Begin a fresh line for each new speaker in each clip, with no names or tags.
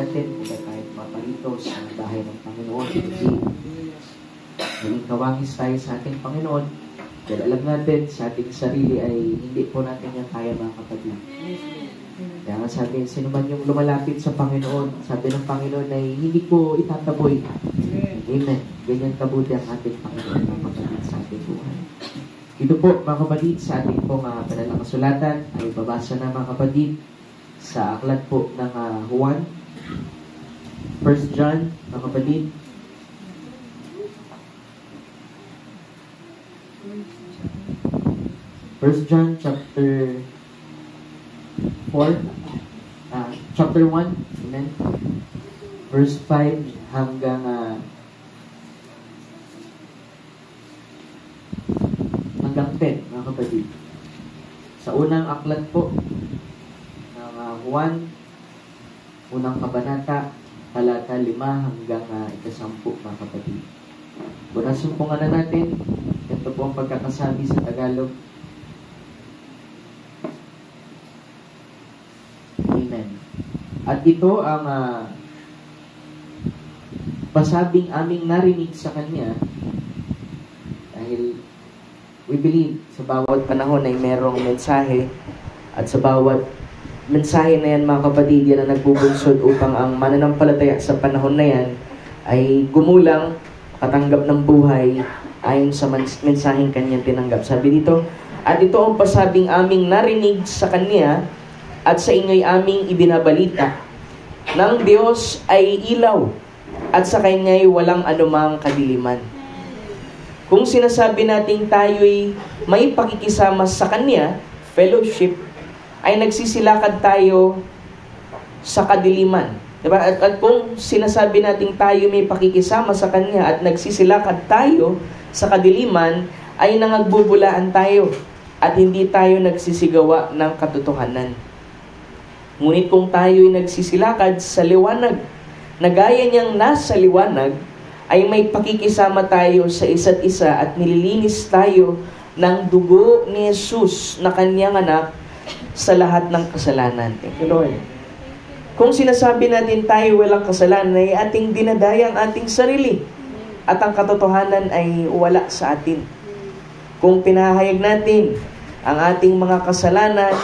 natin kung tayo paparito sa bahay ng Panginoon. Kasi maging kawangis tayo sa ating Panginoon. Dahil alam natin, sa ating sarili ay hindi po natin yan kaya, mga kapatid. Kaya nga sabi, sino man yung lumalapit sa Panginoon, sabi ng Panginoon ay hindi ko itataboy. Amen. Ganyan kabuti ang ating Panginoon, mga kapatid, sa ating buhay. Ito po, mga kapatid, sa ating pong panalang kasulatan ay babasa na, mga kapatid, sa aklat po ng Juan, 1 John, mga kapatid. First John chapter 4, chapter 1, amen, verse 5 hanggang 10, mga kapatid. Sa unang aklat po ng Juan, unang kabanata, talata 5 hanggang 10, mga kapatid. Bunasin po nga na natin. Ito po ang pagkakasabi sa Tagalog. Amen. At ito ang pasabing aming narinig sa Kanya, dahil we believe sa bawat panahon ay merong mensahe, at sa bawat mensahe na yan, mga kapatid, yan ang nagbubunsod upang ang mananampalataya sa panahon na yan ay gumulang, katanggap ng buhay ayon sa mensaheng Kanyang tinanggap. Sabi dito, at ito ang pasabing aming narinig sa Kanya at sa inyo'y aming ibinabalita, ng Diyos ay ilaw at sa Kanya'y walang anumang kadiliman. Kung sinasabi nating tayo'y may pakikisama sa Kanya, fellowship, ay nagsisilakad tayo sa kadiliman. Diba? At kung sinasabi nating tayo may pakikisama sa Kanya at nagsisilakad tayo sa kadiliman, ay nangagbubulaan tayo at hindi tayo nagsisigawa ng katotohanan. Ngunit kung tayo'y nagsisilakad sa liwanag, na gaya niyang nasa liwanag, ay may pakikisama tayo sa isa't isa at nililinis tayo ng dugo ni Jesus na Kanyang anak sa lahat ng kasalanan. Thank you, Lord. Kung sinasabi natin tayo walang kasalanan, ay ating dinadaya ang ating sarili at ang katotohanan ay wala sa atin. Kung pinahayag natin ang ating mga kasalanan,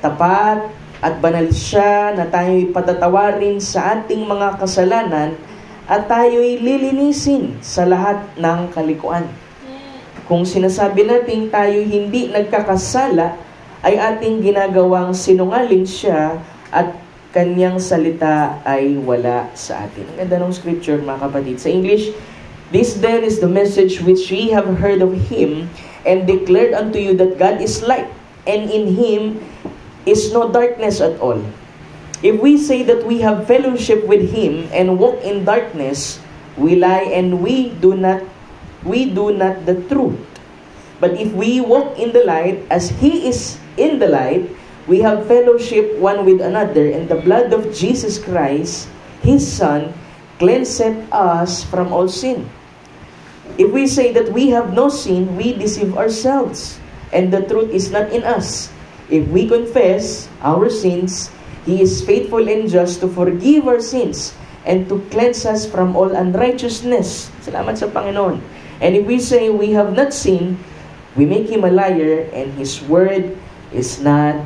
tapat at banal siya na tayo'y patatawarin sa ating mga kasalanan at tayo'y lilinisin sa lahat ng kalikuan. Kung sinasabi natin tayo hindi nagkakasala, ay ating ginagawang sinungaling siya at Kanyang salita ay wala sa atin. Ang ganda ng scripture, mga kapatid. Sa English, this then is the message which ye have heard of Him and declared unto you that God is light, and in Him is no darkness at all. If we say that we have fellowship with Him and walk in darkness, we lie and we do not the truth. But if we walk in the light as He is in the light, we have fellowship one with another, and the blood of Jesus Christ, His Son, cleanseth us from all sin. If we say that we have no sin, we deceive ourselves, and the truth is not in us. If we confess our sins, He is faithful and just to forgive our sins and to cleanse us from all unrighteousness. Salamat sa Panginoon. And if we say we have not sinned, we make Him a liar, and His word is not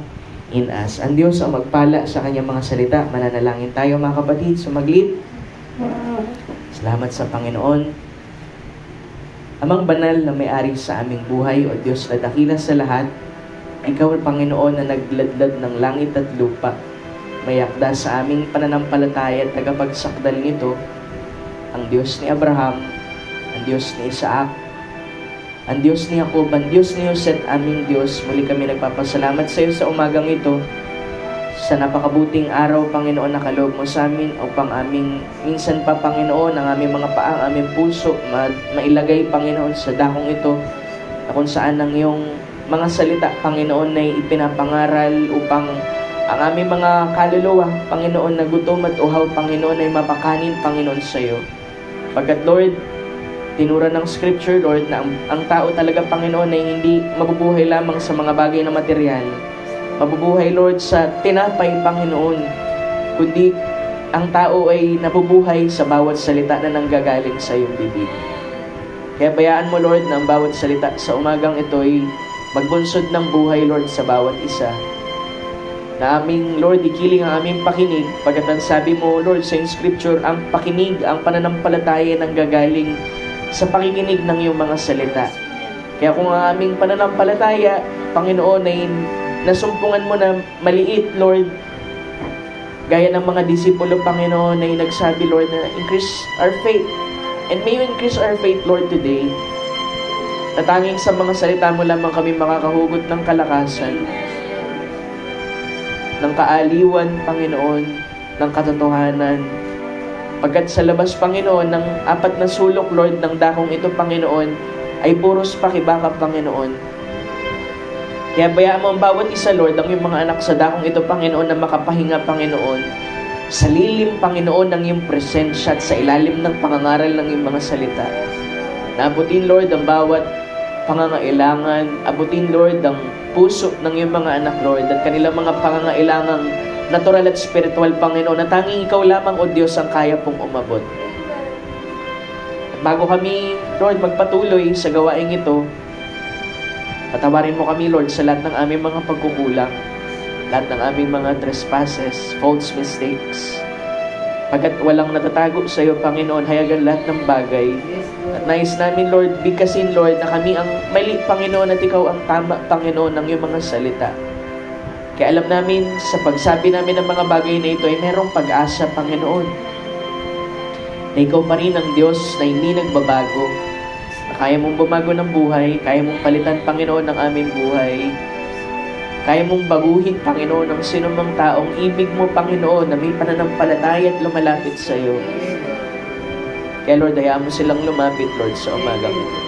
in us. Ang Diyos ang magpala sa Kanyang mga salita. Mananalangin tayo, mga kapatid, sumaglit. Salamat sa Panginoon. Amang banal na may-ari sa aming buhay, o Diyos na dakila sa lahat, Ikaw, Panginoon, na nagladlad ng langit at lupa, mayakda sa aming pananampalataya at tagapagsakdal nito, ang Diyos ni Abraham, ang Diyos ni Isaac, ang Diyos ni Jacob, ang Diyos ni Jose, aming Diyos. Muli kami nagpapasalamat sa iyo sa umagang ito, sa napakabuting araw, Panginoon, na kaloob mo sa amin, upang aming minsan pa, Panginoon, ang aming mga paa, ang aming puso, mailagay, Panginoon, sa dakong ito, na kung saan ang iyong mga salita, Panginoon, na ipinapangaral upang ang aming mga kaluluwa, Panginoon, na gutom at uhaw, Panginoon, ay mapakanin, Panginoon, sa iyo. Pagkat, Lord, tinura ng Scripture, Lord, na ang tao talaga, Panginoon, ay hindi mabubuhay lamang sa mga bagay na material. Mabubuhay, Lord, sa tinapay, Panginoon, kundi ang tao ay nabubuhay sa bawat salita na nanggagaling sa iyong bibig. Kaya bayaan mo, Lord, na ang bawat salita sa umagang ito ay magbunsod ng buhay, Lord, sa bawat isa. Na aming, Lord, ikiling ang aming pakinig, pagkat ang sabi mo, Lord, sa Scripture, ang pakinig, ang pananampalataya nanggagaling sa pakikinig ng iyong mga salita. Kaya kung ang aming pananampalataya, Panginoon, ay nasumpungan mo na maliit, Lord, gaya ng mga disipulo, Panginoon, ay nagsabi, Lord, na increase our faith. And may you increase our faith, Lord, today. Na tanging sa mga salita mo lamang kami makakahugot ng kalakasan, ng kaaliwan, Panginoon, ng katotohanan. Pagkat sa labas, Panginoon, ng 4 na sulok, Lord, ng dakong ito, Panginoon, ay puros pakibaka, Panginoon. Kaya bayaan mo ang bawat isa, Lord, ang iyong mga anak sa dakong ito, Panginoon, na makapahinga, Panginoon, sa lilim, Panginoon, ng iyong presensya at sa ilalim ng pangangaral ng iyong mga salita. Naabutin, Lord, ang bawat pangangailangan. Abutin, Lord, ang puso ng iyong mga anak, Lord, at kanilang mga pangangailangang natural at spiritual, Panginoon, na tanging ikaw lamang, O Diyos, ang kaya pong umabot. At bago kami, Lord, magpatuloy sa gawaing ito, patawarin mo kami, Lord, sa lahat ng aming mga pagkukulang, lahat ng aming mga trespasses, faults, mistakes. Pagkat walang natatago sa iyo, Panginoon, hayagan lahat ng bagay. At nais namin, Lord, bigkasin, Lord, na kami ang mali, Panginoon, at ikaw ang tama, Panginoon, ng iyong mga salita. Kaya alam namin, sa pagsabi namin ng mga bagay na ito, ay merong pag-asa, Panginoon. Na ikaw pa rin ang Diyos na hindi nagbabago. Na kaya mong bumago ng buhay, kaya mong palitan, Panginoon, ng aming buhay. Kaya mong baguhin, Panginoon, ang sinumang taong ibig mo, Panginoon, na may pananampalataya at lumalapit sa iyo. Kaya, Lord, hayaan mo silang lumapit, Lord, sa umagang ito.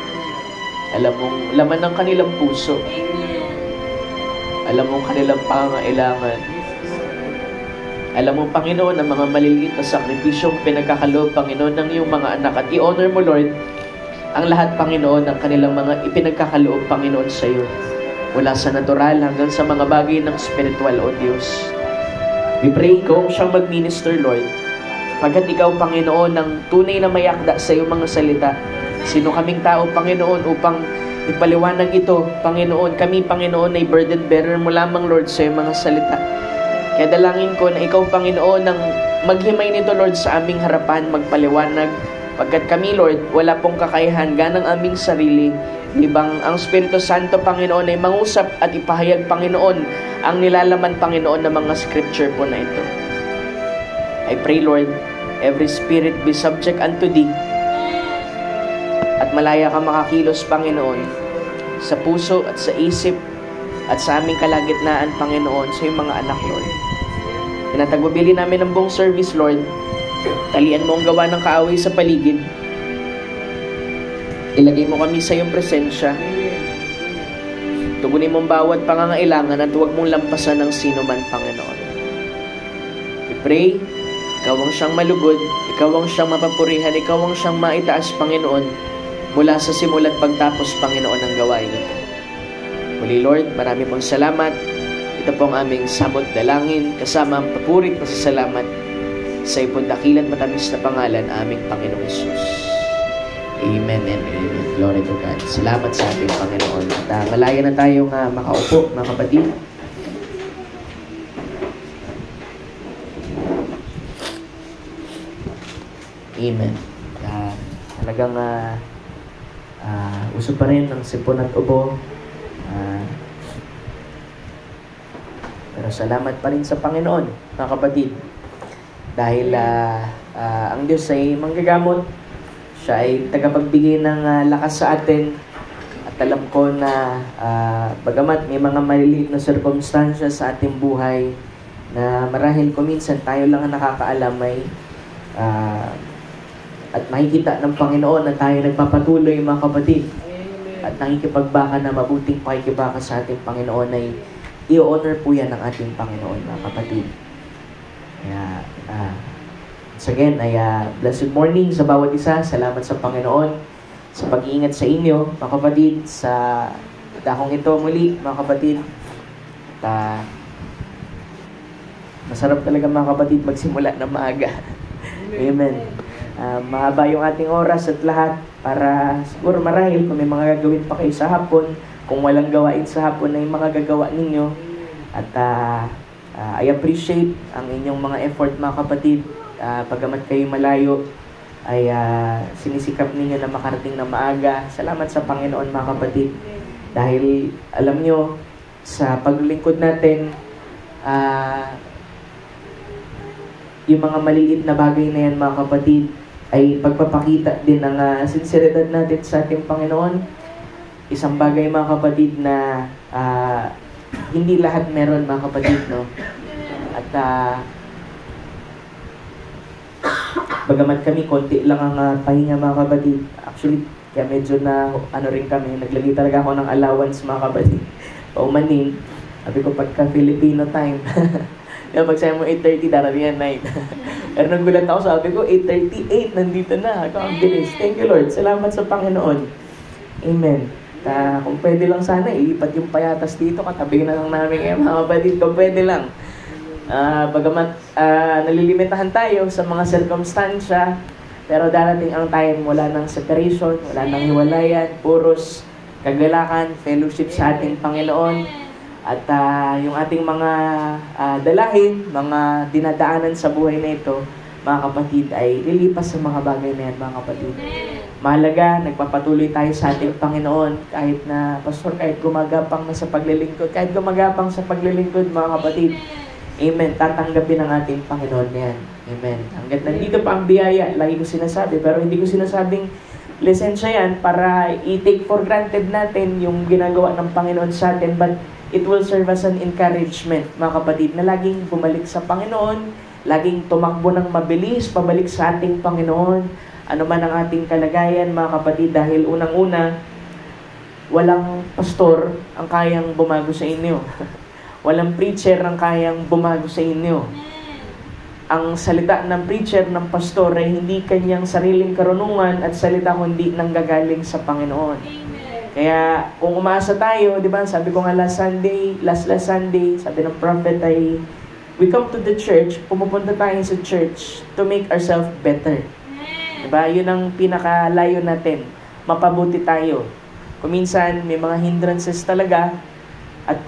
Alam mong laman ng kanilang puso. Alam mong kanilang pangangailangan. Alam mo, Panginoon, ang mga maliliit na sakripisyong pinagkakaloob, Panginoon, ng iyong mga anak. At i-honor mo, Lord, ang lahat, Panginoon, ng kanilang mga ipinagkakaloob, Panginoon, sa iyo. Mula sa natural hanggang sa mga bagay ng spiritual, O Diyos. We pray, ikaw ang siyang mag-minister, Lord. Pagkat ikaw, Panginoon, ang tunay na mayakda sa iyong mga salita. Sino kaming tao, Panginoon, upang ipaliwanag ito, Panginoon. Kami, Panginoon, ay burden bearer mo lamang, Lord, sa iyong mga salita. Kaya dalangin ko na ikaw, Panginoon, ang maghimay nito, Lord, sa aming harapan, magpaliwanag. Pagkat kami, Lord, wala pong kakayahan ganang aming sarili. Ibang ang Espiritu Santo, Panginoon, ay mangusap at ipahayag, Panginoon, ang nilalaman, Panginoon, ng mga scripture po na ito. I pray, Lord, every spirit be subject unto thee. At malaya ka makakilos, Panginoon, sa puso at sa isip at sa aming kalagitnaan, Panginoon, sa iyong mga anak, Lord. Pinatagbabili namin ang buong service, Lord. Talian mo ang gawa ng kaaway sa paligid. Ilagay mo kami sa iyong presensya. Tugunin mo ang bawat pangangailangan at huwag mong lampasan ng sino man, Panginoon. We pray, ikaw ang siyang malugod, ikaw ang siyang mapapurihan, ikaw ang siyang maitaas, Panginoon, mula sa simula't pagtapos, Panginoon, ng gawain ito. Muli, Lord, marami pong salamat. Ito po ang aming sabot dalangin, kasama ang papuri at pasasalamat sa ipong dakilan matamis na pangalan, aming Panginoong Hesus. Amen and amen. Glory to God. Salamat sa ating Panginoon. At malaya na tayong makaupo, mga kapatid. Amen. Talagang uso pa rin ng sipon at ubo. Pero salamat pa rin sa Panginoon, mga kapatid. Dahil ang Diyos ay manggagamot. Siya ay tagapagbigay ng lakas sa atin. At alam ko na bagamat may mga maliliit na sirkumstansya sa ating buhay na marahil kung minsan tayo lang ang nakakaalam ay at makikita ng Panginoon na tayo nagpapatuloy, mga kapatid. At nakikipagbaka na mabuting pakikibaka sa ating Panginoon ay i-honor po yan ng ating Panginoon, mga kapatid. Kaya, once again, ay blessed morning sa bawat isa. Salamat sa Panginoon sa pag-iingat sa inyo, mga kapatid, sa dakong ito muli, mga kapatid. At Masarap talaga mga kapatid magsimula na maaga. Amen. Mahaba yung ating oras at lahat para siguro marahil kung may mga gagawin pa kayo sa hapon, kung walang gawain sa hapon na yung mga gagawa ninyo. At I appreciate ang inyong mga effort mga kapatid. Pagamat kayo malayo, ay sinisikap ninyo na makarating na maaga. Salamat sa Panginoon mga kapatid. Dahil alam nyo, sa paglilingkod natin, yung mga maliliit na bagay na yan mga kapatid, ay pagpapakita din ng sinseridad natin sa ating Panginoon. Isang bagay mga kapatid na hindi lahat meron mga kapatid, no? At bagamat kami, konti lang ang pahinga mga kapatid. Actually, kaya medyo na rin kami, naglagay talaga ako ng allowance mga kapatid. Paumanin, sabi ko pagka Filipino time, yung pag sabi mo 8:30, darating yan 9. Pero nagulat ako, sabi ko 8:38, nandito na. Ang bilis. Thank you Lord. Salamat sa Panginoon. Amen. Kung pwede lang sana, ilipat yung payatas dito, katabi na lang namin mga kapatid. Kung pwede lang. Bagamat nalilimitahan tayo sa mga circumstansya, pero darating ang time, wala nang separation, wala nang hiwalayan, puros kagalakan, fellowship sa ating Panginoon. At yung ating mga dalahin, mga dinadaanan sa buhay na ito, mga kapatid, ay lilipas sa mga bagay na yan, mga kapatid. Mahalaga, nagpapatuloy tayo sa ating Panginoon, kahit na, Pastor, kahit gumagapang na sa paglilingkod, kahit gumagapang sa paglilingkod, mga kapatid, amen, tatanggapin ng ating Panginoon yan. Amen. Hanggat nandito pa ang biyaya, lagi ko sinasabi, pero hindi ko sinasabing lisensya yan para i-take for granted natin yung ginagawa ng Panginoon sa atin, but it will serve as an encouragement, mga kapatid, na laging bumalik sa Panginoon, laging tumakbo ng mabilis, pabalik sa ating Panginoon, ano man ang ating kalagayan, mga kapatid, dahil unang-una, walang pastor ang kayang bumago sa inyo. Walang preacher ang kayang bumago sa inyo. Ang salita ng preacher, ng pastor, ay hindi kanyang sariling karunungan at salita kundi nanggagaling sa Panginoon. Kaya kung umaasa tayo, di ba, sabi ko nga last Sunday, sabi ng prophet ay, we come to the church, pumupunta tayo sa church to make ourselves better. Di ba? Yun ang pinakalayo natin, mapabuti tayo. Kung minsan may mga hindrances talaga, at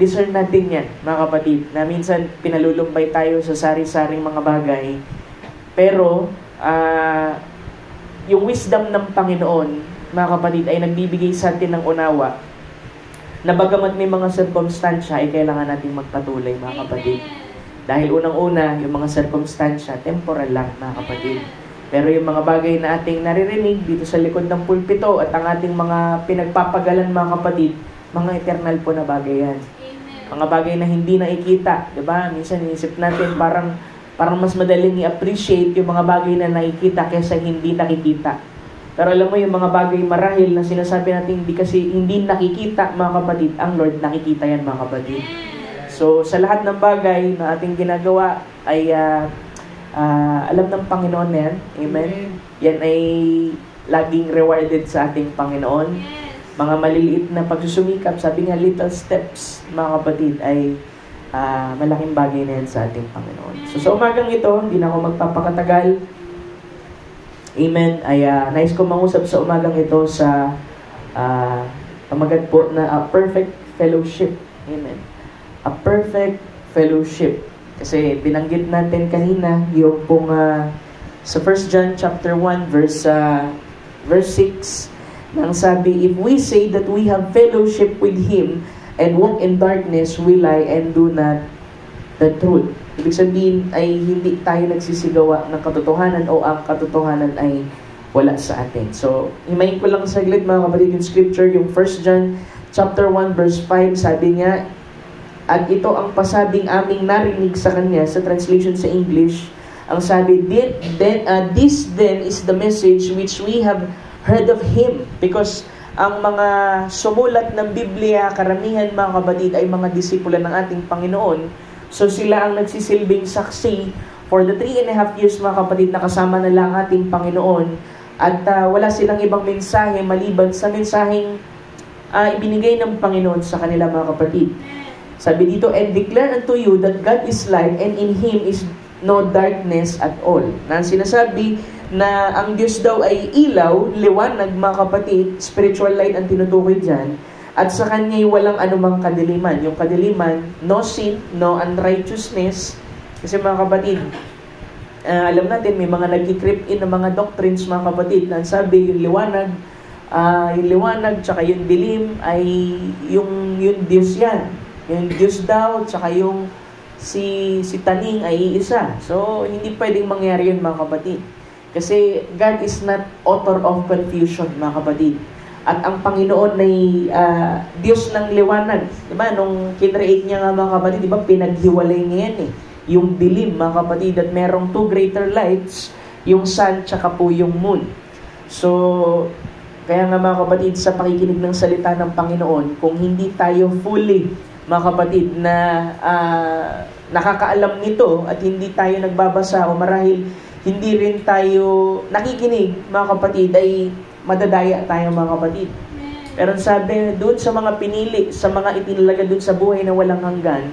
discern natin yan, mga kapatid, na minsan pinalulumbay tayo sa sari-saring mga bagay. Pero, yung wisdom ng Panginoon, mga kapatid, ay nagbibigay sa atin ng unawa na bagamat may mga circumstansya, ay kailangan natin magpatuloy, mga kapatid. Dahil unang-una, yung mga circumstansya, temporal lang, mga kapatid. Pero yung mga bagay na ating naririnig dito sa likod ng pulpito at ang ating mga pinagpapagalan, mga kapatid, mga eternal po na bagay yan. Mga bagay na hindi nakikita, di ba? Minsan inisip natin parang mas madaling i-appreciate yung mga bagay na nakikita kaysa hindi nakikita. Pero alam mo, yung mga bagay marahil na sinasabi natin hindi nakikita, mga kapatid, ang Lord nakikita yan, mga kapatid. So, sa lahat ng bagay na ating ginagawa ay alam ng Panginoon yan. Amen? Yan ay laging rewarded sa ating Panginoon. Mga maliliit na pagsusumikap, sabi nga little steps, mga kapatid, ay malaking bagay na yan sa ating Panginoon. So, sa umagang ito, hindi na ako magpapakatagal. Amen. Ay nais ko mangusap sa umagang ito sa pamagat po na perfect fellowship. Amen. A perfect fellowship. Kasi binanggit natin kanina yung pong sa 1 John chapter 1 verse 6 nang sabi, if we say that we have fellowship with Him and walk in darkness, we lie and do not the truth. Ibig sabihin ay hindi tayo nagsisigawa ng katotohanan o ang katotohanan ay wala sa atin. So, himayin ko lang saglit, mga kapatid, yung scripture, yung 1 John chapter 1 verse 5, sabi niya, at ito ang pasabing aming narinig sa Kanya, sa translation sa English, ang sabi, this then is the message which we have heard of Him. Because ang mga sumulat ng Biblia, karamihan, mga kapatid, ay mga disipulo ng ating Panginoon. So sila ang nagsisilbing saksi for the 3.5 years, mga kapatid, na kasama na lang ating Panginoon. At wala silang ibang mensahe maliban sa mensaheng ibinigay ng Panginoon sa kanila, mga kapatid. Sabi dito, and declare unto you that God is light and in Him is no darkness at all. Na sinasabi na ang Diyos daw ay ilaw, liwanag mga kapatid, spiritual light ang tinutukoy dyan, at sa Kanya'y walang anumang kadiliman. Yung kadiliman, no sin, no unrighteousness. Kasi mga kapatid, alam natin, may mga nag-creep in ng mga doctrines mga kapatid, na sabi yung liwanag, tsaka yung dilim, ay yung Diyos yan. Yung Diyos daw, tsaka yung si Taning ay iisa. So, hindi pwedeng mangyari yun mga kapatid. Kasi God is not author of confusion mga kapatid. At ang Panginoon ay Diyos ng liwanag. Diba? Nung kinreate niya nga mga kapatid, diba? Pinaghiwalay niya yan eh. Yung dilim mga kapatid, at merong two greater lights, yung sun tsaka po yung moon. So, kaya nga mga kapatid, sa pakikinig ng salita ng Panginoon, kung hindi tayo fully mga kapatid na nakakaalam nito at hindi tayo nagbabasa o marahil hindi rin tayo nakikinig mga kapatid, ay madadaya tayo mga kapatid. Pero sabi doon sa mga pinili, sa mga itinalaga doon sa buhay na walang hanggan,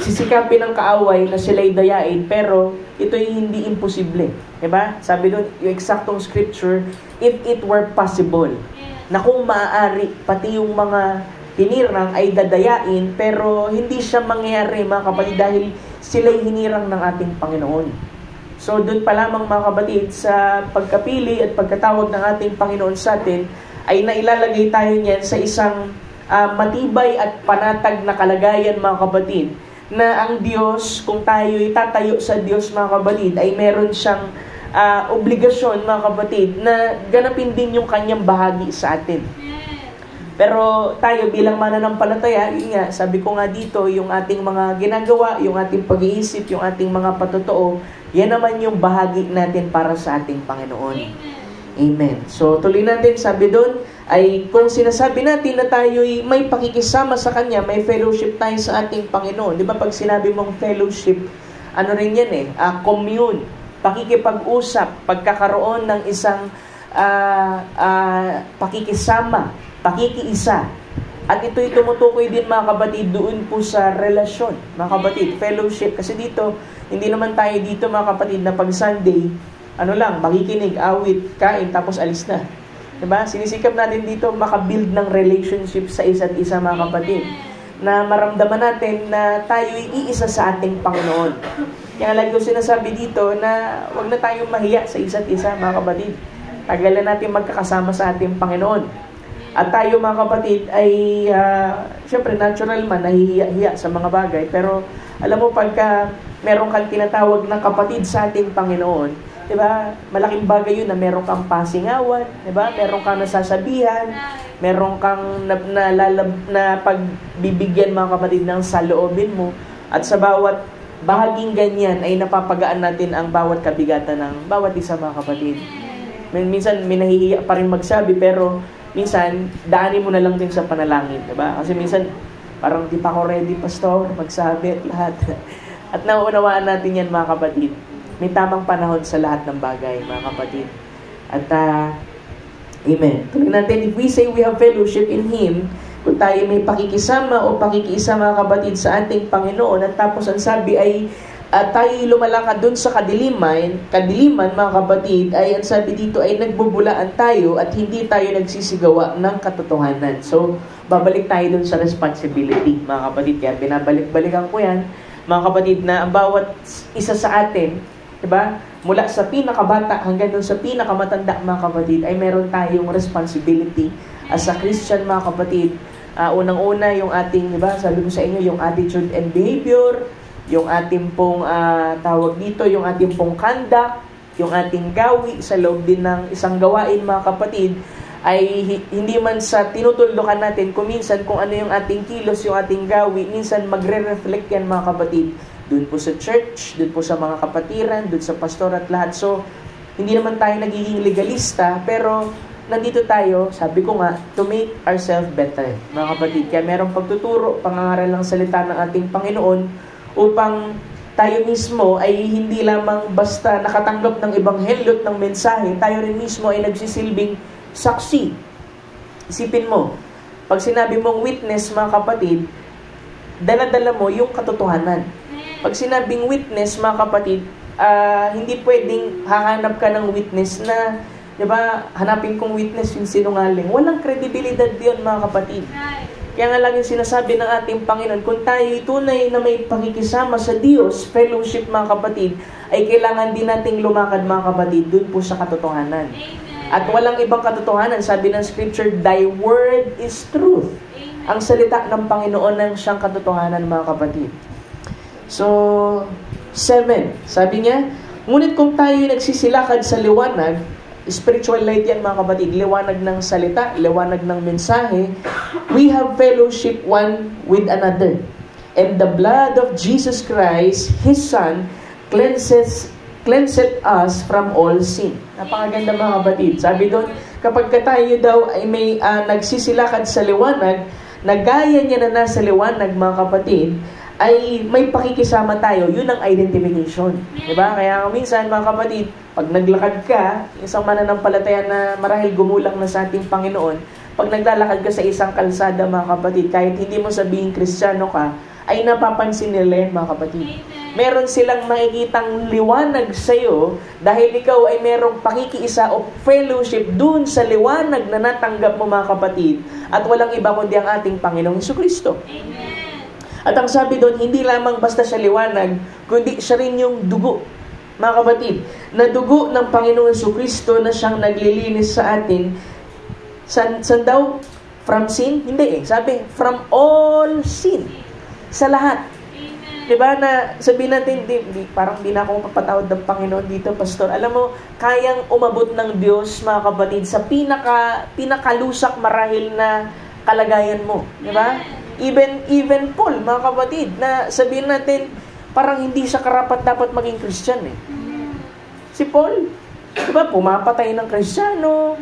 sisikapin ng kaaway na sila'y dayain, pero ito'y hindi imposible. Diba? Sabi doon, yung eksaktong scripture, if it were possible, na kung maaari, pati yung mga hinirang ay dadayain, pero hindi siya mangyayari mga kapatid dahil sila'y hinirang ng ating Panginoon. So doon pa lamang mga kapatid, sa pagkapili at pagkatawag ng ating Panginoon sa atin, ay nailalagay tayo niyan sa isang matibay at panatag na kalagayan mga kapatid, na ang Diyos, kung tayo itatayo sa Diyos mga kapatid, ay meron siyang obligasyon mga kapatid na ganapin din yung kanyang bahagi sa atin. Pero tayo bilang mananampalataya, yun nga, sabi ko nga dito, yung ating mga ginagawa, yung ating pag-iisip, yung ating mga patotoo, yan naman yung bahagi natin para sa ating Panginoon. Amen. So tuloy natin, sabi doon, ay kung sinasabi natin na tayo'y may pakikisama sa Kanya, may fellowship tayo sa ating Panginoon. Di ba pag sinabi mong fellowship, ano rin yan eh, commune, pakikipag-usap, pagkakaroon ng isang pakikisama, pakikiisa. At ito'y tumutukoy din mga kapatid doon po sa relasyon, mga kapatid, fellowship. Kasi dito, hindi naman tayo dito mga kapatid na pag Sunday, makikinig, awit, kain, tapos alis na. Diba? Sinisikap natin dito makabuild ng relationship sa isa't isa mga kapatid. Na maramdaman natin na tayo'y iisa sa ating Panginoon. Kaya lagi ko sinasabi dito na huwag na tayong mahiya sa isa't isa mga kapatid. Tagalan natin magkakasama sa ating Panginoon. At tayo mga kapatid ay, syempre natural man, nahihiya sa mga bagay. Pero alam mo, pagka meron kang tinatawag na kapatid sa ating Panginoon, diba, malaking bagay yun na meron kang pasingawan, diba, meron kang nasasabihan, meron kang na pagbibigyan mga kapatid ng saloobin mo. At sa bawat bahaging ganyan ay napapagaan natin ang bawat kabigatan ng bawat isa mga kapatid. Minsan may nahihiya pa rin magsabi, pero minsan, daanin mo na lang din sa panalangin, diba? Kasi minsan, parang di pa ako ready, pastor, magsabi at lahat. At nauunawaan natin yan, mga kapatid. May tamang panahon sa lahat ng bagay, mga kapatid. At, amen. Tuloy natin, if we say we have fellowship in Him, kung tayo may pakikisama o pakikiisa, mga kapatid, sa ating Panginoon, at tapos ang sabi ay, tayo lumalakad dun sa kadiliman mga kapatid, ay ang sabi dito ay nagbubulaan tayo at hindi tayo nagsisigawa ng katotohanan. So, babalik tayo dun sa responsibility mga kapatid. Kaya binabalik-balikan ko yan mga kapatid, na ang bawat isa sa atin, diba? Mula sa pinakabata hanggang dun sa pinakamatanda mga kapatid, ay meron tayong responsibility as a Christian mga kapatid. Unang-una yung ating, diba? Sabi ko sa inyo, yung attitude and behavior, yung ating pong tawag dito, yung ating pong conduct, yung ating gawi sa loob din ng isang gawain mga kapatid, ay hindi man sa tinutuldukan natin, kung minsan kung ano yung ating kilos, yung ating gawi, minsan magre-reflect yan mga kapatid, doon po sa church, doon po sa mga kapatiran, doon sa pastor at lahat. So, hindi naman tayo nagiging legalista, pero nandito tayo, sabi ko nga, to make ourselves better mga kapatid. Kaya merong pagtuturo, pangangaral ng salita ng ating Panginoon, upang tayo mismo ay hindi lamang basta nakatanggap ng ebanghelyo at ng mensahe, tayo rin mismo ay nagsisilbing saksi. Isipin mo, pag sinabi mong witness mga kapatid, dala-dala mo yung katotohanan. Pag sinabing witness, mga kapatid, hindi pwedeng hahanap ka ng witness na, di ba, hanapin kong witness yung sinungaling. Walang kredibilidad yun, mga kapatid. Kaya nga laging sinasabi ng ating Panginoon, kung tayo'y tunay na may pakikisama sa Diyos, fellowship, mga kapatid, ay kailangan din nating lumakad, mga kapatid, dun po sa katotohanan. At walang ibang katotohanan. Sabi ng Scripture, Thy word is truth. Ang salita ng Panginoon ang siyang katotohanan, mga kapatid. So, 7. Sabi niya, ngunit kung tayo'y nagsisilakad sa liwanag, spiritual light yan, mga kapatid, liwanag ng salita, liwanag ng mensahe, we have fellowship one with another. And the blood of Jesus Christ, His Son, cleanseth us from all sin. Napakaganda, mga kapatid. Sabi doon, kapag tayo daw ay may nagsisilakad sa liwanag, nagaya niya na nasa liwanag, mga kapatid, ay may pakikisama tayo. Yun ang identification. Diba? Kaya minsan, mga kapatid, pag naglakad ka, isang mananampalataya na marahil gumulang na sa ating Panginoon, pag naglalakad ka sa isang kalsada, mga kapatid, kahit hindi mo sabihin Kristiyano ka, ay napapansin nila yan, mga kapatid. Meron silang makikitang liwanag sa'yo dahil ikaw ay merong pakikiisa o fellowship dun sa liwanag na natanggap mo, mga kapatid, at walang iba kundi ang ating Panginoong Jesucristo. At ang sabi doon, hindi lamang basta siya liwanag, kundi siya rin yung dugo, mga kapatid, na dugo ng Panginoong Jesucristo na siyang naglilinis sa atin. San daw? From sin? Hindi eh. Sabi, from all sin. Sa lahat. Diba na sabihin natin, parang di na ako mapapatawad ng Panginoon dito, Pastor. Alam mo, kayang umabot ng Diyos, mga kapatid, sa pinakalusak marahil na kalagayan mo. Diba? Even Paul, mga kapatid, na sabihin natin, parang hindi siya karapat-dapat maging Christian eh. Si Paul, diba, pumapatay ng Kristiyano,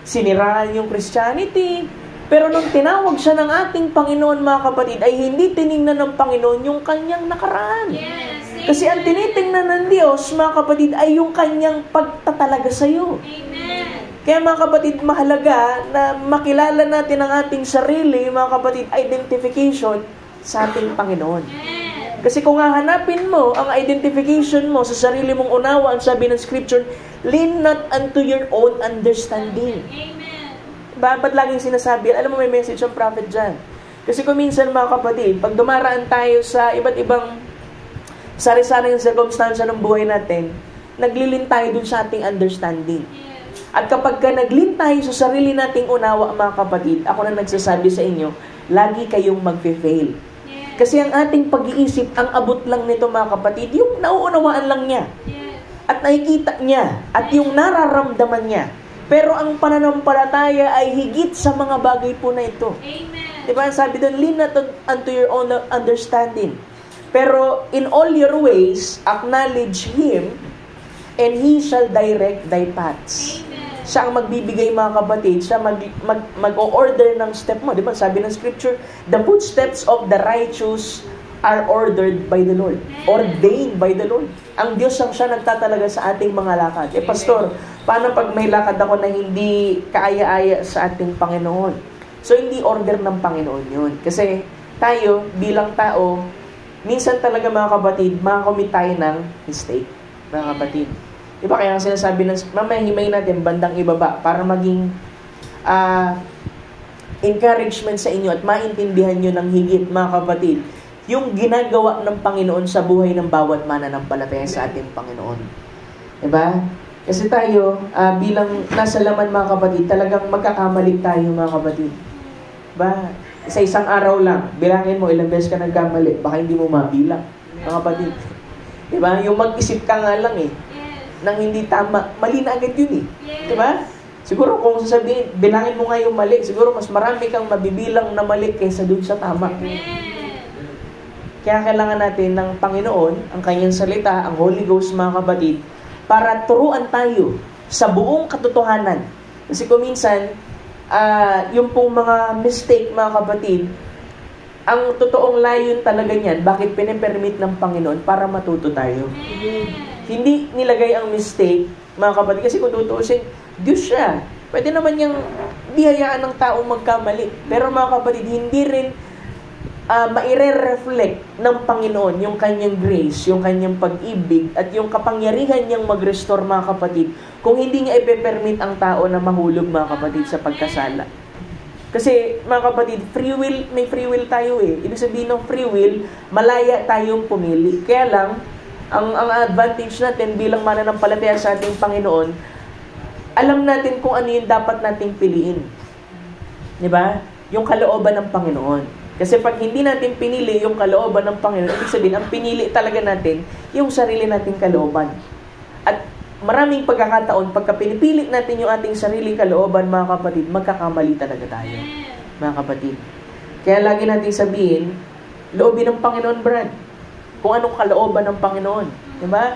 siniraan yung Christianity, pero nung tinawag siya ng ating Panginoon, mga kapatid, ay hindi tiningnan ng Panginoon yung kanyang nakaraan. Kasi ang tinitingnan ng Diyos, mga kapatid, ay yung kanyang pagtatalaga sa iyo. Kaya, mga kapatid, mahalaga na makilala natin ang ating sarili, mga kapatid, identification sa ating Panginoon. Kasi kung hahanapin mo ang identification mo sa sarili mong unawa, ang sabi ng Scripture, lean not unto your own understanding. Ba't laging sinasabi? Alam mo, may message ang prophet dyan. Kasi kung minsan, mga kapatid, pag dumaraan tayo sa iba't ibang sari-saring circumstance ng buhay natin, naglilin tayo dun sa ating understanding. At kapag naglin tayo sa sarili nating unawa, mga kapatid, ako na nagsasabi sa inyo, lagi kayong magfe-fail. Kasi ang ating pag-iisip, ang abot lang nito, mga kapatid, yung nauunawaan lang niya. At nakikita niya. At yung nararamdaman niya. Pero ang pananampalataya ay higit sa mga bagay po na ito. Diba? Sabi doon, lean not unto your own understanding. Pero in all your ways, acknowledge Him, and He shall direct thy paths. Siya ang magbibigay, mga kapatid. Siya mag-o-order ng step mo. Diba? Sabi ng Scripture, the footsteps of the righteous are ordered by the Lord. Ordained by the Lord. Ang Diyos ang siya nagtatalaga sa ating mga lakad. Pastor, paano pag may lakad ako na hindi kaaya-aya sa ating Panginoon? So, hindi order ng Panginoon yun. Kasi tayo, bilang tao, minsan talaga, mga kapatid, makakomit tayo ng mistake, mga kapatid. Diba kaya sinasabi ng, mamaya himayin natin bandang ibaba para maging encouragement sa inyo at maintindihan nyo ng higit, mga kapatid, yung ginagawa ng Panginoon sa buhay ng bawat mananampalataya sa ating Panginoon. Diba? Kasi tayo, bilang nasa laman, mga kapatid, talagang magkakamali tayo, mga kapatid. Diba? Sa isang araw lang, bilangin mo ilang beses ka nagkamali, baka hindi mo mabilang, mga kapatid. Diba? Yung mag-isip ka nga lang eh, nang hindi tama, mali na agad yun eh. Diba? Siguro kung sasabihin, bilangin mo nga yung mali, siguro mas marami kang mabibilang na mali kaysa dun sa tama. Kaya kailangan natin ng Panginoon, ang kanyang salita, ang Holy Ghost, mga kapatid, para turuan tayo sa buong katotohanan. Kasi kung minsan, yung pong mga mistake, mga kapatid, ang totoong layon talaga niyan, bakit pinipermit ng Panginoon para matuto tayo. Hindi nilagay ang mistake, mga kapatid, kasi kung tutuusin, Diyos siya. Pwede naman niyang biyayaan ng taong magkamali. Pero, mga kapatid, hindi rin maire-reflect ng Panginoon yung kanyang grace, yung kanyang pag-ibig, at yung kapangyarihan niyang mag-restore, mga kapatid, kung hindi niya ipe-permit ang tao na mahulog, mga kapatid, sa pagkasala. Kasi, mga kapatid, free will, may free will tayo eh. Ibig sabihin ng free will, malaya tayong pumili. Kaya lang, ang advantage natin bilang mananampalataya sa ating Panginoon, alam natin kung ano yung dapat nating piliin. Diba? Yung kalooban ng Panginoon. Kasi pag hindi natin pinili yung kalooban ng Panginoon, ibig sabihin, ang pinili talaga natin, yung sarili nating kalooban. At maraming pagkakataon, pagka pinipili natin yung ating sariling kalooban, mga kapatid, magkakamali talaga tayo. Mga kapatid. Kaya lagi natin sabihin, loobin ng Panginoon, Brad. Kung anong kalooban ng Panginoon. Diba?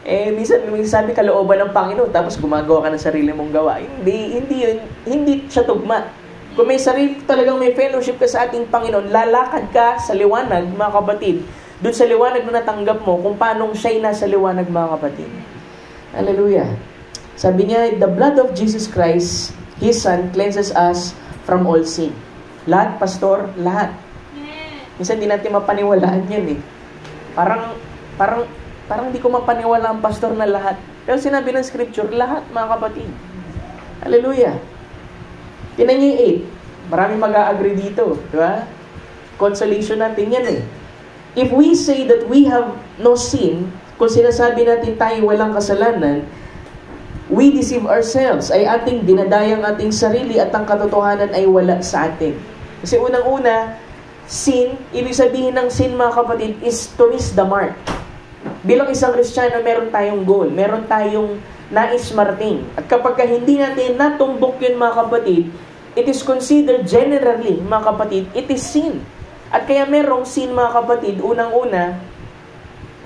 Minsan sabi kalooban ng Panginoon, tapos gumagawa ka ng sarili mong gawa. Hindi siya tugma. Kung may sarili, talagang may fellowship ka sa ating Panginoon, lalakad ka sa liwanag, mga kapatid. Doon sa liwanag na natanggap mo, kung paano siya'y nasa liwanag, mga kapatid. Hallelujah. Sabi niya, the blood of Jesus Christ, His Son, cleanses us from all sin. Lahat, pastor, lahat. Minsan di natin mapaniwalaan yan eh. Parang di ko mapaniwala ang pastor na lahat. Pero sinabi ng scripture, lahat, mga kapatid. Hallelujah. Tinan niyo yung 8. Maraming mag-a-agree dito. Diba? Consolation natin yan eh. If we say that we have no sin, kung sinasabi natin tayo walang kasalanan, we deceive ourselves. Ay ating dinadayang ating sarili at ang katotohanan ay wala sa atin. Kasi unang-una, sin, ibig sabihin ng sin, mga kapatid, is to miss the mark. Bilang isang Kristiyano, meron tayong goal. Meron tayong nais marating. At kapag hindi natin natumbok yun, mga kapatid, it is considered generally, mga kapatid, it is sin. At kaya merong sin, mga kapatid, unang-una,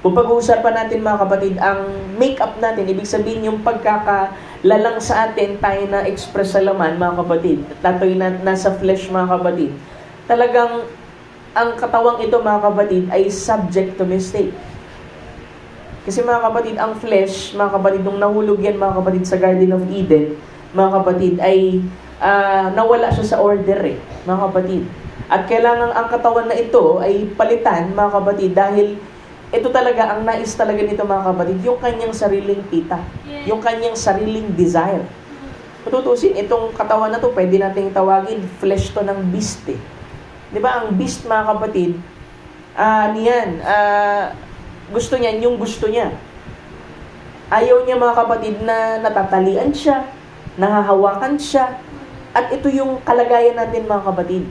kung pag-uusapan natin, mga kapatid, ang make-up natin, ibig sabihin yung pagkakalalang sa atin, tayo na express sa laman, mga kapatid, tatoy na nasa flesh, mga kapatid, talagang ang katawang ito, mga kapatid, ay subject to mistake. Kasi, mga kapatid, ang flesh, mga kapatid, nung nahulog yan, mga kapatid, sa Garden of Eden, mga kapatid, ay nawala siya sa order eh, mga kapatid. At kailangan ang katawan na ito ay palitan, mga kapatid, dahil ito talaga, ang nais talaga nito, mga kapatid, yung kanyang sariling pita, yung kanyang sariling desire. Tutusin, itong katawan na to, pwede nating tawagin, flesh to ng beast eh. Diba, ang beast, mga kapatid, gusto niya, yung gusto niya. Ayaw niya, mga kapatid, na natatalian siya, nahahawakan siya, at ito yung kalagayan natin, mga kapatid.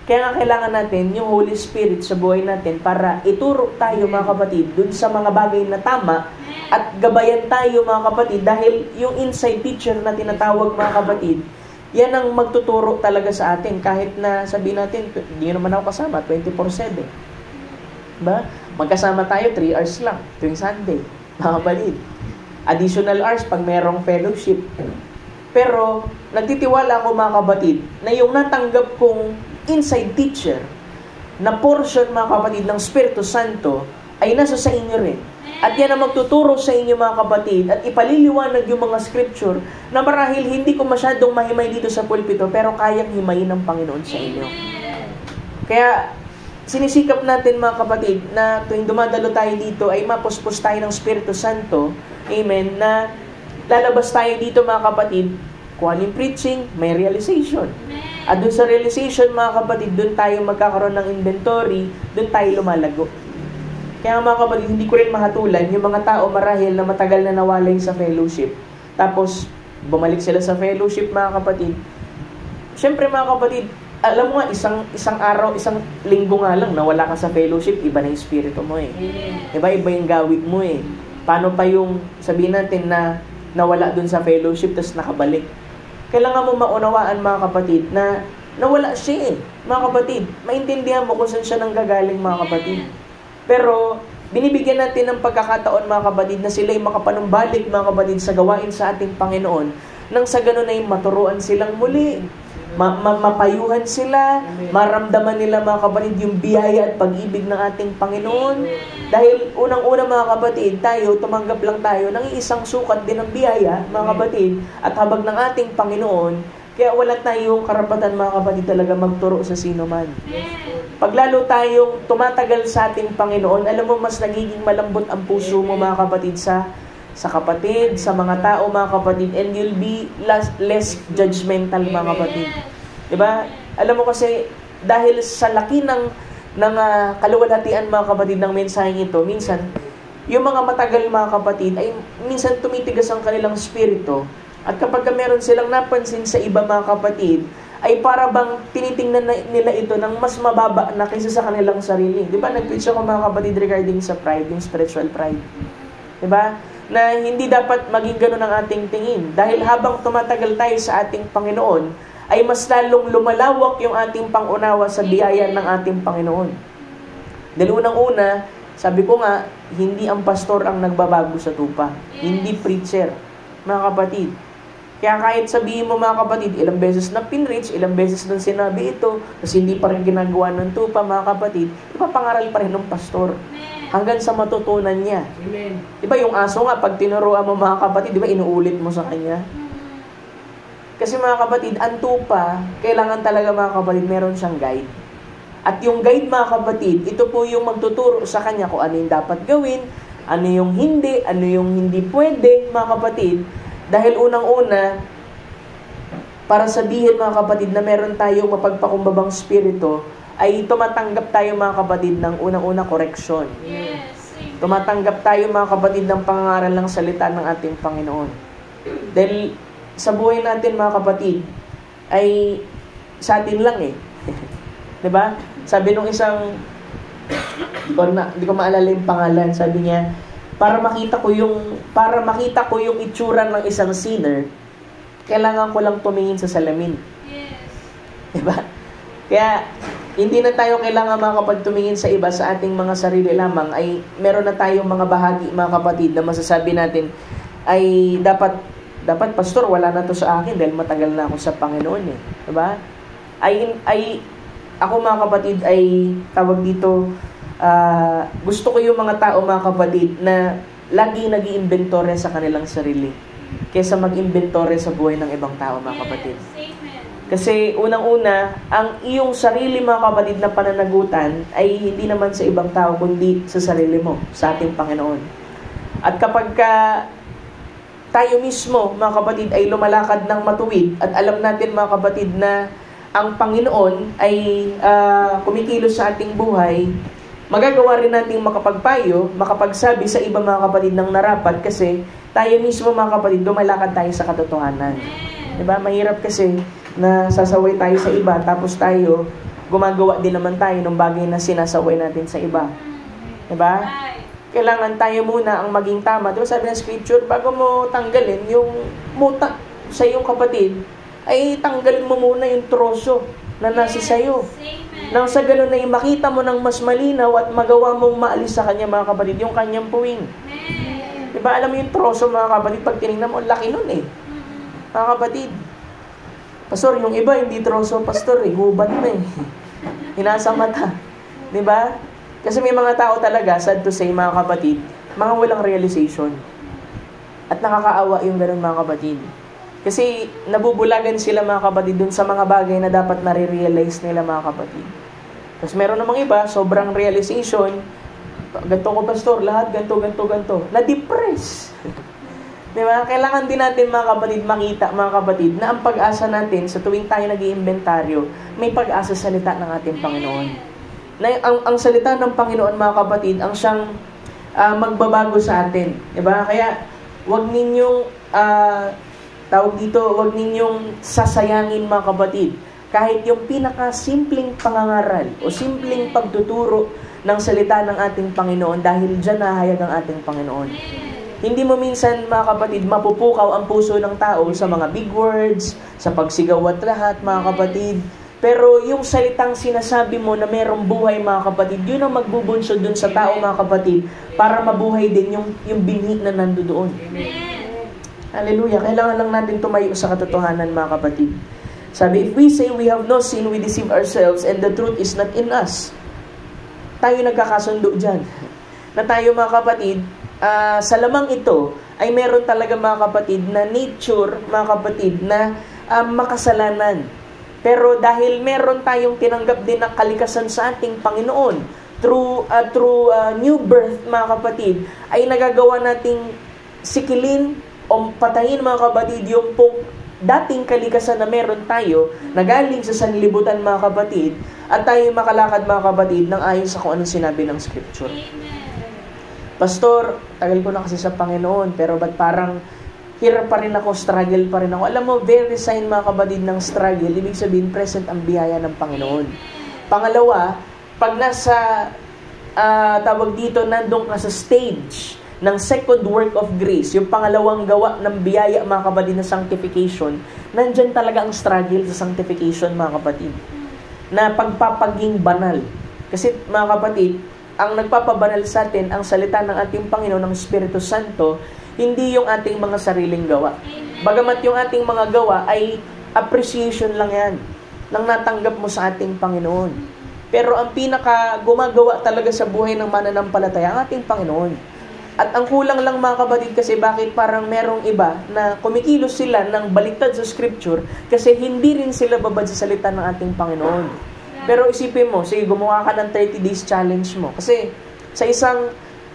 Kaya nga kailangan natin yung Holy Spirit sa buhay natin para ituro tayo, mga kapatid, dun sa mga bagay na tama at gabayan tayo, mga kapatid, dahil yung inside teacher na tinatawag, mga kapatid, yan ang magtuturo talaga sa atin kahit na sabihin natin, hindi naman ako kasama 24/7. Diba? Magkasama tayo 3 hours lang tuwing Sunday, mga kapatid. Additional hours pag merong fellowship. Pero, nagtitiwala ako, mga kapatid, na yung natanggap kong inside teacher na portion, mga kapatid, ng Espiritu Santo ay nasa sa inyo rin. At yan ang magtuturo sa inyo, mga kapatid, at ipaliliwanag yung mga scripture na marahil hindi ko masyadong mahimay dito sa pulpito, pero kayang himayin ng Panginoon sa inyo. Kaya, sinisikap natin, mga kapatid, na tuwing dumadalo tayo dito ay mapuspos tayo ng Espiritu Santo, amen, na lalabas tayo dito, mga kapatid, kung anong preaching, may realization. At doon sa realization, mga kapatid, doon tayo magkakaroon ng inventory, doon tayo lumalago. Kaya, mga kapatid, hindi ko rin mahatulan yung mga tao marahil na matagal na nawalay sa fellowship. Tapos, bumalik sila sa fellowship, mga kapatid. Siyempre, mga kapatid, alam mo nga, isang araw, isang linggo nga lang, nawala ka sa fellowship, iba na yung spirito mo eh. Iba yung gawit mo eh. Paano pa yung sabihin natin na nawala dun sa fellowship, tapos nakabalik? Kailangan mo maunawaan, mga kapatid, na nawala siya eh. Mga kapatid, maintindihan mo kung saan siya nanggagaling, mga kapatid. Pero, binibigyan natin ng pagkakataon, mga kapatid, na sila'y makapanumbalik, mga kapatid, sa gawain sa ating Panginoon, nang sa ganun ay maturuan silang muli. Mapayuhan sila, maramdaman nila, mga kapatid, yung biyaya at pag-ibig ng ating Panginoon. Dahil unang-una, mga kapatid, tayo, tumanggap lang tayo ng isang sukat din ng biyaya, mga kapatid, at habag ng ating Panginoon, kaya wala tayong karapatan, mga kapatid, talaga magturo sa sino man. Pag lalo tayong tumatagal sa ating Panginoon, alam mo, mas nagiging malambot ang puso mo, mga kapatid, sa kapatid, sa mga tao, mga kapatid, and you'll be less judgmental, mga kapatid. Diba? Alam mo kasi, dahil sa laki ng kaluwalhatian, mga kapatid, ng mensaheng ito, minsan, yung mga matagal, mga kapatid, ay minsan tumitigas ang kanilang spirito, at kapag meron silang napansin sa iba, mga kapatid, ay para bang tinitingnan nila ito ng mas mababa na kaysa sa kanilang sarili. Di ba? Nag-preach ako, mga kapatid, regarding sa pride, yung spiritual pride. Di ba? Na hindi dapat maging ganun ang ating tingin. Dahil habang tumatagal tayo sa ating Panginoon, ay mas lalong lumalawak yung ating pangunawa sa biyaya ng ating Panginoon. Dahil unang-una, sabi ko nga, hindi ang pastor ang nagbabago sa tupa. Hindi preacher, mga kapatid. Kaya kahit sabihin mo, mga kapatid, ilang beses na pinreach, ilang beses na sinabi ito, kasi hindi pa rin ginagawa ng tupa, mga kapatid, ipapangaral pa rin ng pastor. Hanggang sa matutunan niya.
Amen.
Diba yung aso nga, pag tinuruan mo, mga kapatid, diba inuulit mo sa kanya? Kasi, mga kapatid, ang tupa, kailangan talaga, mga kapatid, meron siyang guide. At yung guide, mga kapatid, ito po yung magtuturo sa kanya kung ano yung dapat gawin, ano yung hindi pwede, mga kapatid. Dahil unang-una, para sabihin, mga kapatid, na meron tayong mapagpakumbabang spirito, ay tumatanggap tayo, mga kapatid, ng unang-una koreksyon.
Yes.
Tumatanggap tayo, mga kapatid, ng pangangaral ng salita ng ating Panginoon. Dahil sa buhay natin, mga kapatid, ay sa atin lang eh. Diba? Sabi nung isang, hindi ko maalala yung pangalan, sabi niya, para makita ko yung itsura ng isang sinner, kailangan ko lang tumingin sa salamin.
Yes.
Diba? Kaya, hindi na tayo kailangan, mga kapatid, tumingin sa iba, sa ating mga sarili lamang, ay meron na tayong mga bahagi, mga kapatid, na masasabi natin, ay dapat, pastor, wala na to sa akin, dahil matagal na ako sa Panginoon eh. Diba? Ako, mga kapatid, ay tawag dito, gusto ko yung mga tao, mga kapatid, na lagi nag-iimbentore sa kanilang sarili kaysa mag-imbentore sa buhay ng ibang tao, mga kapatid. Kasi unang-una, ang iyong sarili, mga kapatid, na pananagutan ay hindi naman sa ibang tao, kundi sa sarili mo, sa ating Panginoon. At kapag tayo mismo, mga kapatid, ay lumalakad ng matuwid at alam natin, mga kapatid, na ang Panginoon ay kumikilos sa ating buhay, magagawa rin nating makapagpayo, makapagsabi sa iba, mga kapatid, ng narapat kasi tayo mismo, mga kapatid, lumalakad tayo sa katotohanan. Diba? Mahirap kasi na sasaway tayo sa iba, tapos tayo, gumagawa din naman tayo ng bagay na sinasaway natin sa iba. Diba? Kailangan tayo muna ang maging tama. Diba sabi ng scripture, bago mo tanggalin yung muta sa iyong kapatid, ay tanggalin mo muna yung troso na nasa sayo. Nang sa ganun ay makita mo ng mas malinaw at magawa mong maalis sa kanya, mga kapatid, yung kanyang puwing. Diba, alam mo yung troso, mga kapatid, pag tinignan mo, laki nun eh. Mga kapatid, pastor, yung iba, hindi troso, pastor, gubat na eh. Hinasa mata. Diba? Kasi may mga tao talaga, sad to say, mga kapatid, mga walang realization. At nakakaawa yung ganun, mga kapatid. Kasi nabubulagan sila, mga kapatid, dun sa mga bagay na dapat nare-realize nila, mga kapatid. Tapos meron namang iba, sobrang realization, ganito ko, pastor, lahat ganito. Na-depress. Diba? Kailangan din natin, mga kapatid, makita, mga kapatid, na ang pag-asa natin sa tuwing tayo nag-iimbentaryo, may pag-asa sa salita ng ating Panginoon. Na ang salita ng Panginoon, mga kapatid, ang siyang magbabago sa atin. Diba? Kaya, wag ninyong wag ninyong sasayangin, mga kapatid. Kahit yung pinaka-simpleng pangangaral o simpleng pagtuturo ng salita ng ating Panginoon, dahil dyan nahayag ang ating Panginoon. Hindi mo minsan, mga kapatid, mapupukaw ang puso ng tao sa mga big words, sa pagsigaw at lahat, mga kapatid. Pero yung salitang sinasabi mo na merong buhay, mga kapatid, yun ang magbubunsod dun sa tao, mga kapatid, para mabuhay din yung binhi na nandoon. Hallelujah. Kailangan lang natin tumayo sa katotohanan, mga kapatid. Sabi, if we say we have no sin, we deceive ourselves and the truth is not in us. Tayo nagkakasundo dyan. Na tayo, mga kapatid, sa lamang ito, ay meron talaga, mga kapatid, na nature, mga kapatid, na makasalanan. Pero dahil meron tayong tinanggap din ng kalikasan sa ating Panginoon, through new birth, mga kapatid, ay nagagawa nating sikilin o patayin, mga kapatid, yung pong dating kalikasan na meron tayo, na galing sa sanlibutan, mga kapatid, at tayo makalakad, mga kapatid, ng ayon sa kung anong sinabi ng Scripture. Pastor, tagal ko na kasi sa Panginoon, pero ba't parang hirap pa rin ako, struggle pa rin ako? Alam mo, very sign, mga kapatid, ng struggle, ibig sabihin, present ang biyaya ng Panginoon. Pangalawa, pag nasa, tawag dito, nandun ka sa stage ng second work of grace, yung pangalawang gawa ng biyaya, mga kapatid, na sanctification, nandyan talaga ang struggle sa sanctification, mga kapatid. Na pagpapaging banal. Kasi, mga kapatid, ang nagpapabanal sa atin, ang salita ng ating Panginoon, ng Espiritu Santo, hindi yung ating mga sariling gawa. Bagamat yung ating mga gawa ay appreciation lang yan, nang natanggap mo sa ating Panginoon. Pero ang pinaka gumagawa talaga sa buhay ng mananampalataya, ang ating Panginoon. At ang kulang lang, mga kapatid, kasi bakit parang merong iba na kumikilos sila ng baliktad sa Scripture kasi hindi rin sila babad sa salita ng ating Panginoon. Pero isipin mo, sige, gumawa ka ng 30 days challenge mo. Kasi sa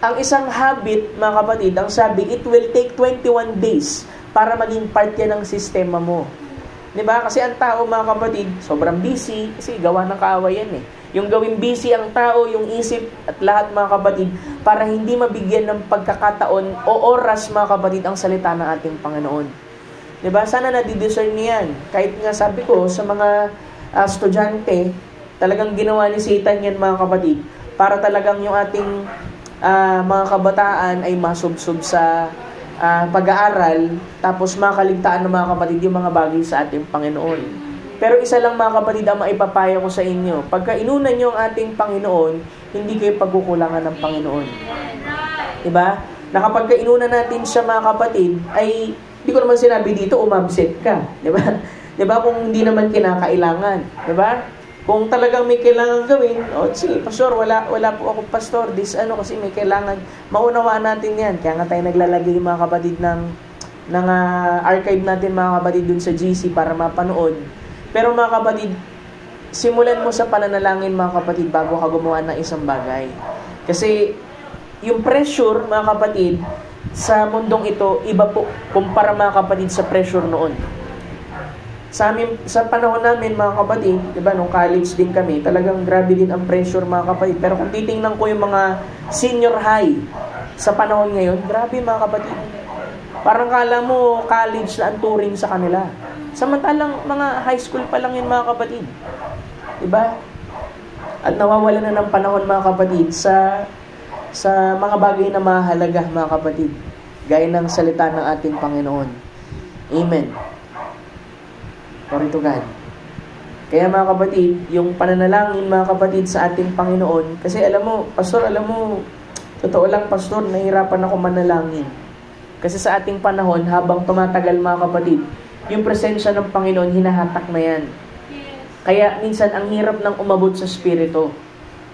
ang isang habit, mga kapatid, ang sabi, it will take 21 days para maging part yan ng sistema mo. Diba? Kasi ang tao, mga kapatid, sobrang busy, kasi gawa ng kaaway yan eh. Yung gawing busy ang tao, yung isip at lahat, mga kapatid, para hindi mabigyan ng pagkakataon o oras, mga kapatid, ang salita ng ating Panginoon. Diba? Sana nadidiscern niyan. Kahit nga sabi ko, sa mga estudyante, talagang ginawa ni Satan yan, mga kapatid, para talagang yung ating mga kabataan ay masubsob sa pag-aaral, tapos makaligtaan ng mga kapatid yung mga bagay sa ating Panginoon. Pero isa lang, mga kapatid, ang maipapayo ko sa inyo, pagka inunan nyo ang ating Panginoon, hindi kayo pagkukulangan ng Panginoon. Diba? Na kapag inunan natin siya, mga kapatid, ay, hindi ko naman sinabi dito, umabsent ka. Diba? Diba? Kung hindi naman kinakailangan. Diba? Kung talagang may kailangan gawin, sige, pastor, wala po ako, pastor, kasi may kailangan, maunawaan natin yan. Kaya nga tayo naglalagay, mga kapatid, ng archive natin, mga kapatid, dun sa GC para mapanood. Pero, mga kapatid, simulan mo sa pananalangin, mga kapatid, bago ka gumawa ng isang bagay. Kasi, yung pressure, mga kapatid, sa mundong ito, iba po, kumpara, mga kapatid, sa pressure noon. Sa panahon namin, mga kapatid, diba, nung college din kami, talagang grabe din ang pressure, mga kapatid. Pero kung titingnan ko yung mga senior high sa panahon ngayon, grabe, mga kapatid. Parang kala mo college na ang turing sa kanila. Samantalang mga high school pa lang yun, mga kapatid. Diba? At nawawala na ng panahon, mga kapatid, sa mga bagay na mahalaga, mga kapatid. Gaya ng salita ng ating Panginoon. Amen. Glory to God. Kaya, mga kapatid, yung pananalangin, mga kapatid, sa ating Panginoon, kasi alam mo, pastor, totoo lang, pastor, nahihirapan ako manalangin. Kasi sa ating panahon, habang tumatagal, mga kapatid, yung presensya ng Panginoon, hinahatak na yan. Kaya minsan, ang hirap ng umabot sa Espiritu.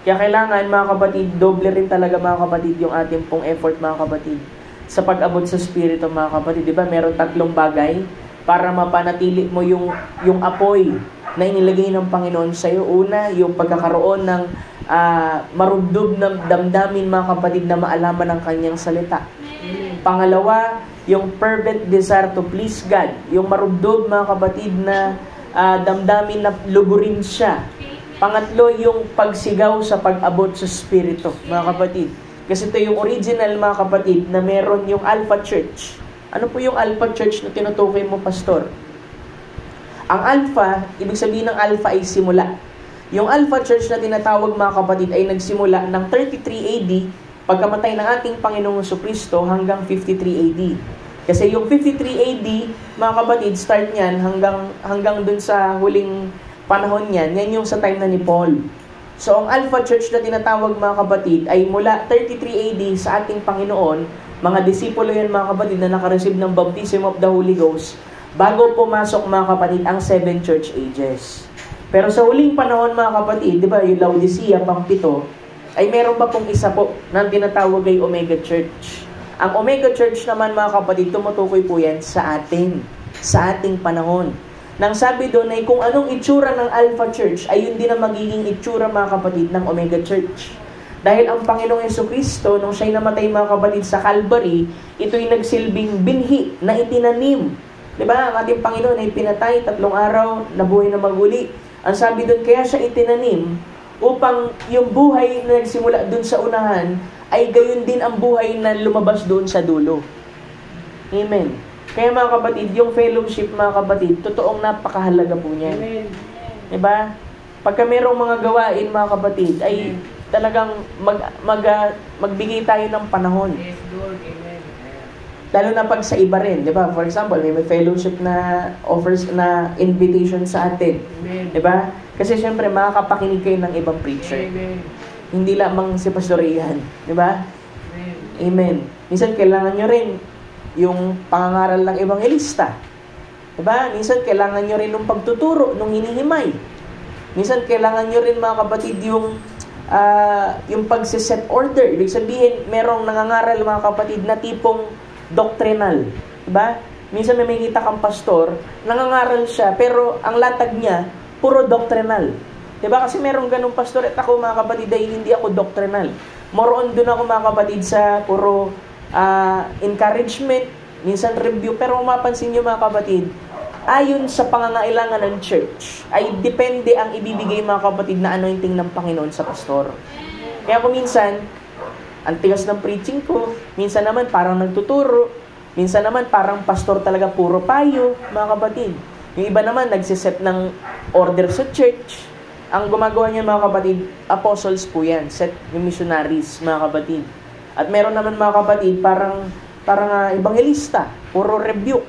Kaya kailangan, mga kapatid, doble rin talaga, mga kapatid, yung ating pong effort, mga kapatid, sa pag-abot sa Espiritu, mga kapatid. Diba, meron 3 bagay para mapanatili mo yung apoy na inilagay ng Panginoon sa iyo. Una, yung pagkakaroon ng marubdob ng damdamin, mga kapatid, na maalaman ang kanyang salita. Pangalawa, yung fervent desire to please God. Yung marubdob, mga kapatid, na damdamin na lugurin siya. Pangatlo, yung pagsigaw sa pag-abot sa Espiritu, mga kapatid. Kasi ito yung original, mga kapatid, na meron yung Alpha Church. Ano po yung Alpha Church na tinutukoy mo, pastor? Ang Alpha, ibig sabihin ng Alpha ay simula. Yung Alpha Church na tinatawag, mga kapatid, ay nagsimula ng 33 AD, pagkamatay ng ating Panginoong Jesucristo, hanggang 53 AD. Kasi yung 53 AD, mga kapatid, start niyan hanggang dun sa huling panahon niyan, yan yung sa time na ni Paul. So, ang Alpha Church na tinatawag, mga kapatid, ay mula 33 AD sa ating Panginoon. Mga disipulo yan, mga kapatid, na nakareceive ng baptism of the Holy Ghost bago pumasok, mga kapatid, ang 7 church ages. Pero sa huling panahon, mga kapatid, di ba, yung Laodicea, pang-7, ay meron pa pong isa po na tinatawag ay Omega Church. Ang Omega Church naman, mga kapatid, tumutukoy po yan sa atin, sa ating panahon. Nang sabi doon ay kung anong itsura ng Alpha Church, ay yun din ang magiging itsura, mga kapatid, ng Omega Church. Dahil ang Panginoong Jesucristo, nung siya'y namatay, mga kapatid, sa Calvary, ito'y nagsilbing binhi na itinanim. Diba? Ang ating Panginoon ay pinatay, 3 araw, nabuhay na maguli. Ang sabi doon, kaya siya itinanim, upang yung buhay na nagsimula doon sa unahan, ay gayon din ang buhay na lumabas doon sa dulo. Amen. Kaya mga kapatid, yung fellowship, mga kapatid, totoong napakahalaga po niyan.
Amen.
Diba? Pagka merong mga gawain, mga kapatid, ay talagang magbigay tayo ng panahon.
Yes, Lord. Amen.
Lalo na pag sa iba rin, di ba? For example, may fellowship na offers na invitation sa atin.
Amen.
Di ba? Kasi syempre, makakapakinig kayo ng ibang preacher.
Amen.
Hindi lamang si Pastor Ian. Di ba?
Amen.
Amen. Minsan, kailangan nyo rin yung pangangaral ng evangelista. Diba? Minsan, kailangan nyo rin yung pagtuturo, nung hinihimay. Minsan, kailangan nyo rin, mga kapatid, yung pagsiset order. Ibig sabihin, merong nangangaral, mga kapatid, na tipong doctrinal. Diba? Minsan, may makita kang pastor, nangangaral siya, pero ang latag niya, puro doctrinal. Diba? Kasi merong ganung pastor, at ako, mga kapatid, ay hindi ako doctrinal. More on dun ako, mga kapatid, sa puro encouragement, minsan review, pero mapansin nyo, mga kapatid, ayon sa pangangailangan ng church, ay depende ang ibibigay, mga kapatid, na anointing ng Panginoon sa pastor. Kaya kung minsan, ang tigas ng preaching ko, minsan naman parang nagtuturo, minsan naman parang pastor talaga puro payo, mga kapatid. Yung iba naman nagsiset ng order sa church. Ang gumagawa niya, mga kapatid, apostles po yan, set yung missionaries, mga kapatid. At meron naman, mga kapatid, parang evangelista, puro rebuke.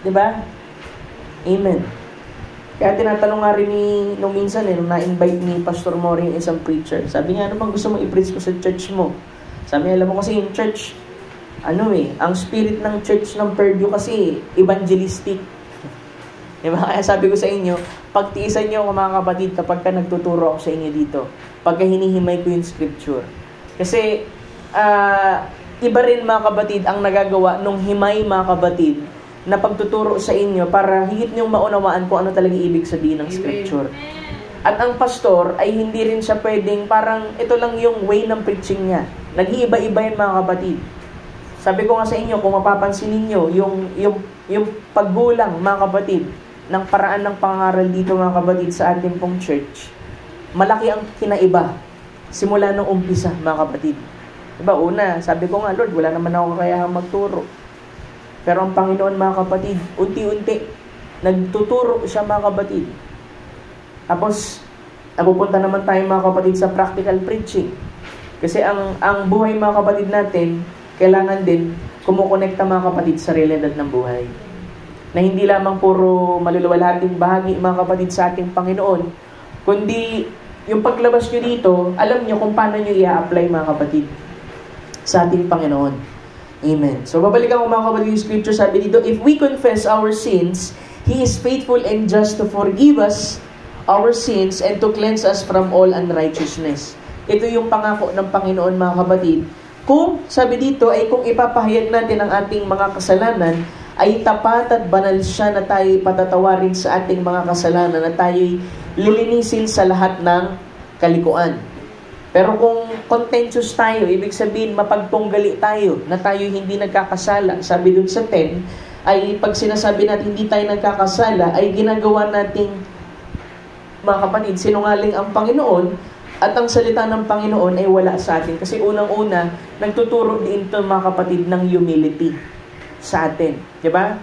Diba? Amen. Kaya tinatanong nga rin nung minsan, nung na-invite ni Pastor Mori yung isang preacher. Sabi niya, ano bang gusto mo i-preach ko sa church mo? Sabi niya, alam mo kasi yung church, ang spirit ng church ng Purdue kasi, evangelistic. Diba? Kaya sabi ko sa inyo, pagtiisan niyo ako, mga kapatid, kapag ka nagtuturo ako sa inyo dito, pagka hinihimay ko yung scripture. Kasi, iba rin, mga kapatid, ang nagagawa nung himay, mga kapatid, na pagtuturo sa inyo para higit niyong maunawaan kung ano talaga ibig sabihin ng scripture. At ang pastor ay hindi rin siya pwedeng parang ito lang yung way ng preaching niya. Nag-iiba-iba yan, mga kapatid. Sabi ko nga sa inyo, kung mapapansin ninyo, yung paggulang, mga kapatid, ng paraan ng pangaral dito, mga kapatid, sa ating pong church, malaki ang kinaiba. Simula nung umpisa, mga kapatid. Diba, una, sabi ko nga, Lord, wala naman ako kakayahang magturo. Pero ang Panginoon, mga kapatid, unti-unti, nagtuturo siya, mga kapatid. Tapos, napupunta naman tayo, mga kapatid, sa practical preaching. Kasi ang buhay, mga kapatid natin, kailangan din kumukonekta, mga kapatid, sa realidad ng buhay. Na hindi lamang puro maluluwalhating bahagi, mga kapatid, sa ating Panginoon, kundi yung paglabas nyo dito, alam nyo kung paano nyo i-apply, mga kapatid, sa ating Panginoon. Amen. So, babalikan ko, mga kapatid, yung scripture, sabi dito, if we confess our sins, He is faithful and just to forgive us our sins and to cleanse us from all unrighteousness. Ito yung pangako ng Panginoon, mga kapatid. Kung, sabi dito, ay kung ipapahayag natin ang ating mga kasalanan, ay tapat at banal siya na tayo patatawarin sa ating mga kasalanan, na tayo'y lilinisin sa lahat ng kalikuan. Pero kung contentious tayo, ibig sabihin mapagtunggali tayo, na tayo hindi nagkakasala, sabi dun sa 10, ay pag sinasabi natin hindi tayo nagkakasala, ay ginagawa nating, mga kapatid, sinungaling ang Panginoon, at ang salita ng Panginoon ay wala sa atin. Kasi unang-una, nagtuturo din ito, mga kapatid, ng humility sa atin. Diba?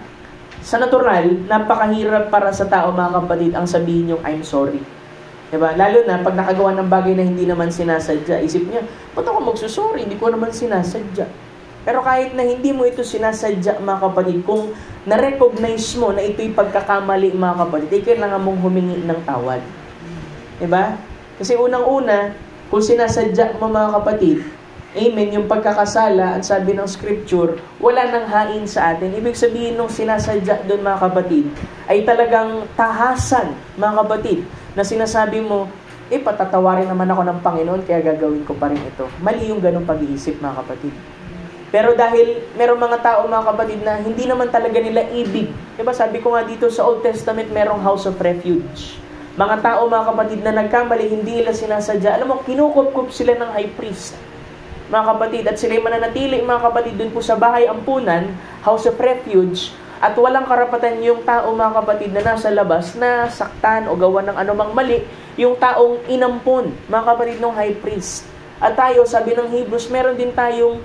Sa natural, napakahirap para sa tao, mga kapatid, ang sabihin yung I'm sorry. Diba? Lalo na pag nakagawa ng bagay na hindi naman sinasadya, isip niya, ba't ako magsusorry? Hindi ko naman sinasadya. Pero kahit na hindi mo ito sinasadya, mga kapatid, kung na-recognize mo na ito'y pagkakamali, mga kapatid, ay kailangan mong humingi ng tawad. Diba? Kasi unang-una, kung sinasadya mo, mga kapatid, amen, yung pagkakasala, ang sabi ng scripture, wala nang hain sa atin. Ibig sabihin nung sinasadya doon, mga kapatid, ay talagang tahasan, mga kapatid, na sinasabi mo, patatawarin naman ako ng Panginoon, kaya gagawin ko pa rin ito. Mali yung ganong pag-iisip, mga kapatid. Pero dahil merong mga tao, mga kapatid, na hindi naman talaga nila ibig. Diba sabi ko nga dito sa Old Testament, merong house of refuge. Mga tao, mga kapatid, na nagkamali, hindi nila sinasadya. Alam mo, kinukup-kup sila ng high priest, mga kapatid, at sila'y mananatili, mga kapatid, dun po sa bahay ampunan, house of refuge, at walang karapatan yung tao, mga kapatid, na nasa labas na saktan o gawa ng anumang mali, yung taong inampun, mga kapatid, ng high priest. At tayo, sabi ng Hebrews, meron din tayong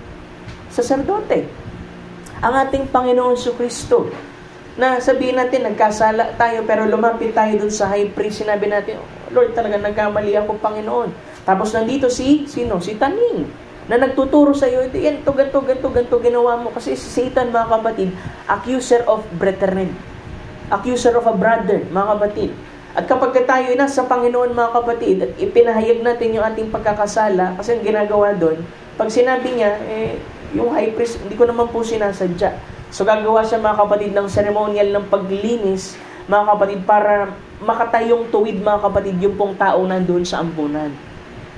saserdote, ang ating Panginoon Jesucristo, na sabihin natin, nagkasala tayo, pero lumapit tayo dun sa high priest, sinabi natin, Lord, talaga nagkamali ako, Panginoon. Tapos nandito sino? Si Taning, na nagtuturo sa iyo, yan, ganto ginawa mo. Kasi si Satan, mga kapatid, accuser of brethren, accuser of a brother, mga kapatid. At kapag tayo nasa Panginoon, mga kapatid, at ipinahayag natin yung ating pagkakasala, kasi ang ginagawa doon, pag sinabi niya, yung high priest, hindi ko naman po sinasadya. So gagawa siya, mga kapatid, ng ceremonial ng paglilinis, mga kapatid, para makatayong tuwid, mga kapatid, yung pong tao nandun sa ampunan.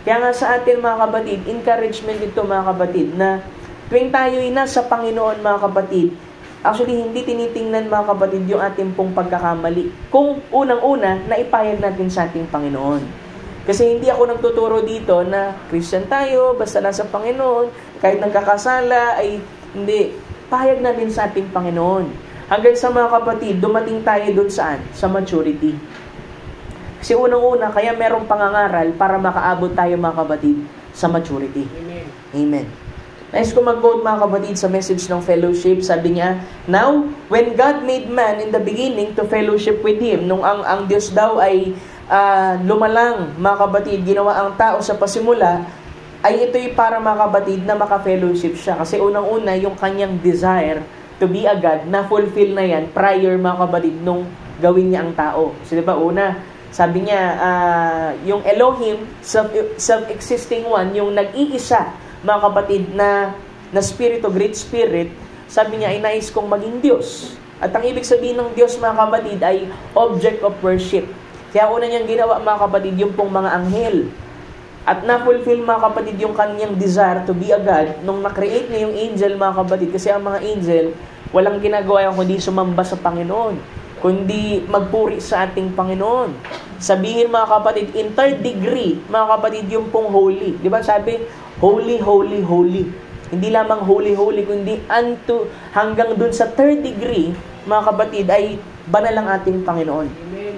Kaya nga sa atin, mga kapatid, encouragement ito, mga kapatid, na tuwing tayo'y nasa Panginoon, mga kapatid, actually, hindi tinitingnan, mga kapatid, yung ating pong pagkakamali. Kung unang-una, naipahayag natin sa ating Panginoon. Kasi hindi ako nagtuturo dito na Christian tayo, basta nasa Panginoon, kahit nagkakasala, ay hindi. Pahayag natin sa ating Panginoon. Hanggang sa, mga kapatid, dumating tayo doon saan? Sa maturity. Kasi unang-una, kaya merong pangangaral para makaabot tayo, mga kapatid, sa maturity. Amen. Amen. Nais ko mag-quote, mga kapatid, sa message ng fellowship. Sabi niya, "Now, when God made man in the beginning to fellowship with Him," nung ang Diyos daw ay lumalang, mga kapatid, ginawa ang tao sa pasimula, ay ito'y para, mga kapatid, na maka-fellowship siya. Kasi unang-una, yung kanyang desire to be a God, na-fulfill na yan prior, mga kapatid, nung gawin niya ang tao. So, diba, sabi niya, yung Elohim, self-existing one, yung nag-iisa, mga kapatid, na Spirito, Great Spirit, sabi niya, ay nais kong maging Diyos. At ang ibig sabihin ng Diyos, mga kapatid, ay object of worship. Kaya una niyang ginawa, mga kapatid, yung pong mga anghel. At na-fulfill, mga kapatid, yung kanyang desire to be a God nung na-create niya yung angel, mga kapatid. Kasi ang mga angel, walang ginagawa yung kundi sumamba sa Panginoon, kundi magpuri sa ating Panginoon. Sabihin, mga kapatid, in third degree, mga kapatid, yung pong holy. Di ba sabi, holy, holy, holy. Hindi lamang holy, holy, kundi hanggang dun sa third degree, mga kapatid, ay banal ang ating Panginoon. Amen.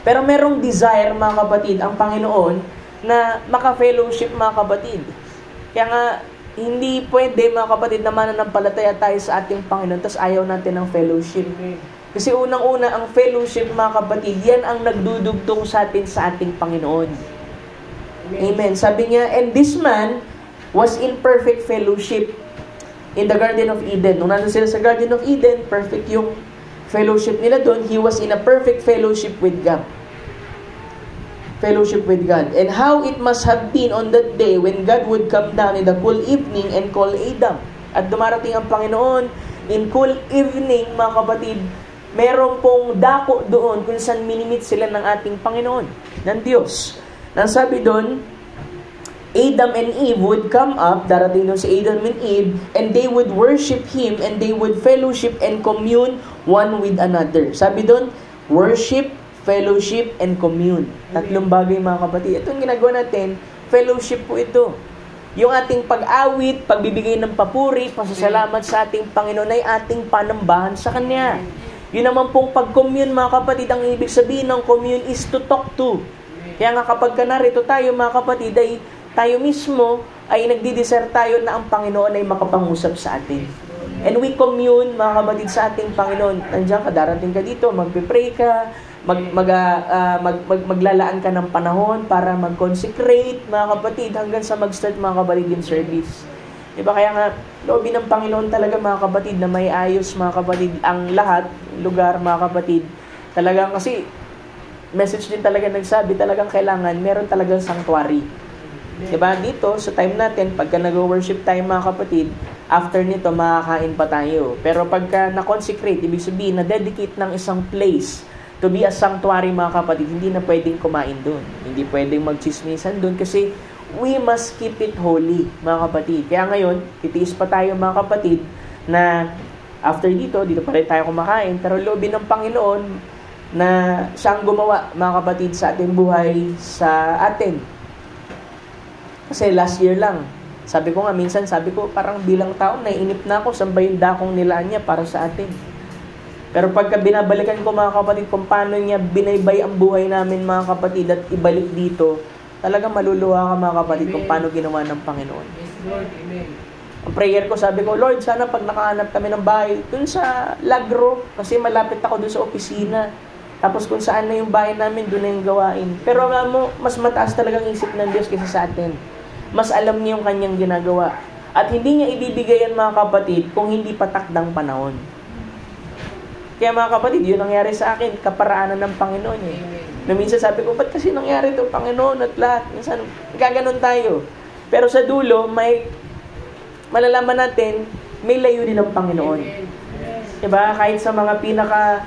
Pero merong desire, mga kapatid, ang Panginoon, na maka-fellowship, mga kapatid. Kaya nga, hindi pwede, mga kapatid, na mananampalataya tayo sa ating Panginoon, tapos ayaw natin ng fellowship. Amen. Kasi unang-una, ang fellowship, mga kapatid, yan ang nagdudugtong sa ating Panginoon. Amen. Sabi niya, and this man was in perfect fellowship in the Garden of Eden. Nung nandun sila sa Garden of Eden, perfect yung fellowship nila doon. He was in a perfect fellowship with God. Fellowship with God. And how it must have been on that day when God would come down in the cool evening and call Adam. At dumarating ang Panginoon in cool evening, mga kapatid, meron pong dako doon kung saan minimit sila ng ating Panginoon, ng Diyos. Nang sabi doon, Adam and Eve would come up, darating doon si Adam and Eve, and they would worship Him, and they would fellowship and commune one with another. Sabi doon, worship, fellowship, and commune. Tatlong bagay, mga kapatid. Itong ginagawa natin, fellowship po ito. Yung ating pag-awit, pagbibigay ng papuri, pasasalamat sa ating Panginoon ay ating panambahan sa Kanya. Yun naman pong pag-commune, mga kapatid, ang ibig sabihin ng commune is to talk to. Kaya nga kapag narito tayo, mga kapatid, ay tayo mismo ay nagdi-desire tayo na ang Panginoon ay makapangusap sa atin. And we commune, mga kapatid, sa ating Panginoon. Nandiyan ka, darating ka dito, magpipray ka, maglalaan ka ng panahon para mag-consecrate, mga kapatid, hanggang sa mag-start, mga kapatid, in service. Diba? Kaya nga, loobin ng Panginoon talaga, mga kapatid, na may ayos, mga kapatid, ang lahat, lugar, mga kapatid. Talagang kasi, message din talaga nagsabi, talagang kailangan, meron talagang sanctuary. Diba? Dito, sa time natin, pagka nag-worship tayo, mga kapatid, after nito, makakain pa tayo. Pero pagka na-consecrate, ibig sabihin, na-dedicate ng isang place to be a sanctuary, mga kapatid, hindi na pwedeng kumain doon. Hindi pwedeng magchismisan doon kasi we must keep it holy, mga kapatid. Kaya ngayon, titiis pa tayo, mga kapatid, na after dito pa rin tayo kumakain, pero loobin ng Panginoon na siyang gumawa, mga kapatid, sa ating buhay, sa atin. Kasi last year lang, minsan sabi ko, parang bilang tao, naiinip na ako, saan ba yung dakong nilaan niya para sa atin? Pero pagka binabalikan ko, mga kapatid, kung paano niya binaybay ang buhay namin, mga kapatid, at ibalik dito, talagang maluluha ka, mga kapatid, kung paano ginawa ng Panginoon.
Yes, Lord. Amen.
Ang prayer ko, sabi ko, Lord, sana pag nakahanap kami ng bahay, dun sa Lagro, kasi malapit ako dun sa opisina. Tapos kung saan na yung bahay namin, dun na yung gawain. Pero alam mo, mas mataas talagang isip ng Diyos kaysa sa atin. Mas alam niya yung kanyang ginagawa. At hindi niya ibibigay yan, mga kapatid, kung hindi patakdang panahon. Kaya mga kapatid, yun nangyari sa akin, kaparaanan ng Panginoon eh. Na minsan sabi ko, ba't kasi nangyari ito, Panginoon, at lahat? Minsan, gaganon tayo. Pero sa dulo, malalaman natin, may layunin ng Panginoon. Diba? Kahit sa mga pinaka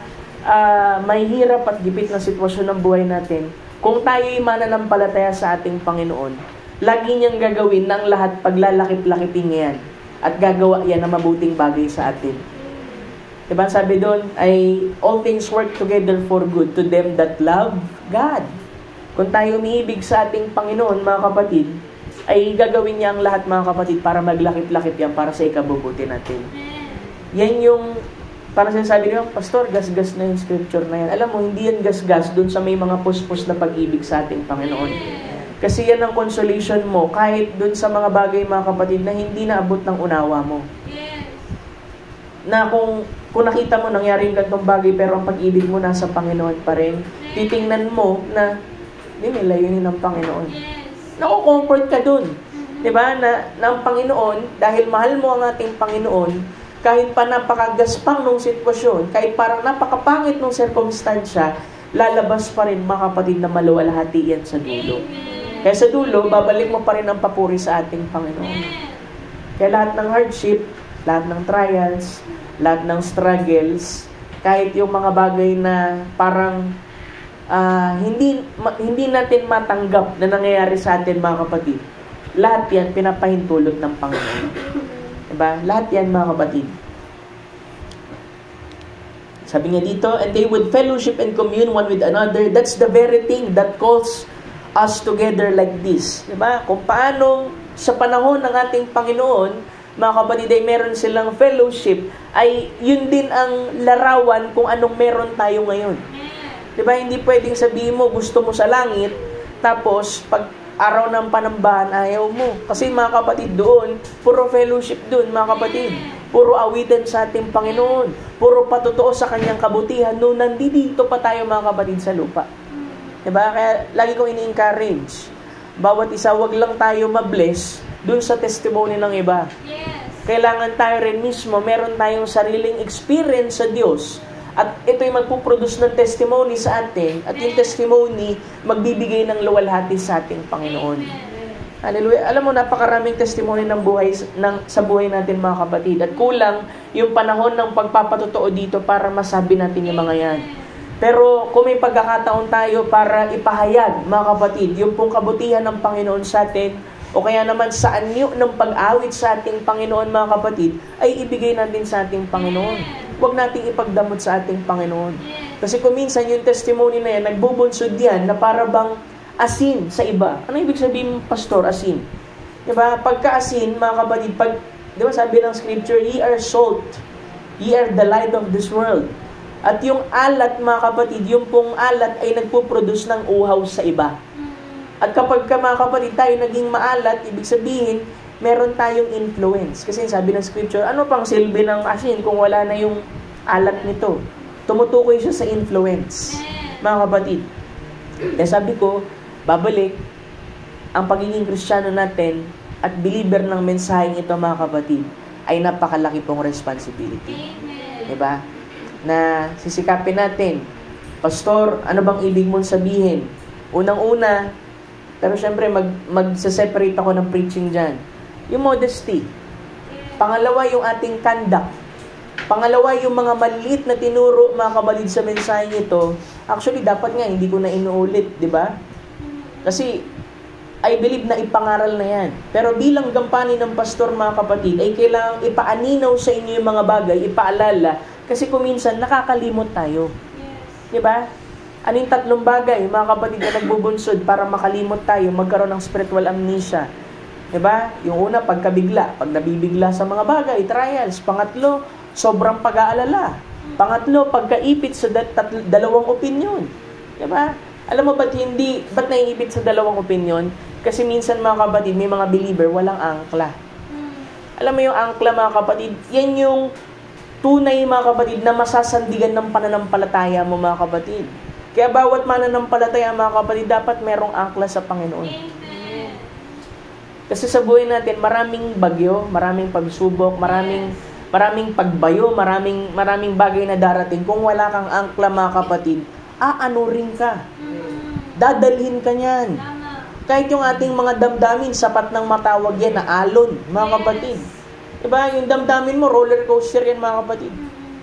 mahihirap at gipit na sitwasyon ng buhay natin, kung tayo'y mananampalataya sa ating Panginoon, lagi niyang gagawin ng lahat paglalakip-lakipin niya yan. At gagawa yan ng mabuting bagay sa atin. Diba? Sabi doon ay, all things work together for good to them that love God. Kung tayo umiibig sa ating Panginoon, mga kapatid, ay gagawin niya ang lahat, mga kapatid, para maglakip-lakip yan para sa ikabubuti natin. Yan yung, parang sinasabi niyo, Pastor, gas-gas na yung scripture na yan. Alam mo, hindi yan gas-gas dun sa may mga puspos na pag-ibig sa ating Panginoon. Kasi yan ang consolation mo, kahit dun sa mga bagay, mga kapatid, na hindi naabot ng unawa mo. Na kung nakita mo, nangyari yung gantong bagay, pero ang pag-ibig mo nasa Panginoon pa rin, titingnan mo na, may layunin ng Panginoon. Nako-comfort ka dun. Diba? Na ang Panginoon, dahil mahal mo ang ating Panginoon, kahit pa napakagaspang nung sitwasyon, kahit parang napakapangit nung sirkumstansya, lalabas pa rin, mga kapatid, na maluwalhati yan sa dulo. Kaya sa dulo, babalik mo pa rin ang papuri sa ating Panginoon. Kaya lahat ng hardship, lahat ng trials, lahat ng struggles, kahit yung mga bagay na parang hindi natin matanggap na nangyayari sa atin, mga kapatid, lahat yan pinapahintulot ng Panginoon. Diba? Lahat yan, mga kapatid. Sabi nga dito, and they would fellowship and commune one with another. That's the very thing that calls us together like this. Diba? Kung paano sa panahon ng ating Panginoon, mga kapatid, ay meron silang fellowship, ay yun din ang larawan kung anong meron tayo ngayon. Diba? Hindi pwedeng sabihin mo, gusto mo sa langit, tapos pag araw ng panambahan, ayaw mo. Kasi mga kapatid, doon, puro fellowship doon, mga kapatid. Puro awitan sa ating Panginoon. Puro patutuo sa kanyang kabutihan. Noon, nandito pa tayo, mga kapatid, sa lupa. Diba? Kaya lagi kong ini-encourage. Bawat isa, wag lang tayo mabless doon sa testimony ng iba. Kailangan tayo rin mismo, meron tayong sariling experience sa Diyos. At ito'y magpuproduce ng testimony sa atin. At yung testimony, magbibigay ng luwalhati sa ating Panginoon. Hallelujah. Alam mo, napakaraming testimony ng buhay, sa buhay natin, mga kapatid. At kulang yung panahon ng pagpapatotoo dito para masabi natin yung mga yan. Pero kung may pagkakataon tayo para ipahayag, mga kapatid, yung pong kabutihan ng Panginoon sa atin, o kaya naman sa anyo ng pag-awit sa ating Panginoon, mga kapatid, ay ibigay natin sa ating Panginoon. Huwag nating ipagdamot sa ating Panginoon. Kasi kung minsan yung testimony na yan, nagbubunsod yan na para bang asin sa iba. Ano ibig sabihin, Pastor, asin? Diba? Pagka-asin, mga kapatid, diba sabi ng scripture, ye are salt, ye are the light of this world. At yung alat, mga kapatid, yung pong alat ay nagpuproduce ng uhaw sa iba. At kapag mga kapatid tayo naging maalat, ibig sabihin, meron tayong influence. Kasi sabi ng scripture, ano pang silbi ng asin kung wala na yung alat nito? Tumutukoy siya sa influence, mga kapatid. Kaya sabi ko, babalik, ang pagiging Kristiyano natin at believer ng mensaheng ito, mga kapatid, ay napakalaki pong responsibility. Diba? Na sisikapin natin, Pastor, ano bang ibig mong sabihin? Unang-una, pero syempre, mag-separate ako ng preaching dyan. Yung modesty. Pangalawa, yung ating conduct. Pangalawa, yung mga maliit na tinuro, mga kabalid sa mensahe ito. Actually, dapat nga, hindi ko na inuulit, di ba? Kasi,
I believe na ipangaral na yan. Pero bilang gampanin ng pastor, mga kapatid, ay kailangang ipaaninaw sa inyo yung mga bagay, ipaalala, kasi kung minsan nakakalimot tayo. Yes. Diba? Ano yung 3 bagay, mga kapatid, na nagbubunsod para makalimot tayo, magkaroon ng spiritual amnesia? Diba? Yung una, pagkabigla. Pag nabibigla sa mga bagay, trials. Pangatlo, sobrang pag-aalala. Pangatlo, pagkaipit sa 2 opinyon. Diba? Alam mo ba't naiipit sa 2 opinyon? Kasi minsan, mga kapatid, may mga believer, walang angkla. Alam mo yung angkla, mga kapatid, yan yung tunay, mga kapatid, na masasandigan ng pananampalataya mo, mga kapatid. Kaya bawat mananampalataya, mga kapatid, dapat merong angkla sa Panginoon. Amen. Kasi sa buhay natin, maraming bagyo, maraming pagsubok, maraming pagbayo, maraming bagay na darating. Kung wala kang angkla, mga kapatid, aanurin ka. Dadalhin ka niyan. Kahit yung ating mga damdamin, sapat ng matawag yan na alon, mga kapatid. Diba? Yung damdamin mo, roller coaster yan, mga kapatid.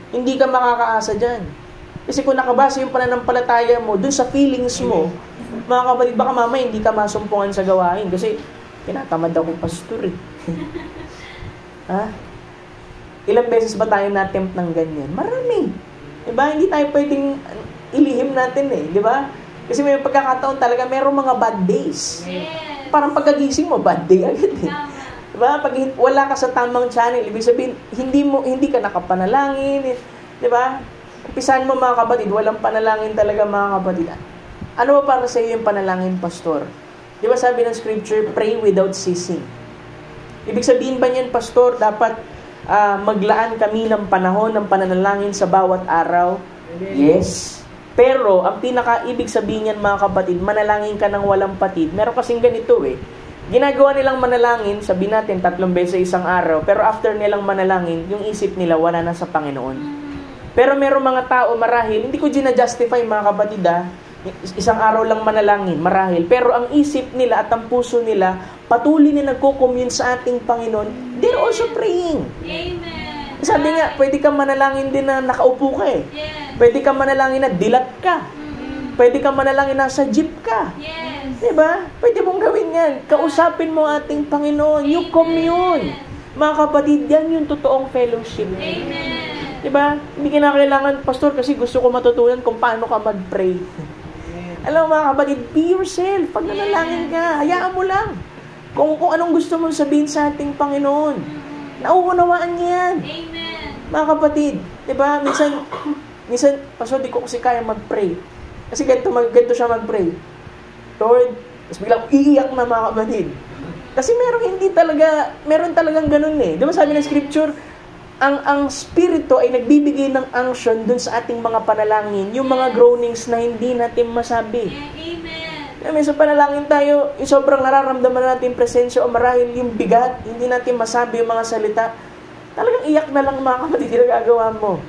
Hindi ka makakaasa dyan. Kasi kung nakabase yung pananampalataya mo, dun sa feelings mo, mga kapatid, baka mamaya hindi ka masumpungan sa gawain. Kasi, tinatamad akong pastor eh. Ha? Ilang beses ba tayo na-tempt ng ganyan? Marami. Diba? Hindi tayo pwedeng ilihim natin eh. Diba? Kasi may pagkakataon talaga, merong mga bad days. Yes. Parang pagkagising mo, bad day agad eh. Diba? Pag wala ka sa tamang channel, ibig sabihin, hindi ka nakapanalangin. Diba? Umpisahan mo, mga kapatid, walang panalangin talaga, mga kapatid. Ano ba para sa iyo yung panalangin, pastor? Di ba sabi ng scripture, pray without ceasing. Ibig sabihin ba niyan, pastor, dapat maglaan kami ng panahon ng pananalangin sa bawat araw? Yes. Pero, ang pinaka-ibig sabihin niyan, mga kapatid, manalangin ka ng walang patid. Meron kasing ganito eh. Ginagawa nilang manalangin, sabi natin 3 beses sa isang araw, pero after nilang manalangin, yung isip nila wala na sa Panginoon. Pero meron mga tao marahil, hindi ko gina-justify, mga kapatid, isang araw lang manalangin, marahil. Pero ang isip nila at ang puso nila, patuloy na nagko-commune sa ating Panginoon, they're also praying. Amen. Sabi nga, pwede kang manalangin din na nakaupo ka eh. Yes. Pwede kang manalangin na dilat ka. Pwede kang manalangin na sa jeep ka. Yes. Diba? Pwede mong gawin yan. Kausapin mo ating Panginoon. You commune. Mga kapatid, yan yung totoong fellowship. Amen. Diba? Hindi kinakailangan, pastor, kasi gusto ko matutunan kung paano ka mag-pray. Alam mo, mga kapatid, be yourself. Pag nanalangin ka, hayaan mo lang. Kung anong gusto mong sabihin sa ating Panginoon. Nauunawaan niya yan. Amen. Mga kapatid, diba? Minsan, pastor, di ko kasi kaya mag-pray. Kasi ganito siya mag-pray. Lord, tapos biglang iiyak na, mga kapatid. Kasi meron talagang ganun eh. Diba sabi ng scripture, ang spirito ay nagbibigay ng unction dun sa ating mga panalangin, yung mga groanings na hindi natin masabi. Amen. May sa panalangin tayo, yung sobrang nararamdaman natin presensya o marahil yung bigat, hindi natin masabi yung mga salita. Talagang iyak na lang, mga kapatid, yung gagawa mo.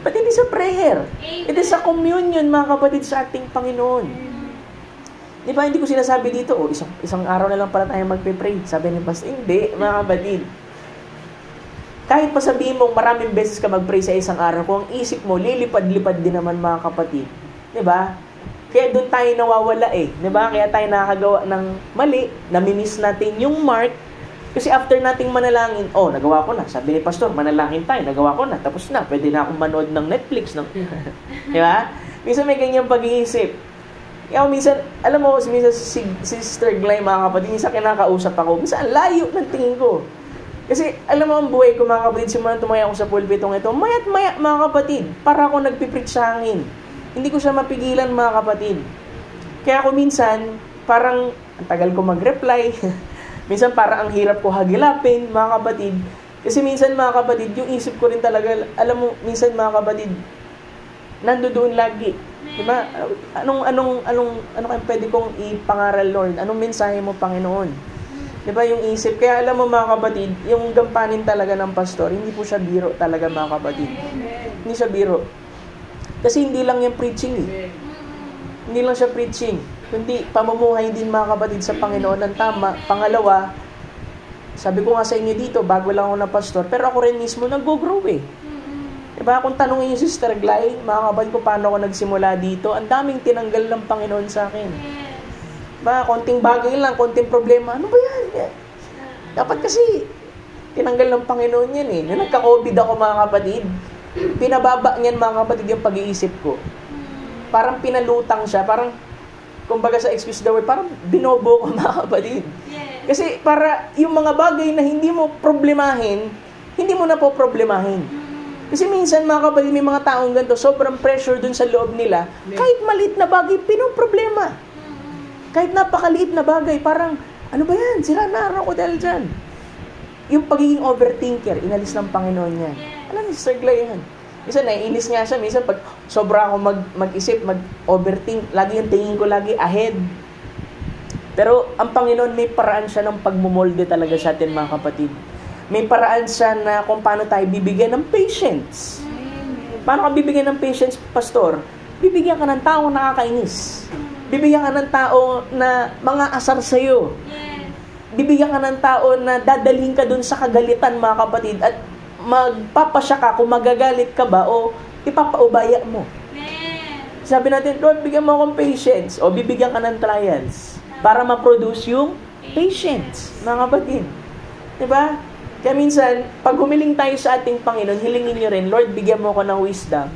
But it is a prayer. Amen. It is a communion, mga kapatid, sa ating Panginoon. Di ba, hindi ko sinasabi dito, isang araw na lang pala tayo magpe-pray. Sabi ni Pastor, hindi, mga kapatid. Kahit pasabihin mong maraming beses ka mag-pray sa isang araw, kung ang isip mo, lilipad-lipad din naman, mga kapatid. Diba? Kaya doon tayo nawawala eh. Diba? Kaya tayo nakakagawa ng mali, namimiss natin yung mark, kasi after nating manalangin, nagawa ko na. Sabi ni Pastor, manalangin tayo, nagawa ko na, tapos na, pwede na akong manood ng Netflix. Diba? Minsan may ganyang pag-iisip. Kaya minsan, alam mo, minsan si Sister Glay, mga kapatid, minsan kinakausap ako, minsan layo ng tingin ko. Kasi, alam mo ang buhay ko, mga kapatid, simulan tumaya ako sa pulpitong ito, maya't maya, mga kapatid, para ako nagpipreach sa hangin. Hindi ko siya mapigilan, mga kapatid. Kaya ako minsan, parang, ang tagal ko mag-reply, minsan parang ang hirap ko hagilapin, mga kapatid. Kasi minsan, mga kapatid, yung isip ko rin talaga, alam mo, minsan, mga kapatid, nandoon lagi. Diba? Ano kayong pwede kong ipangaral, Lord? Anong mensahe mo, Panginoon? Diba yung isip? Kaya alam mo, mga kapatid, yung gampanin talaga ng pastor, hindi po siya biro talaga, mga kapatid. Hindi siya biro. Kasi hindi lang yung preaching eh. Hindi lang siya preaching. Kundi pamumuhay din, mga kapatid, sa Panginoon ng tama. Pangalawa, sabi ko nga sa inyo dito, bago lang ako na pastor, pero ako rin mismo nag-grow eh. Diba? Kung tanongin yung Sister Glay, mga kapatid ko, paano ako nagsimula dito, ang daming tinanggal ng Panginoon sa akin. Konting bagay lang, konting problema. Ano ba yan? Dapat kasi, tinanggal ng Panginoon yan eh. Nung nagka-COVID ako mga kapatid, pinababa niyan mga kapatid yung pag-iisip ko. Parang pinalutang siya, parang, kumbaga sa excuse the word, parang binobo ko mga kapatid. Kasi para yung mga bagay na hindi mo problemahin, hindi mo na po problemahin. Kasi minsan mga kapatid, may mga taong ganito, sobrang pressure dun sa loob nila, kahit maliit na bagay, pinoproblema. Kahit napakaliit na bagay, parang, ano ba yan? Sira na araw ko dahil dyan. Yung pagiging overthinker, inalis ng Panginoon yan. Alam niyo, Sir Glay yan. Minsan, naiinis nga siya. Minsan, pag sobra ako mag-isip, mag-overthink, lagi yung tingin ko lagi ahead. Pero, ang Panginoon, may paraan siya ng pagmumolde talaga sa atin, mga kapatid. May paraan siya na kung paano tayo bibigyan ng patience. Paano ka bibigyan ng patience, Pastor? Bibigyan ka ng taong nakakainis. Bibigyan ka ng tao na mga asar sa'yo. Bibigyan ka ng tao na dadalhin ka dun sa kagalitan, mga kapatid, at magpapasya ka kung magagalit ka ba o ipapaubaya mo. Sabi natin, Lord, bigyan mo akong patience. O bibigyan ka ng trials para ma-produce yung patience, mga kapatid. Diba? Kaya minsan, pag humiling tayo sa ating Panginoon, hilingin nyo rin, Lord, bigyan mo ako ng wisdom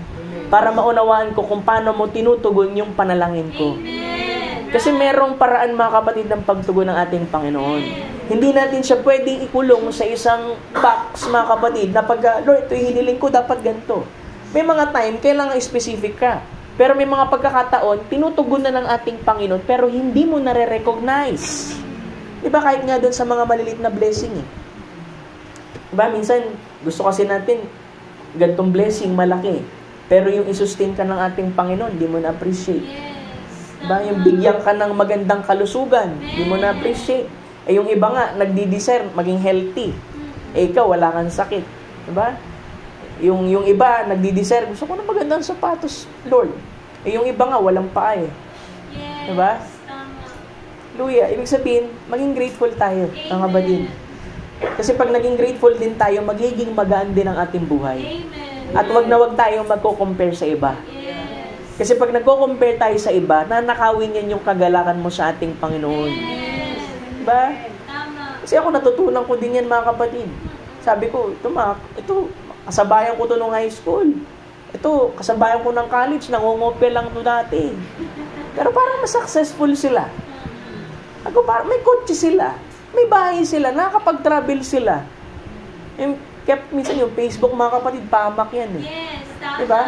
para maunawaan ko kung paano mo tinutugon yung panalangin ko. Kasi merong paraan, mga kapatid, ng pagtugon ng ating Panginoon. Hindi natin siya pwedeng ikulong sa isang box, mga kapatid, na pag, Lord, ito yung hiniling ko, dapat ganito. May mga time, kailangan specific ka. Pero may mga pagkakataon, tinutugon na ng ating Panginoon, pero hindi mo nare-recognize. Diba, kahit nga doon sa mga malilit na blessing eh. Diba, minsan, gusto kasi natin, gantong blessing, malaki. Pero yung isustain ka ng ating Panginoon, di mo na-appreciate. Diba? Yung bigyan ka ng magandang kalusugan, di mo na-appreciate. Yung iba nga, nagdi-desire, maging healthy. Ikaw, wala kang sakit. Diba? Yung iba, nagdi-desire, gusto ko na magandang sapatos, Lord. Yung iba nga, walang paa eh. Diba? Hallelujah. Ibig sabihin, maging grateful tayo, mga kapatid. Kasi pag naging grateful din tayo, magiging magaan din ang ating buhay. At wag na wag tayong magko-compare sa iba. Kasi pag nagko-compare tayo sa iba, nanakawin yan yung kagalakan mo sa ating Panginoon. Diba? Kasi ako natutunan ko din yan, mga kapatid. Sabi ko, ito kasabayan ko to nung high school. Ito, kasabayan ko ng college, nangungopia lang to dati. Pero parang mas successful sila. Ako parang may kotse sila. May bahay sila, nakakapag-travel sila. Kaya minsan yung Facebook, mga kapatid, pamak yan eh.
Yes, tama.
Diba?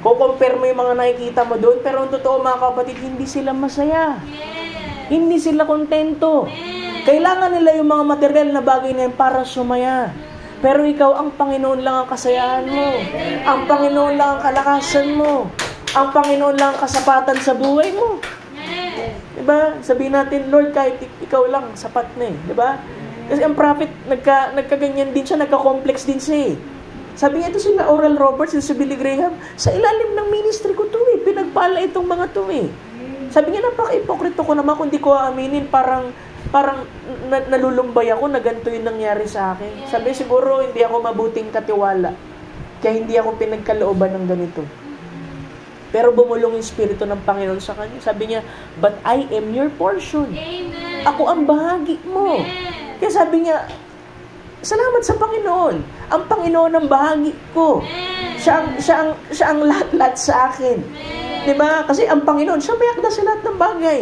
Ko-compare mo yung mga nakikita mo doon, pero ang totoo, mga kapatid, hindi sila masaya.
Yes.
Hindi sila kontento.
Yes.
Kailangan nila yung mga material na bagay na yun para sumaya. Pero ikaw, ang Panginoon lang ang kasayahan mo. Ang Panginoon lang ang kalakasan mo. Ang Panginoon lang ang kasapatan sa buhay mo.
Yes.
Diba? Sabihin natin, Lord, kahit ikaw lang, sapat na eh. Diba? Kasi ang prophet, nagkaganyan din siya, nagka-complex din siya eh. Sabi niya, ito sila Oral Roberts, si Billy Graham, sa ilalim ng ministry ko to eh. Pinagpala itong mga to eh. Sabi niya, napaka-ipokrito ko naman kung di ko aaminin, parang nalulumbay ako na ganito yung nangyari sa akin. Sabi, siguro hindi ako mabuting katiwala. Kaya hindi ako pinagkalooban ng ganito. Pero bumulong yung Espiritu ng Panginoon sa kanya. Sabi niya, but I am your portion.
Amen.
Ako ang bahagi mo.
Amen.
Kaya sabi niya, salamat sa Panginoon. Ang Panginoon ang bahagi ko. Siya ang lahat-lahat sa akin. Diba? Kasi ang Panginoon, siya may akda sa lahat ng bagay.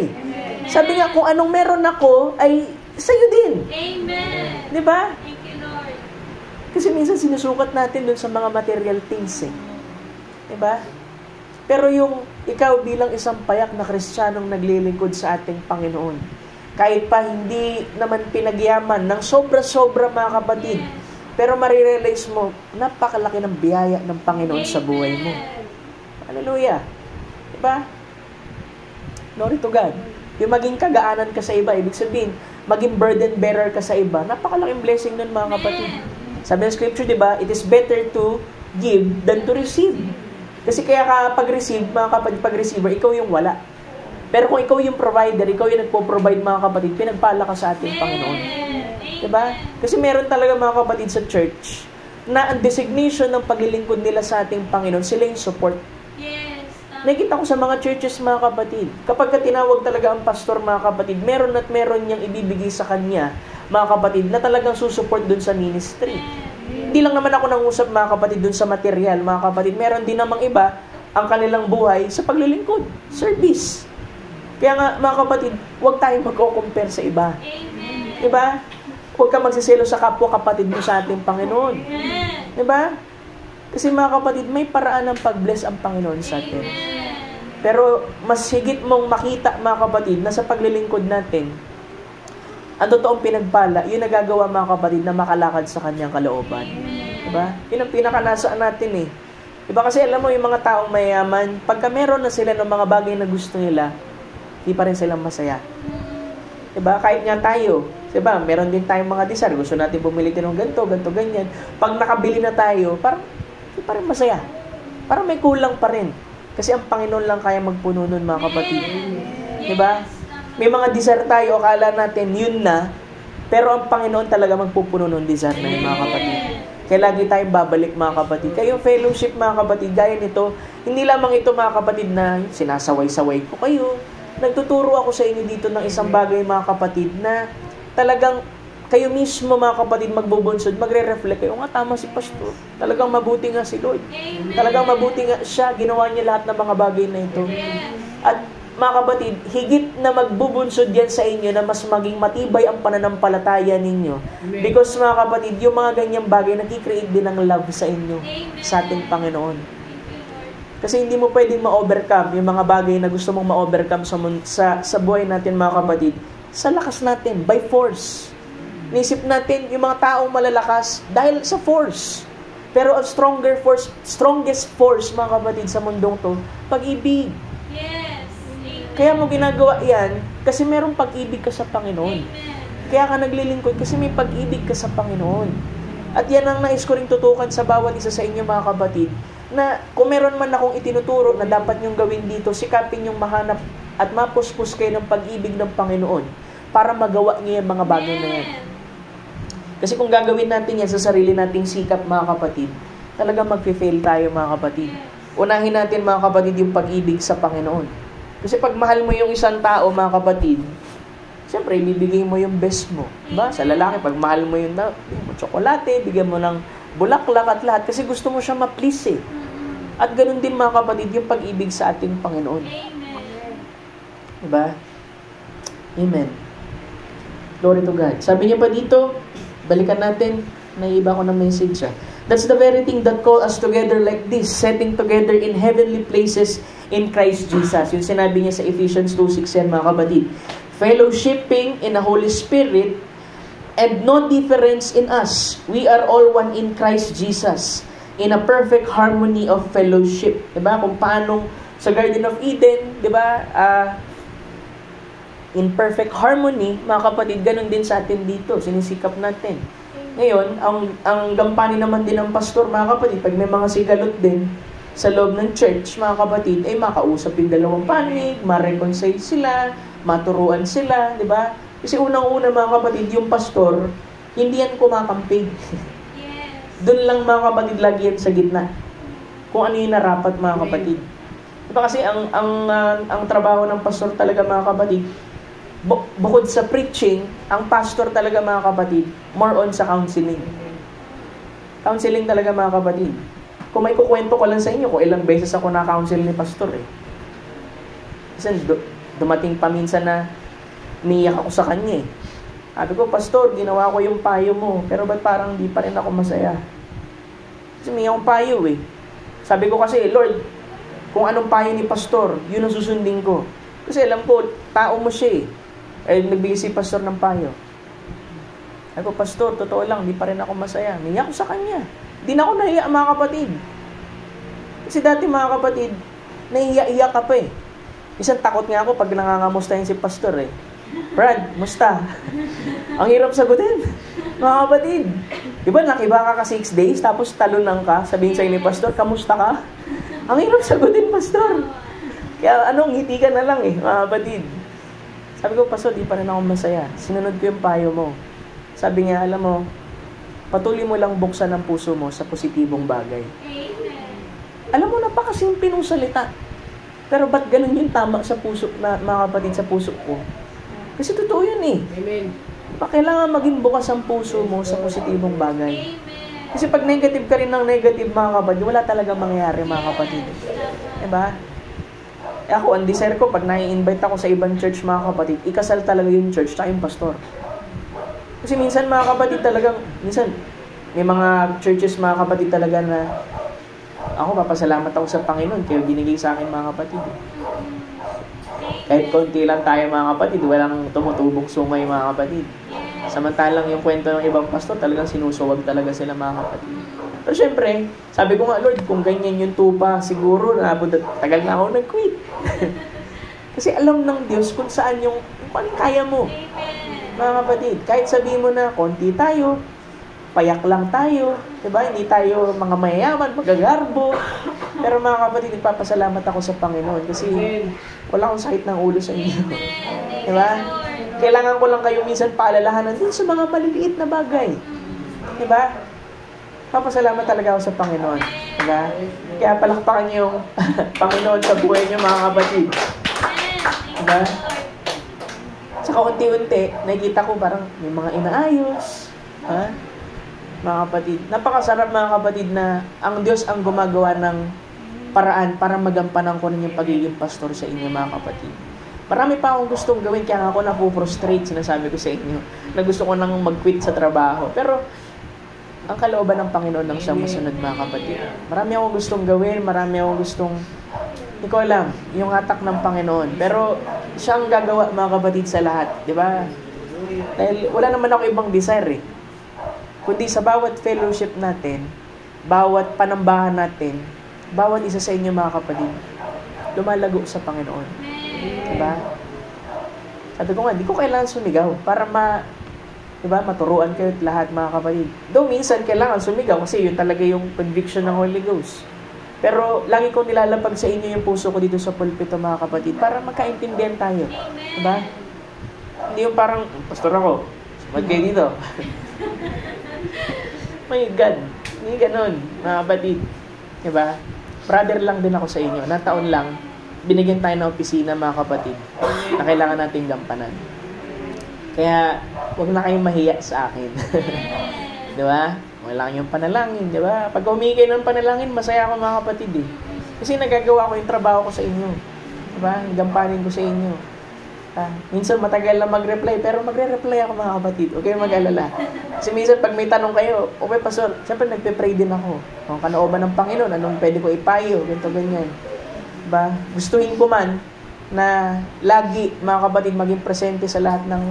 Sabi niya, kung anong meron ako, ay sa'yo din.
Amen.
Diba?
Thank you, Lord.
Kasi minsan sinusukat natin dun sa mga material things eh. Diba? Pero yung ikaw bilang isang payak na Kristiyanong naglilingkod sa ating Panginoon, kahit pa hindi naman pinagyaman ng sobra-sobra, mga kapatid, pero marirealize mo, napakalaki ng biyaya ng Panginoon sa buhay mo. Hallelujah. Diba? Glory to God. Yung maging kagaanan ka sa iba, ibig sabihin, maging burden bearer ka sa iba, napakalaking blessing nun, mga kapatid. Sabi ng Scripture, diba, it is better to give than to receive. Kasi kaya ka pag-receive, mga kapatid, pag-receiver, ikaw yung wala. Pero kung ikaw yung provider, ikaw yung nagpo-provide, mga kapatid, pinagpala ka sa ating Panginoon. Diba? Kasi meron talaga, mga kapatid, sa church, na ang designation ng paglilingkod nila sa ating Panginoon, sila yung support.
Yes.
Nakikita ko sa mga churches, mga kapatid, kapag tinawag talaga ang pastor, mga kapatid, meron at meron niyang ibibigay sa kanya, mga kapatid, na talagang susupport dun sa ministry. Hindi lang naman ako nangusap, mga kapatid, dun sa material, mga kapatid. Meron din namang iba ang kanilang buhay sa paglilingkod, service. Kaya nga, mga kapatid, huwag tayong magko-compare sa iba. Diba? Huwag ka magsiselo sa kapwa kapatid mo sa ating Panginoon. Diba? Kasi mga kapatid, may paraan ng pag-bless ang Panginoon sa atin. Pero mas higit mong makita, mga kapatid, na sa paglilingkod natin, ang totoong pinagpala, yun nagagawa, mga kapatid, na makalakad sa kanyang kalooban. Diba? Yun ang pinakanasaan natin eh. Diba? Kasi alam mo, yung mga taong mayaman, pagka meron na sila ng mga bagay na gusto nila, di pa rin silang masaya. Diba? Kahit nga tayo, diba? Meron din tayong mga desire. Gusto natin bumili din ng ganito, ganyan. Pag nakabili na tayo, parang di pa rin masaya. Parang may kulang pa rin. Kasi ang Panginoon lang kaya magpuno nun, mga kapatid. Diba? May mga desire tayo, akala natin yun na, pero ang Panginoon talaga magpupuno nun desire na yun, mga kapatid. Kaya lagi tayong babalik, mga kapatid. Kayong fellowship, mga kapatid, gaya nito, hindi lamang ito, mga kapatid, na sinasaway-saway ko kayo. Nagtuturo ako sa inyo dito ng isang bagay, mga kapatid, na talagang kayo mismo, mga kapatid, magbubunsod, magre-reflect kayo, nga tama si Pastor. Talagang mabuti nga si Lord. Talagang mabuti nga siya. Ginawa niya lahat ng mga bagay na ito. At mga kapatid, higit na magbubunsod yan sa inyo na mas maging matibay ang pananampalataya ninyo. Because mga kapatid, yung mga ganyang bagay nag-create din ng love sa inyo, sa ating Panginoon. Kasi hindi mo pwedeng ma-overcome yung mga bagay na gusto mong ma-overcome sa buhay natin, mga kapatid, sa lakas natin, by force. Nisip natin yung mga taong malalakas dahil sa force. Pero ang strongest force, mga kapatid, sa mundong to, pag-ibig. Kaya mo ginagawa yan kasi merong pag-ibig ka sa Panginoon. Kaya ka naglilingkod kasi may pag-ibig ka sa Panginoon. At yan ang nais ko rin tutukan sa bawat isa sa inyo, mga kapatid, na kung meron man akong itinuturo na dapat nyong gawin dito, sikapin nyong mahanap at mapuspos kayo ng pag-ibig ng Panginoon para magawa niyo yung mga bagay na yan. Kasi kung gagawin natin yan sa sarili nating sikap, mga kapatid, talagang mag-fail tayo, mga kapatid. Unahin natin, mga kapatid, yung pag-ibig sa Panginoon. Kasi pag mahal mo yung isang tao, mga kapatid, siyempre, ibibigay mo yung best mo. Diba? Sa lalaki, pag mahal mo yung bigyan mo tsokolate, bigyan mo ng bulaklak at lahat, kasi gusto mo siya ma-please eh. At ganun din, mga kapatid, yung pag-ibig sa ating Panginoon. Diba? Amen. Glory to God. Sabi niya pa dito, balikan natin, naiiba ko ng message ah. That's the very thing that call us together like this, setting together in heavenly places in Christ Jesus. Yung sinabi niya sa Ephesians 2:6 yan, mga kapatid. Fellowshipping in the Holy Spirit and no difference in us. We are all one in Christ Jesus in a perfect harmony of fellowship. Diba? Kung paano sa Garden of Eden, diba? In perfect harmony, mga kapatid, ganun din sa atin dito. Sinisikap natin. Ngayon, ang gampanin naman din ng pastor, mga kapatid, pag may mga sigalot din sa loob ng church, mga kapatid, ay makausap yung dalawang panig, ma-reconcile sila, maturuan sila, di ba? Kasi unang-una, mga kapatid, yung pastor, hindi yan kumakampi. Doon lang, mga kapatid, lagi yan sa gitna. Kung ano yung narapat, mga kapatid. Diba kasi ang trabaho ng pastor talaga, mga kapatid, bukod sa preaching, ang pastor talaga, mga kapatid, more on sa counseling. Counseling talaga, mga kapatid. Kung may kukwento ko lang sa inyo, kung ilang beses ako na-counsel ni pastor eh. Kasi dumating pa minsan na umiyak ako sa kanya eh. Sabi ko, pastor, ginawa ko yung payo mo, pero ba't parang di pa rin ako masaya? Kasi may akong payo eh. Sabi ko kasi, Lord, kung anong payo ni pastor, yun ang susundin ko. Kasi alam ko, tao mo siya eh. Eh, nagbigay si pastor ng payo. Sabi ko, pastor, totoo lang, di pa rin ako masaya. Niyak ko sa kanya. Di na ako nahiya, mga kapatid. Kasi dati, mga kapatid, nahiya-iya ka pa eh. Isang takot nga ako pag nangangamustahin si pastor eh. Brad, musta? Ang hirap sagutin. Mga kapatid, di ba nakiba ka 6 days, tapos talunan ka, sabihin sa'yo ni pastor, kamusta ka? Ang hirap sagutin, pastor. Kaya ngiti ka na lang eh, mga kapatid. Sabi ko, pastor, di pa rin ako masaya. Sinunod ko yung payo mo. Sabi niya, alam mo, patuloy mo lang buksan ang puso mo sa positibong bagay. Alam mo, napakasimple ng salita. Pero ba't ganun yung tama sa puso, mga kapatid, sa puso ko? Kasi totoo yun eh.
Amen.
Kailangan maging bukas ang puso mo sa positibong bagay. Kasi pag negative ka rin ng negative, mga kapatid, wala talaga mangyayari, mga kapatid. Diba? Ako, ang desire ko, pag nai-invite ako sa ibang church, mga kapatid, ikasal talaga yung church, tsaka yung pastor. Kasi minsan, mga kapatid, talagang, minsan, may mga churches, mga kapatid, talaga na, ako, papasalamat ako sa Panginoon, kaya binigay sa akin, mga kapatid. Kahit konti lang tayo, mga kapatid, walang tumutubog sungay, mga kapatid. Samantalang yung kwento ng ibang pastor, talagang sinusuwag talaga sila, mga kapatid. Pero syempre, sabi ko nga, Lord, kung ganyan yung tupa, siguro, tagal na ako nag-quit. Kasi alam ng Diyos kung saan yung kaya mo. Mga kapatid, kahit sabihin mo na, konti tayo, payak lang tayo, diba? Hindi tayo mga mayayaman, magagarbo. Pero mga kapatid, nagpapasalamat ako sa Panginoon kasi wala akong sakit ng ulo sa inyo. Diba? Kailangan ko lang kayo minsan paalalahanan din sa mga maliliit na bagay. Diba? Papasalamat talaga ako sa Panginoon. Diba? Kaya palakpakan niyo yung Panginoon sa buhay niyo, mga kapatid. Diba? Saka unti-unti, nakikita ko parang may mga inaayos. Ha? Mga kapatid. Napakasarap, mga kapatid, na ang Diyos ang gumagawa ng paraan para magampanan ko rin yung pagiging pastor sa inyo, mga kapatid. Marami pa akong gustong gawin, kaya ako napuprostrate, sinasabi ko sa inyo, na gusto ko nang mag-quit sa trabaho. Pero, ang kalooban ng Panginoon nang siyang masunod, mga kapatid. Marami akong gustong gawin, marami akong gustong, hindi ko alam, yung hatak ng Panginoon. Pero, siya ang gagawa, mga kapatid, sa lahat. Di ba? Dahil wala naman ako ibang desire eh. Kundi sa bawat fellowship natin, bawat panambahan natin, bawat isa sa inyo, mga kapatid, lumalago sa Panginoon. Diba? Sabi ko nga, di ko kailangan sumigaw para diba, maturuan kayo lahat, mga kapatid. Though minsan kailangan sumigaw kasi yun talaga yung conviction ng Holy Ghost. Pero lagi kong nilalapag sa inyo yung puso ko dito sa pulpito, mga kapatid, para magkaintindihan tayo. Diba? Hindi yung parang, pastor ako, sumad kayo dito. My God, hindi ganun, mga kapatid. Diba? Brother lang din ako sa inyo. Nataon lang, binigyan tayo ng opisina, mga kapatid, na kailangan nating gampanan. Kaya, huwag na kayong mahiya sa akin. Di ba? Huwag lang yung panalangin, di ba? Pag humingi kayo ng panalangin, masaya ako, mga kapatid eh. Kasi nagagawa ko yung trabaho ko sa inyo. Di ba? Gampanin ko sa inyo. Minsan matagal na mag-reply, pero magre-reply ako, mga kapatid. Huwag kayong mag-alala. Kasi minsan pag may tanong kayo, okay, pastor, siyempre nagpe-pray din ako. Kung kalooban ng Panginoon, anong pwede ko ipayo, ganito, ganyan. Diba? Gustuhin ko man na lagi, mga kapatid, maging presente sa lahat ng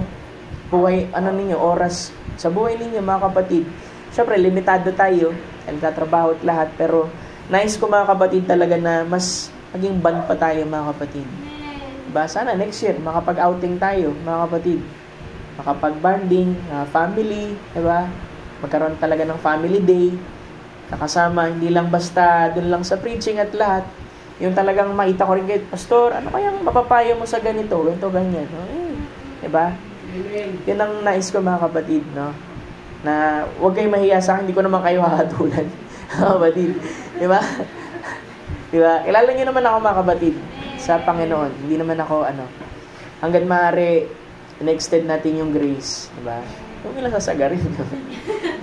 buhay, oras sa buhay ninyo, mga kapatid. Siyempre, limitado tayo, nagtatrabaho at lahat, pero nice ko, mga kapatid, talaga na mas maging band pa tayo, mga kapatid. Diba? Sana next year, makapag-outing tayo, mga kapatid. Makapag-bonding, family, diba? Magkaroon talaga ng family day, kakasama, hindi lang basta dun lang sa preaching at lahat. Yung talagang makita ko rin kayo, pastor, ano kayang mapapayo mo sa ganito, ganyan. Diba? Yun ang nais ko, mga kapatid, no? Na huwag kayong mahiya sa akin, hindi ko naman kayo hahatulan, mga kapatid. Diba? Diba? Kilala nyo naman ako, mga kapatid, sa Panginoon. Hindi naman ako, hanggang maaari, in-extend natin yung grace. Diba? Huwag nila sasagarin.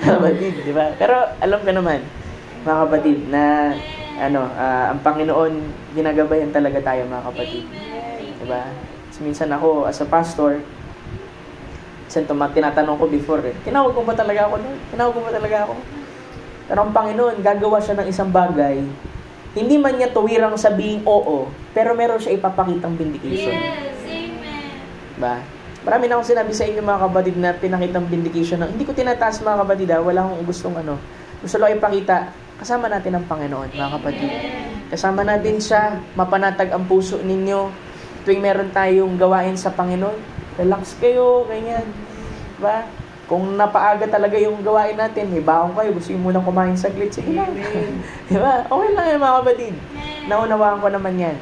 Kapatid, diba? Pero alam ko naman, mga kapatid, na ang Panginoon, ginagabayan talaga tayo, mga kapatid. Diba? So, minsan ako, as a pastor, tinatanong ko before tinawag mo ba talaga ako? Pero ang Panginoon, gagawa siya ng isang bagay, hindi man niya tuwirang sabihing oo, pero meron siya ipapakitang vindication.
Yes, amen.
Diba? Marami na akong sinabi sa inyo, mga kapatid, na pinakitang vindication na, hindi ko tinataas, mga kapatid, wala akong gustong gusto lang ipakita, kasama natin ang Panginoon, mga kapatid. Kasama natin siya, mapanatag ang puso ninyo. Tuwing meron tayong gawain sa Panginoon, relax kayo, ganyan. Diba? Kung napaaga talaga yung gawain natin, may baon kayo, gusto nyo munang kumain saglit, sige lang. Diba? Okay lang yan, mga kapatid. Naunawaan ko naman yan.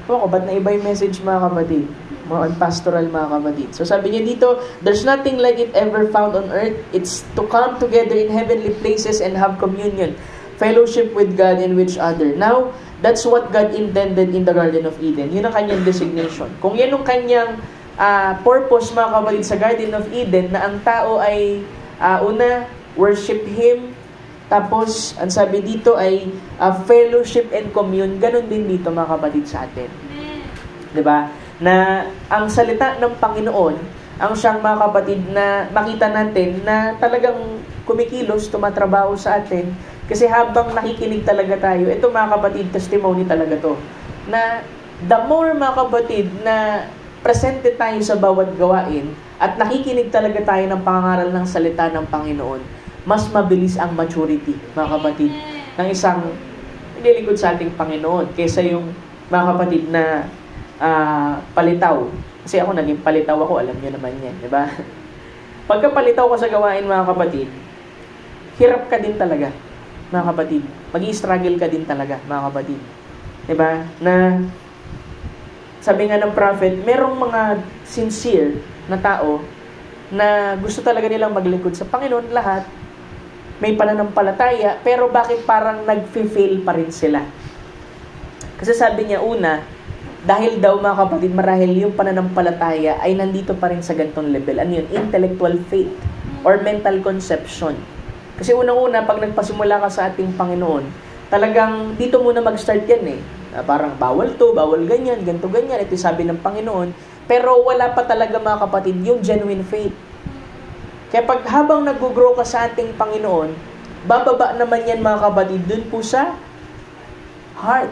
Ba't na iba yung message, mga kapatid? More on pastoral, mga kapatid. So sabi niya dito, there's nothing like it ever found on earth. It's to come together in heavenly places and have communion, fellowship with God and with each other. Now, That's what God intended in the Garden of Eden. Yun ang kanyang designation. Kung yan ang kanyang purpose, mga kapatid, sa Garden of Eden, na ang tao ay una, worship Him, tapos, ang sabi dito ay fellowship and commune. Ganon din dito, mga kapatid, sa atin. Diba? Na ang salita ng Panginoon, ang siyang, mga kapatid, na makita natin na talagang kumikilos, tumatrabaho sa atin. Kasi habang nakikinig talaga tayo, ito, mga kapatid, testimony talaga to, na the more, mga kapatid, na presente tayo sa bawat gawain at nakikinig talaga tayo ng pangangaral ng salita ng Panginoon, mas mabilis ang maturity, mga kapatid, ng isang nililingkod sa ating Panginoon kaysa yung, mga kapatid, na palitaw. Kasi ako naging palitaw ako, alam niyo naman yan, di ba? Pagka palitaw ka sa gawain, mga kapatid, hirap ka din talaga, mga kapatid. Mag-i-struggle ka din talaga, mga kapatid. Di ba? Na sabi nga ng prophet, merong mga sincere na tao na gusto talaga nilang maglingkod sa Panginoon, lahat, may pananampalataya, pero bakit parang nag-fail pa rin sila? Kasi sabi niya, una, dahil daw, mga kapatid, marahil yung pananampalataya ay nandito pa rin sa ganitong level. Ano yun? Intellectual faith or mental conception. Kasi unang-una, pag nagpasimula ka sa ating Panginoon, talagang dito muna mag-start yan eh. Parang bawal to, bawal ganyan, ganito ganyan. Ito yung sabi ng Panginoon. Pero wala pa talaga, mga kapatid, yung genuine faith. Kaya pag habang nag-grow ka sa ating Panginoon, bababa naman yan, mga kapatid, dun po sa heart.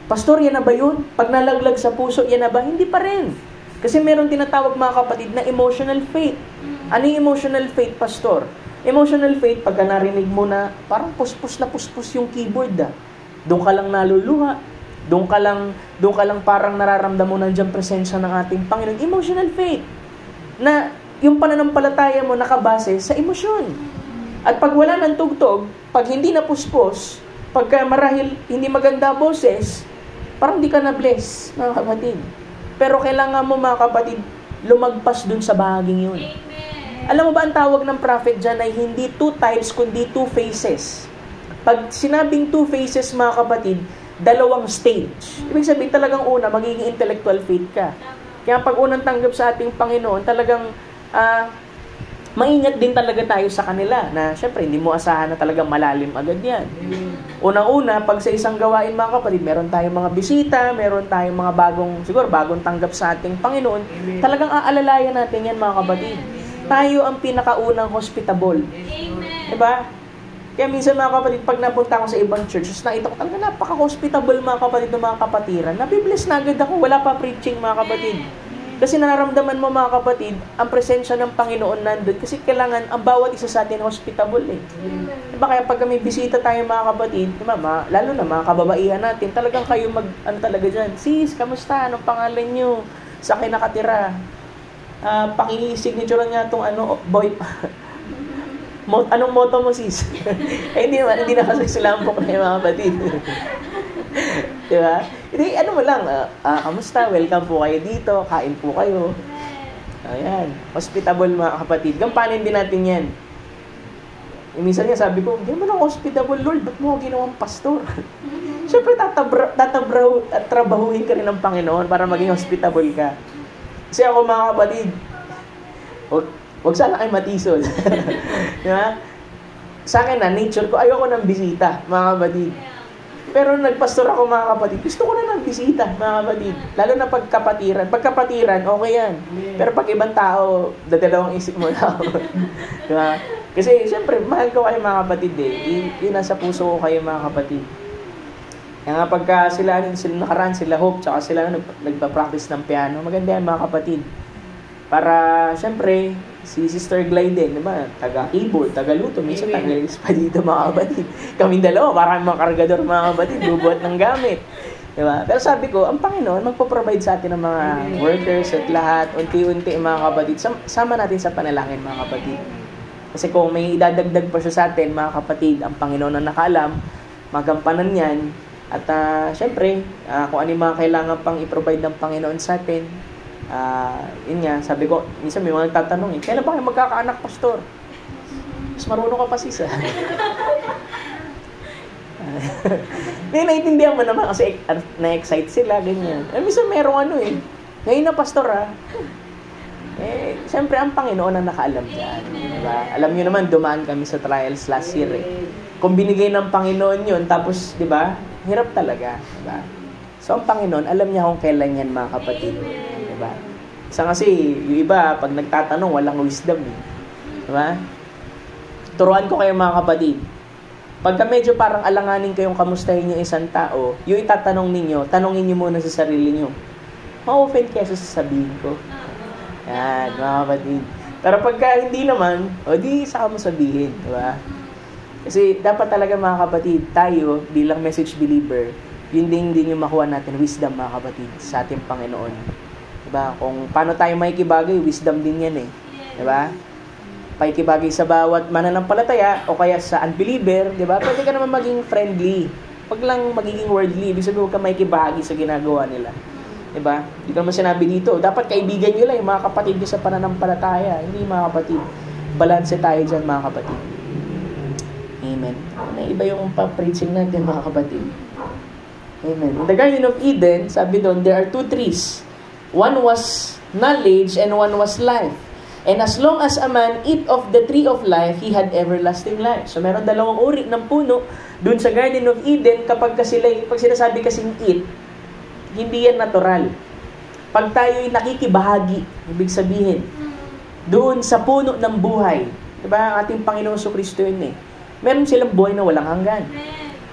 Pastor, yan na ba yun? Pag nalaglag sa puso, yan na ba? Hindi pa rin. Kasi meron tinatawag, mga kapatid, na emotional faith. Ano yung emotional faith, Pastor? Emotional faith, pagka narinig mo na parang puspos yung keyboard. Doon ka lang naluluha. Doon ka lang parang nararamdam mo nandiyan presensya ng ating Panginoon. Emotional faith. Na yung pananampalataya mo nakabase sa emosyon. At pag wala ng tugtog, pag hindi na puspos, pagka marahil hindi maganda boses, parang di ka na-bless, mga kapatid. Pero kailangan mo, mga kapatid, lumagpas dun sa bahaging yun. Alam mo ba, ang tawag ng prophet dyan ay hindi two types, kundi two faces. Pag sinabing two faces, mga kapatid, dalawang stage. Ibig sabihin, talagang una, magiging intellectual faith ka. Kaya pag unang tanggap sa ating Panginoon, talagang maingat din talaga tayo sa kanila na syempre hindi mo asahan na talagang malalim agad yan. Unang-una, pag sa isang gawain, mga kapatid, meron tayong mga bisita, meron tayong mga bagong tanggap sa ating Panginoon, talagang aalalayan natin yan, mga kapatid. Tayo ang pinakaunang hospitable. Diba? Kaya minsan, mga kapatid, pag napunta ako sa ibang churches, nakita ko talaga napaka-hospitable, mga kapatid, ng mga kapatiran. Nabibless na agad ako, wala pa preaching, mga kapatid. Kasi nararamdaman mo, mga kapatid, ang presensya ng Panginoon nandun. Kasi kailangan, ang bawat isa sa atin hospitable eh. Diba? Kaya pag may bisita tayo, mga kapatid, diba, lalo na mga kababaihan natin, talagang kayo talaga dyan, sis, kamusta? Anong pangalan nyo? Sa akin nakatira? Paki-signature nga itong boy. Anong motto mo, sis? Hindi na kasi silambok na yung mga kapatid. Diba? Hindi, mo lang, kamusta? Welcome po kayo dito, kain po kayo. Ayan, hospitable, mga kapatid. Gampanin din natin yan. Minsan nga sabi ko, hindi mo lang hospitable, Lord, ba't mo ginawang pastor? Siyempre, tatrabahuhin ka rin ng Panginoon para maging hospitable ka. Kasi ako, mga kapatid, wag sana kayo matisod. Diba? Sa akin nature ko, ayoko ng bisita, mga kapatid. Pero nagpastor ako, mga kapatid, gusto ko na ng bisita, mga kapatid. Lalo na pagkapatiran. Pagkapatiran, okay yan. Pero pag ibang tao, dadalawang isip mo na ako. Diba? Kasi, siyempre, mahal ko kayo, mga kapatid eh. Yun nasa puso ko kayo, mga kapatid. Kaya nga pagka sila nakaraan, sila Hope, tsaka sila nagpa-practice ng piano, maganda yan, mga kapatid. Para, siyempre, si Sister Glide din, diba? Taga-keyboard, taga-luto, minsan taga-lis pa dito, mga kapatid. Kaming dalawa, parang mga kargador, mga kapatid, bubuhat ng gamit. Diba? Pero sabi ko, ang Panginoon, magpo-provide sa atin ng mga workers at lahat, unti-unti, mga kapatid. Sama natin sa panalangin, mga kapatid. Kasi kung may idadagdag pa siya sa atin, mga kapatid, ang Panginoon ang nakaalam, magampanan yan. At syempre, kung ano yung mga kailangan pang i-provide ng Panginoon sa atin, yun nga, sabi ko, minsan may mga nagtatanong, kailan ba kayo magkakaanak, pastor? Mas marunong ka pa, sis. Naintindihan mo naman kasi na-excite sila, ganyan. Minsan merong ngayon na pastor siyempre ang Panginoon ang nakaalam dyan. Diba? Alam nyo naman, dumaan kami sa trials last year Kung binigay ng Panginoon yun, tapos, diba, hirap talaga. Diba? So, ang Panginoon, alam niya kung kailan yan, mga kapatid. Diba? Isa kasi, yung iba, pag nagtatanong, walang wisdom. Diba? Turuan ko kayo, mga kapatid. Pagka medyo parang alanganin kayong kamustahin yung isang tao, yung itatanong ninyo, tanongin niyo muna sa sarili niyo. Ma-offend kayo sa sasabihin ko. Yan, mga kapatid. Pero pagka hindi naman, di saka mo sabihin. Diba? Kasi dapat talaga, mga kapatid, tayo, bilang message believer, yun din yung makuha natin, wisdom, mga kapatid, sa ating Panginoon. Diba? Kung paano tayo makikibagay, wisdom din yan Diba? Pakikibagay sa bawat mananampalataya o kaya sa unbeliever, di ba? Pwede ka naman maging friendly. Huwag lang magiging worldly. Ibig sabihin, huwag ka makikibagay sa ginagawa nila. Di ba? Hindi ko naman sinabi dito, dapat kaibigan nyo lang yung mga kapatid nyo sa pananampalataya. Hindi, mga kapatid. Balanse tayo dyan, mga kapatid. Amen. Iba yung pa-preaching natin, mga kapatid. Amen. In the Garden of Eden, sabi doon, there are 2 trees. One was knowledge and one was life. And as long as a man eat of the tree of life, he had everlasting life. So, meron 2 uri ng puno dun sa Garden of Eden. Pag sinasabi kasing eat, hindi yan natural. Pag tayo'y nakikibahagi, ibig sabihin, doon sa puno ng buhay, diba, ang ating Panginoon Kristo yun meron silang buhay na walang hanggan.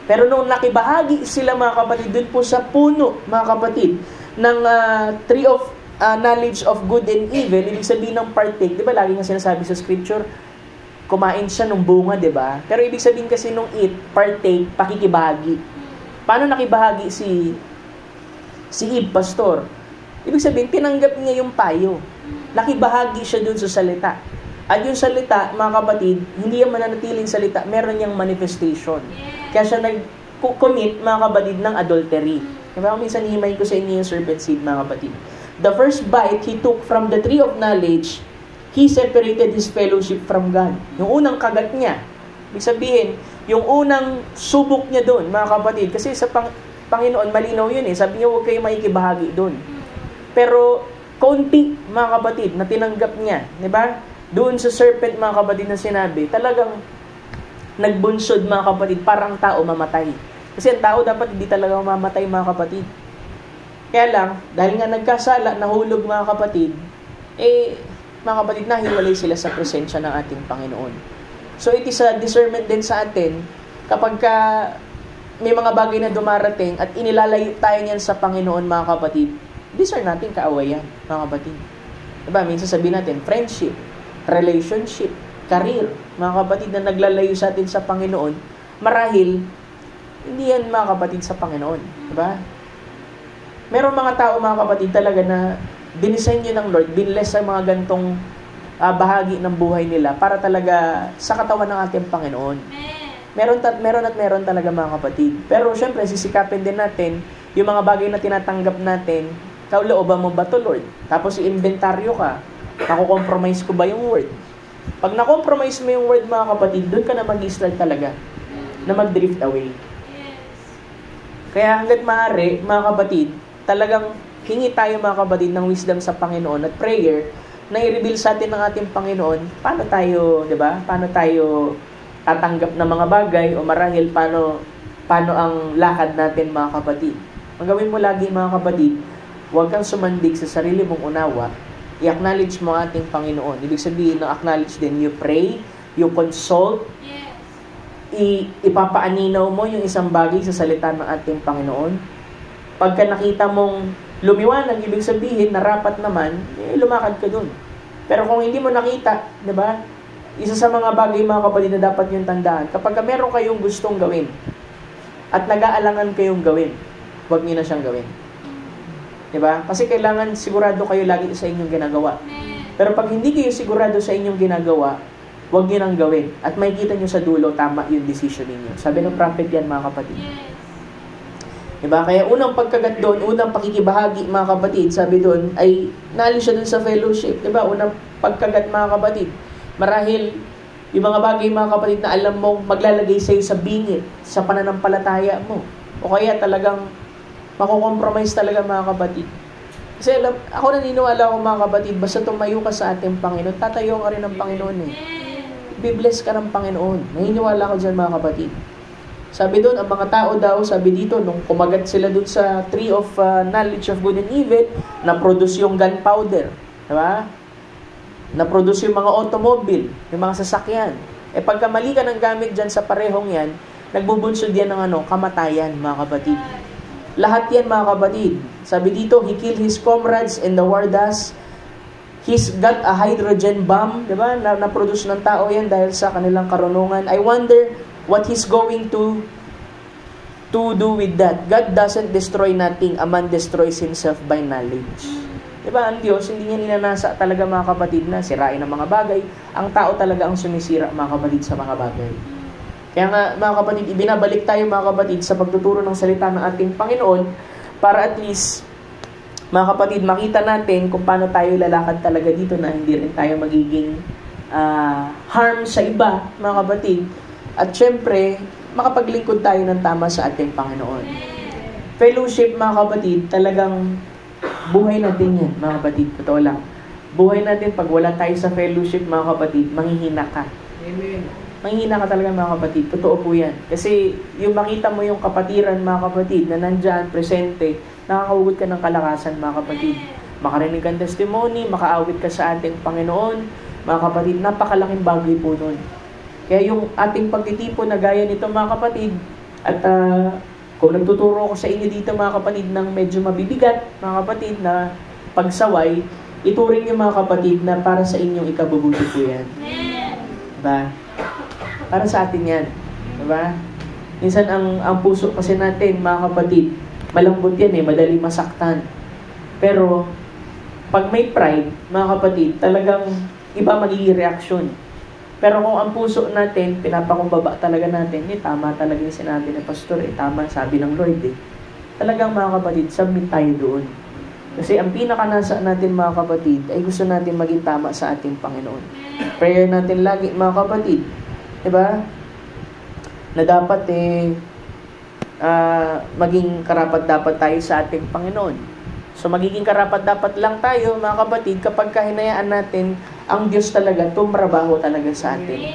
Pero nung nakibahagi sila, mga kapatid, doon po sa puno, mga kapatid, ng tree of knowledge of good and evil, ibig sabihin ng partake, di ba lagi nga sinasabi sa scripture, kumain siya ng bunga, di ba? Pero ibig sabihin kasi nung eat, partake, pakikibahagi. Paano nakibahagi si Eve, pastor? Ibig sabihin, tinanggap niya yung payo. Nakibahagi siya dun sa salita. At yung salita, mga kapatid, hindi yung mananatiling salita, meron niyang manifestation. Kaya siya nag-commit, mga kapatid, ng adultery. Diba? Minsan himay ko sa inyo yung serpent seed, mga kapatid. The first bite he took from the tree of knowledge, he separated his fellowship from God. Yung unang kagat niya, ibig sabihin, yung unang subok niya doon, mga kapatid, kasi sa Panginoon, malinaw yun Sabi niya, huwag kayo makikibahagi doon. Pero, konti, mga kapatid, na tinanggap niya. Diba? Doon sa serpent, mga kapatid, na sinabi, talagang nagbunsod, mga kapatid, parang tao mamatay. Kasi ang tao dapat hindi talaga mamatay, mga kapatid. Kaya lang, dahil nga nagkasala, nahulog, mga kapatid, mga kapatid, nahiwalay sila sa presensya ng ating Panginoon. So, it is a discernment din sa atin, kapag may mga bagay na dumarating at inilalayo tayo niyan sa Panginoon, mga kapatid, discern natin kaawayan, mga kapatid. Diba? Minsan sabihin natin, friendship, relationship, career, mga kapatid na naglalayo sa atin sa Panginoon, marahil, hindi yan, mga kapatid, sa Panginoon. Diba? Meron mga tao, mga kapatid, talaga na dinisenyo ng Lord, binless sa mga gantong bahagi ng buhay nila para talaga sa katawan ng ating Panginoon. Meron talaga, mga kapatid. Pero syempre, sisikapin din natin yung mga bagay na tinatanggap natin. Kaulooban mo ba to, Lord? Tapos i-inventaryo ka. Nakukompromise ko ba yung word? Pag nakompromise mo yung word, mga kapatid, doon ka na mag-start talaga na mag-drift away. Kaya hanggat maaari, mga kapatid, talagang hingi tayo, mga kapatid, ng wisdom sa Panginoon at prayer na i-reveal sa atin ng ating Panginoon paano tayo, 'di ba? Paano tayo tatanggap ng mga bagay o marahil paano ang lakad natin, mga kapatid. Ang gawin mo lagi, mga kapatid, huwag kang sumandig sa sarili mong unawa. I-acknowledge mo ang ating Panginoon. Ibig sabihin ng acknowledge din, you pray, you consult, ipapaaninaw mo yung isang bagay sa salita ng ating Panginoon. Pagka nakita mong lumiwanag, ibig sabihin, narapat naman, lumakad ka dun. Pero kung hindi mo nakita, di ba? Isa sa mga bagay, mga kapatid, na dapat yung tandaan, kapag meron kayong gustong gawin, at nag-aalangan kayong gawin, huwag niyo na siyang gawin. Di ba? Kasi kailangan sigurado kayo lagi sa inyong ginagawa. Pero pag hindi kayo sigurado sa inyong ginagawa, huwag niyo nang gawin. At makikita niyo sa dulo, tama yung decision niyo. Sabi ng prophet yan, mga kapatid. Diba? Kaya unang pagkagat doon, unang pakikibahagi, mga kapatid, sabi doon, ay naalis siya doon sa fellowship. Diba? Unang pagkagat, mga kapatid, marahil Yung mga bagay, mga kapatid, na alam mo maglalagay sa'yo sa bingit, sa pananampalataya mo. O kaya talagang makukompromise talaga, mga kapatid. Kasi ako naniniwala ko, mga kapatid, basta tumayo ka sa ating Panginoon, tatayo ka rin ng Panginoon eh. Bibless ka ng Panginoon. Naniniwala ko dyan, mga kapatid. Sabi doon, ang mga tao daw, sabi dito, nung kumagat sila doon sa tree of knowledge of good and evil, na-produce yung gunpowder. Diba? Na-produce yung mga automobile, yung mga sasakyan. Pagka mali ka ng gamit dyan sa parehong yan, nagbubunsod yan ng kamatayan, mga kapatid. Lahat yan, mga kapatid. Sabi dito, he killed his comrades in the war dust. He's got a hydrogen bomb, diba? Na-produce ng tao yan dahil sa kanilang karunungan. I wonder what he's going to do with that. God doesn't destroy nothing. A man destroys himself by knowledge. Diba? Ang Diyos, hindi niya ninanasa talaga, mga kapatid, na sirain ang mga bagay. Ang tao talaga ang sumisira, mga kapatid, sa mga bagay. Kaya nga, mga kapatid, ibinabalik tayo, mga kapatid, sa pagtuturo ng salita ng ating Panginoon para at least, mga kapatid, makita natin kung paano tayo lalakad talaga dito na hindi rin tayo magiging harm sa iba, mga kapatid. At syempre, makapaglingkod tayo ng tama sa ating Panginoon. Fellowship, mga kapatid, talagang buhay natin yan, mga kapatid. Totoo lang. Buhay natin, pag wala tayo sa fellowship, mga kapatid, manghihina ka.
Amen.
Manghihina ka talaga, mga kapatid. Totoo po yan. Kasi yung makita mo yung kapatiran, mga kapatid, na nandyan, presente, nakakahugot ka ng kalakasan, mga kapatid. Makarinig kang testimony, makaawit ka sa ating Panginoon, mga kapatid, napakalaking bagay po nun. Kaya yung ating pagtitipon na gaya nito, mga kapatid, at kung nagtuturo ko sa inyo dito, mga kapatid, ng medyo mabibigat, mga kapatid, na pagsaway, ituring niyo, mga kapatid, na para sa inyong ikabubuti po yan. Diba? Para sa atin yan. Diba? Minsan, ang puso kasi natin, mga kapatid, malambot yan madali masaktan. Pero, pag may pride, mga kapatid, talagang iba magiging reaksyon. Pero kung ang puso natin, pinapakumbaba talaga natin, tama talaga yung sinabi ng pastor, tama, sabi ng Lord Talagang, mga kapatid, submit tayo doon. Kasi ang pinakanasa natin, mga kapatid, ay gusto natin maging tama sa ating Panginoon. Prayer natin lagi, mga kapatid. Diba? Na dapat maging karapat-dapat tayo sa ating Panginoon. So magiging karapat-dapat lang tayo, mga kapatid, kapag kahinayaan natin ang Diyos talaga tumrabaho talaga sa atin.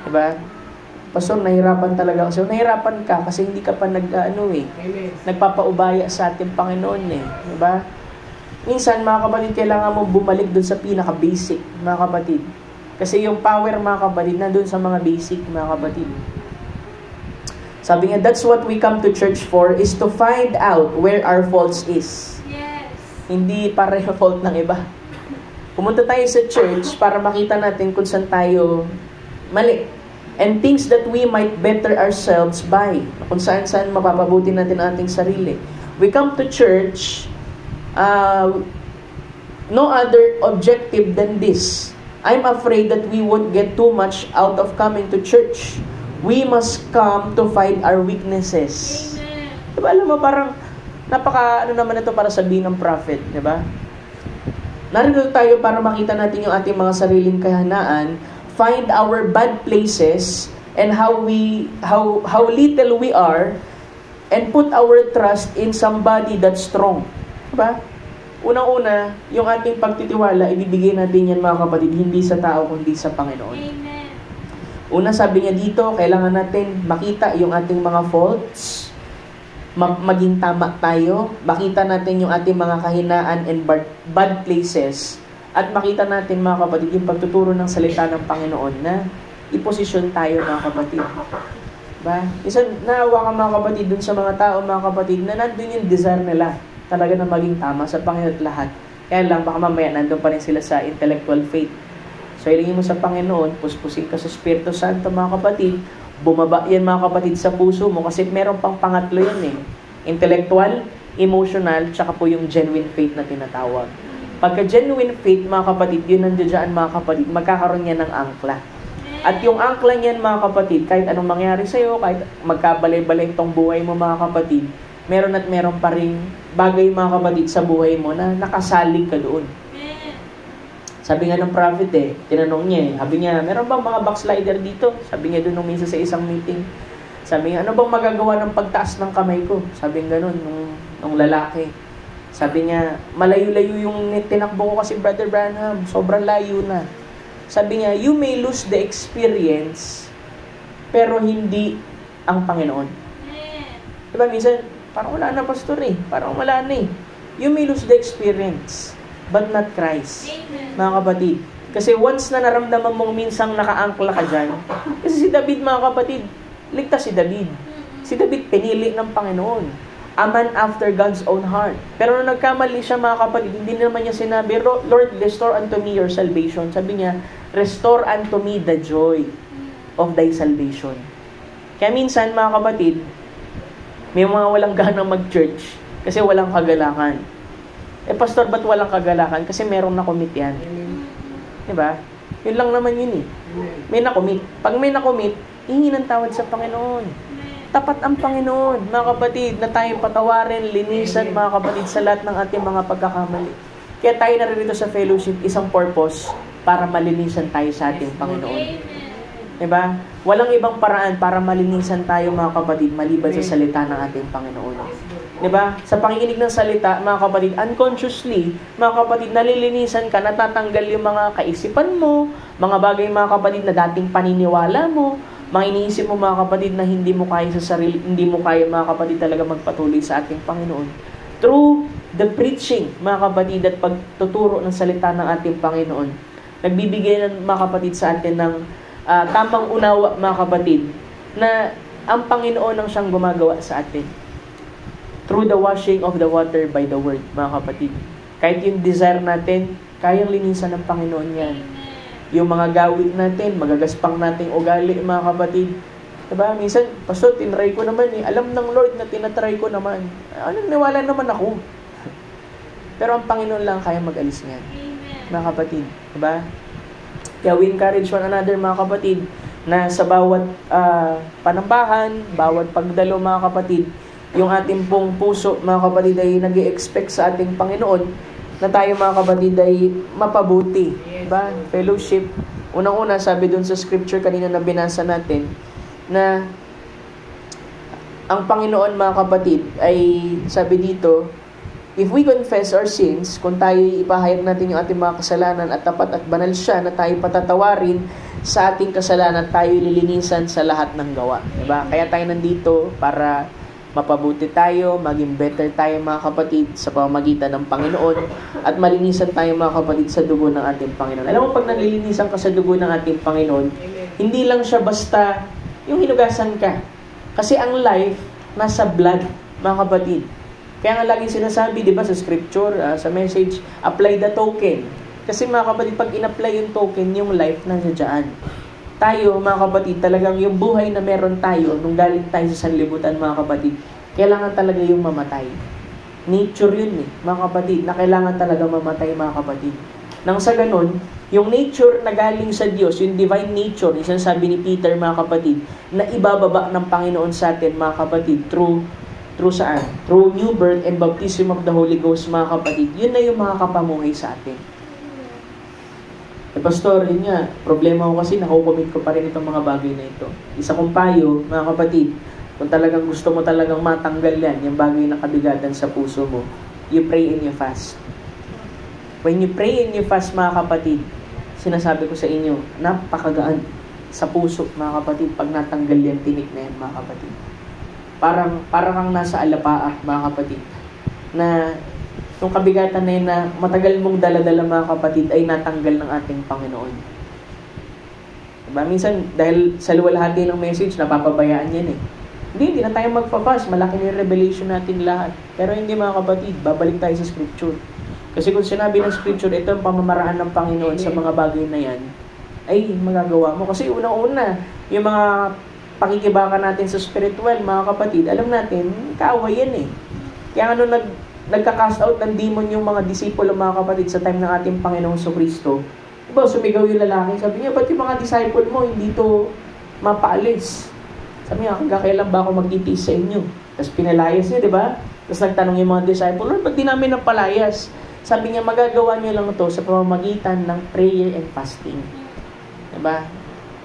Diba? Pastor, nahirapan talaga. So nahirapan ka kasi hindi ka pa nagpapaubaya sa ating Panginoon Diba? Minsan, mga kapatid, kailangan mo bumalik dun sa pinaka-basic, mga kapatid. Kasi yung power, mga kapatid, nandun sa mga basic, mga kapatid. Sabi nga, that's what we come to church for, is to find out where our faults is.
Yes.
Hindi para yung fault ng iba. Pumunta tayo sa church para makita natin kung saan tayo mali. And things that we might better ourselves by. Kung saan mapapabuti natin ang ating sarili. We come to church, no other objective than this. I'm afraid that we won't get too much out of coming to church. We must come to find our weaknesses.
Amen.
Diba, alam mo, parang naman ito para sabihin ng prophet, diba? Narito tayo para makita natin yung ating mga sariling kahanaan, find our bad places, and how little we are, and put our trust in somebody that's strong. Diba? Unang-una, yung ating pagtitiwala, ibibigay natin yan, mga kapatid, hindi sa tao, kundi sa Panginoon.
Amen.
Una, sabi niya dito, kailangan natin makita yung ating mga faults, maging tama tayo, makita natin yung ating mga kahinaan and bad places, at makita natin, mga kapatid, yung pagtuturo ng salita ng Panginoon na iposisyon tayo, mga kapatid. Diba? Isa, naawa ka, mga kapatid, dun sa mga tao, mga kapatid, na nandun yung desire nila talaga na maging tama sa Panginoon at lahat. Kaya lang, baka mamaya nandun pa rin sila sa intellectual faith. So, ilingin mo sa Panginoon, puspusin ka sa Espiritu Santo, mga kapatid, bumaba yan, mga kapatid, sa puso mo, kasi meron pang pangatlo yan intellectual, emotional, tsaka po yung genuine faith na tinatawag. Pagka genuine faith, mga kapatid, yun nandiyan, mga kapatid, magkakaroon yan ng angkla. At yung angkla niyan, mga kapatid, kahit anong mangyari sa'yo, kahit magkabalay-balay itong buhay mo, mga kapatid, meron at meron pa rin bagay, mga kapatid, sa buhay mo na nakasalig ka doon. Sabi nga ng prophet tinanong niya sabi niya, meron bang mga backslider dito? Sabi niya doon nung minsan sa isang meeting. Sabi niya, ano bang magagawa ng pagtaas ng kamay ko? Sabi nga ganun, nung lalaki. Sabi niya, malayo-layo yung tinakbo ko kasi Brother Branham, sobrang layo na. Sabi niya, you may lose the experience, pero hindi ang Panginoon. Diba minsan, parang wala na pastor parang wala na You may lose the experience, but not Christ.
Amen.
Mga kapatid. Kasi once na naramdaman mong minsang nakaangkla ka dyan, kasi si David, mga kapatid, ligtas si David. Si David pinili ng Panginoon. A man after God's own heart. Pero nung nagkamali siya, mga kapatid, hindi naman niya sinabi, Lord, restore unto me your salvation. Sabi niya, restore unto me the joy of thy salvation. Kaya minsan, mga kapatid, may mga walang ganang mag-church kasi walang kagalakan. Pastor, ba't walang kagalakan? Kasi merong nakomit yan. Diba? Yun lang naman yun May nakomit. Pag may nakomit, hingi ng tawad sa Panginoon. Tapat ang Panginoon, mga kapatid, na tayong patawarin, linisan, mga kapatid, sa lahat ng ating mga pagkakamali. Kaya tayo naririto sa fellowship, isang purpose, para malinisan tayo sa ating Panginoon. Diba? Walang ibang paraan para malinisan tayo, mga kapatid, maliban sa salita ng ating Panginoon. Diba? Sa pakikinig ng salita, mga kapatid, unconsciously, mga kapatid, nalilinisan ka, natatanggal yung mga kaisipan mo, mga bagay, mga kapatid, na dating paniniwala mo, mga iniisip mo, mga kapatid, na hindi mo kaya sa sarili, hindi mo kaya, mga kapatid, talaga magpatuloy sa ating Panginoon. Through the preaching, mga kapatid, at pagtuturo ng salita ng ating Panginoon, nagbibigay ng, mga kapatid, sa atin ng tamang unawa, mga kapatid, na ang Panginoon ang siyang gumagawa sa atin. Through the washing of the water by the word, mga kapatid. Kahit yung desire natin, kayang linisan ng Panginoon yan. Yung mga gawin natin, magagaspang nating ugali, mga kapatid. Diba? Minsan, pastor, tinry ko naman Alam ng Lord na tinatry ko naman. Niwala naman ako. Pero ang Panginoon lang kaya mag-alis niyan. Mga kapatid. Diba? Kaya we encourage one another, mga kapatid, na sa bawat panambahan, bawat pagdalo, mga kapatid, yung ating pong puso, mga kapatid, ay nag-i-expect sa ating Panginoon na tayo, mga kapatid, ay mapabuti. Diba? Fellowship. Unang-una, sabi dun sa scripture kanina na binasa natin, na ang Panginoon, mga kapatid, ay sabi dito, if we confess our sins, kung tayo ipahayag natin yung ating mga kasalanan at tapat at banal siya na tayo patatawarin sa ating kasalanan, tayo lilinisan sa lahat ng gawa. Diba? Kaya tayo nandito para mapabuti tayo, maging better tayo, mga kapatid, sa pamamagitan ng Panginoon, at malinisan tayo, mga kapatid, sa dugo ng ating Panginoon. Alam mo, pag nalilinisan ka sa dugo ng ating Panginoon, hindi lang siya basta yung hinugasan ka. Kasi ang life, nasa blood, mga kapatid. Kaya nga laging sinasabi, di ba, sa scripture, sa message, apply the token. Kasi, mga kapatid, pag in-apply yung token, yung life nasa dyan. Tayo, mga kapatid, talagang yung buhay na meron tayo nung galing tayo sa sanlibutan, mga kapatid, kailangan talaga yung mamatay. Nature yun mga kapatid, na kailangan talaga mamatay, mga kapatid. Nang sa ganun, yung nature na galing sa Diyos, yung divine nature, isang sabi ni Peter, mga kapatid, na ibababa ng Panginoon sa atin, mga kapatid, through saan? Through new birth and baptism of the Holy Ghost, mga kapatid. Yun na yung mga kapamuhay sa atin. Pastor, yun nga, problema ko kasi nakukomit ko pa rin itong mga bagay na ito. Isa kong payo, mga kapatid, kung talagang gusto mo talagang matanggal yan, yung bagay na kabigatan sa puso mo, you pray and you fast. When you pray and you fast, mga kapatid, sinasabi ko sa inyo, napakagaan sa puso, mga kapatid, pag natanggal yan, tinik na yan, mga kapatid. Parang kang nasa alapaak, mga kapatid, na yung kabigatan na yun na matagal mong daladala, mga kapatid, ay natanggal ng ating Panginoon. Diba? Minsan, dahil sa luwalhati ng message, napapabayaan yan Hindi na tayo magpa-fast. Malaki yung revelation natin lahat. Pero hindi, mga kapatid, babalik tayo sa scripture. Kasi kung sinabi ng scripture, ito ang pamamaraan ng Panginoon sa mga bagay na yan, ay magagawa mo. Kasi unang-una, yung mga pakikibaka natin sa spiritual, mga kapatid, alam natin, kaaway yan Kaya nagka-cast out ng demon yung mga disipulo, mga kapatid, sa time ng ating Panginoong Kristo. Diba, sumigaw yung lalaki. Sabi niya, ba't yung mga disciple mo hindi to mapaalis? Sabi niya, hanggang kailan ba ako magtitiis sa inyo? Tapos pinalayas niya, diba? Tapos nagtanong yung mga disciple, Lord, ba't di namin napalayas? Sabi niya, magagawa niyo lang to sa pamamagitan ng prayer and fasting. Diba?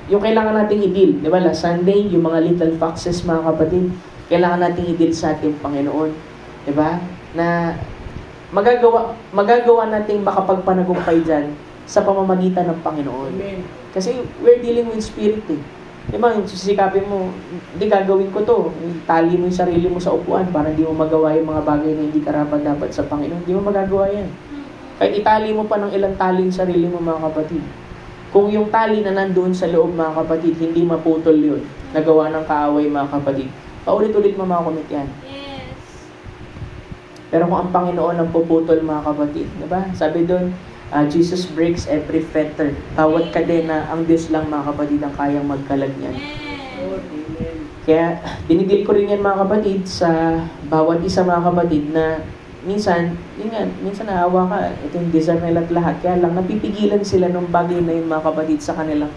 Yung kailangan nating i-deal, diba? Last Sunday, yung mga little foxes, mga kapatid, kailangan nating i-deal sa ating Panginoon. Diba? Na magagawa nating makapagpanagumpay dyan sa pamamagitan ng Panginoon.
Amen.
Kasi we're dealing with spirit eh. Diba, yung sisikapin mo, hindi gagawin ko to. Tali mo yung sarili mo sa upuan para hindi mo magawa yung mga bagay na hindi karapat-dapat sa Panginoon. Hindi mo magagawa yan. Kahit itali mo pa ng ilang tali yung sarili mo, mga kapatid. Kung yung tali na nandoon sa loob, mga kapatid, hindi maputol yun, nagawa ng kaaway, mga kapatid, paulit-ulit mo makakomit yan.
Yes.
Pero kung ang Panginoon ang puputol, mga kapatid, diba? Sabi doon, Jesus breaks every fetter. Bawat kadena, ang Diyos lang, mga kapatid, ang kayang magkalag niyan.
Amen.
Kaya, dinidil ko rin yan, mga kapatid, sa bawat isa, mga kapatid, na minsan naawa ka, ito yung desire nila at lahat. Kaya lang, napipigilan sila ng bagay na yun, mga kapatid, sa kanilang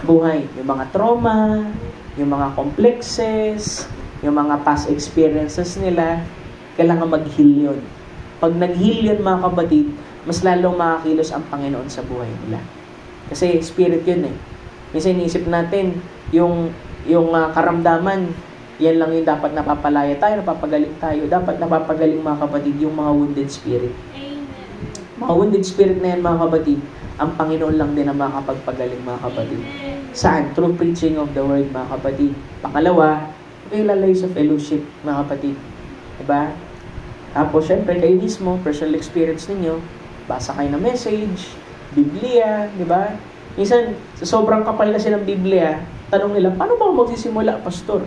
buhay. Yung mga trauma, yung mga complexes, yung mga past experiences nila, kailangan mag-heal yun. Pag nag-heal yun, mga kapatid, mas lalong makakilos ang Panginoon sa buhay nila. Kasi spirit yun eh. Minsan iniisip natin, yung karamdaman, yan lang yung dapat napapalaya tayo, napapagaling tayo. Dapat napapagaling, mga kapatid, yung mga wounded spirit.
Amen.
Mga wounded spirit na yan, mga kapatid, ang Panginoon lang din ang makakapagpagaling, mga kapatid. Saan? Through preaching of the word, mga kapatid. Pangalawa, kayo lalay sa fellowship, mga kapatid. Diba? Tapos, syempre, kayo mismo, personal experience ninyo, basa kayo ng message, Biblia, di ba? Minsan, sa sobrang kapal kasi ng Biblia, tanong nila, paano ba ako magsisimula, pastor?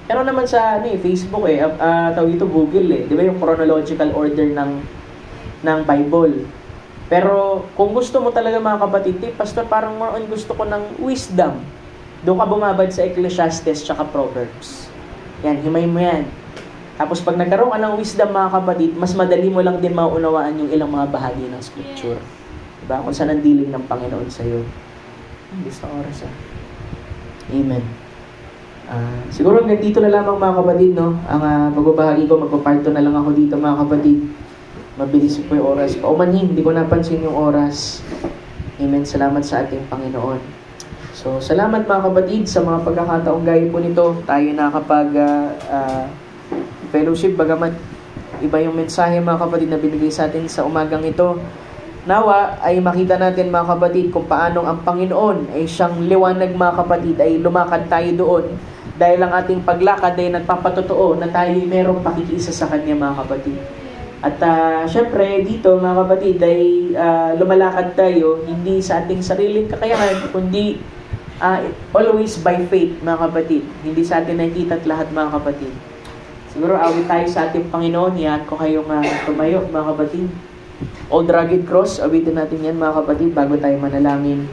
Pero naman sa Facebook tawag ito Google eh. Di ba yung chronological order ng Bible. Pero kung gusto mo talaga, mga kapatid, pastor, parang more on gusto ko ng wisdom. Doon ka bumabad sa Ecclesiastes tsaka Proverbs. Yan, himay mo yan. Tapos pag nagkaroon ka ng wisdom, mga kapatid, mas madali mo lang din maunawaan yung ilang mga bahagi ng scripture. Diba? Kung saan ang diling ng Panginoon sa'yo. Gusto oras Amen. Siguro hanggang dito na lamang, mga kapatid, no? Ang magbabahagi ko, magpaparto na lang ako dito, mga kapatid. Mabilis po yung oras. Paumanhin, hindi ko napansin yung oras. Amen. Salamat sa ating Panginoon. So, salamat, mga kapatid, sa mga pagkakataong gaya po nito. Tayo nakapag fellowship, bagamat iba yung mensahe, mga kapatid, na binigay sa atin sa umagang ito. Nawa ay makita natin, mga kapatid, kung paanong ang Panginoon ay siyang liwanag, mga kapatid, ay lumakad tayo doon dahil ang ating paglakad ay nagpapatotoo na tayo merong pakikiisa sa Kanya, mga kapatid. At syempre dito, mga kapatid, ay lumalakad tayo hindi sa ating sariling kakayahan, kundi always by faith, mga kapatid. Hindi sa atin nakikita at lahat, mga kapatid. Siguro awit tayo sa ating Panginoon. Yan ko kayong tumayo, mga kapatid. Old Rugged Cross, awitin natin yan, mga kapatid, bago tayo manalangin.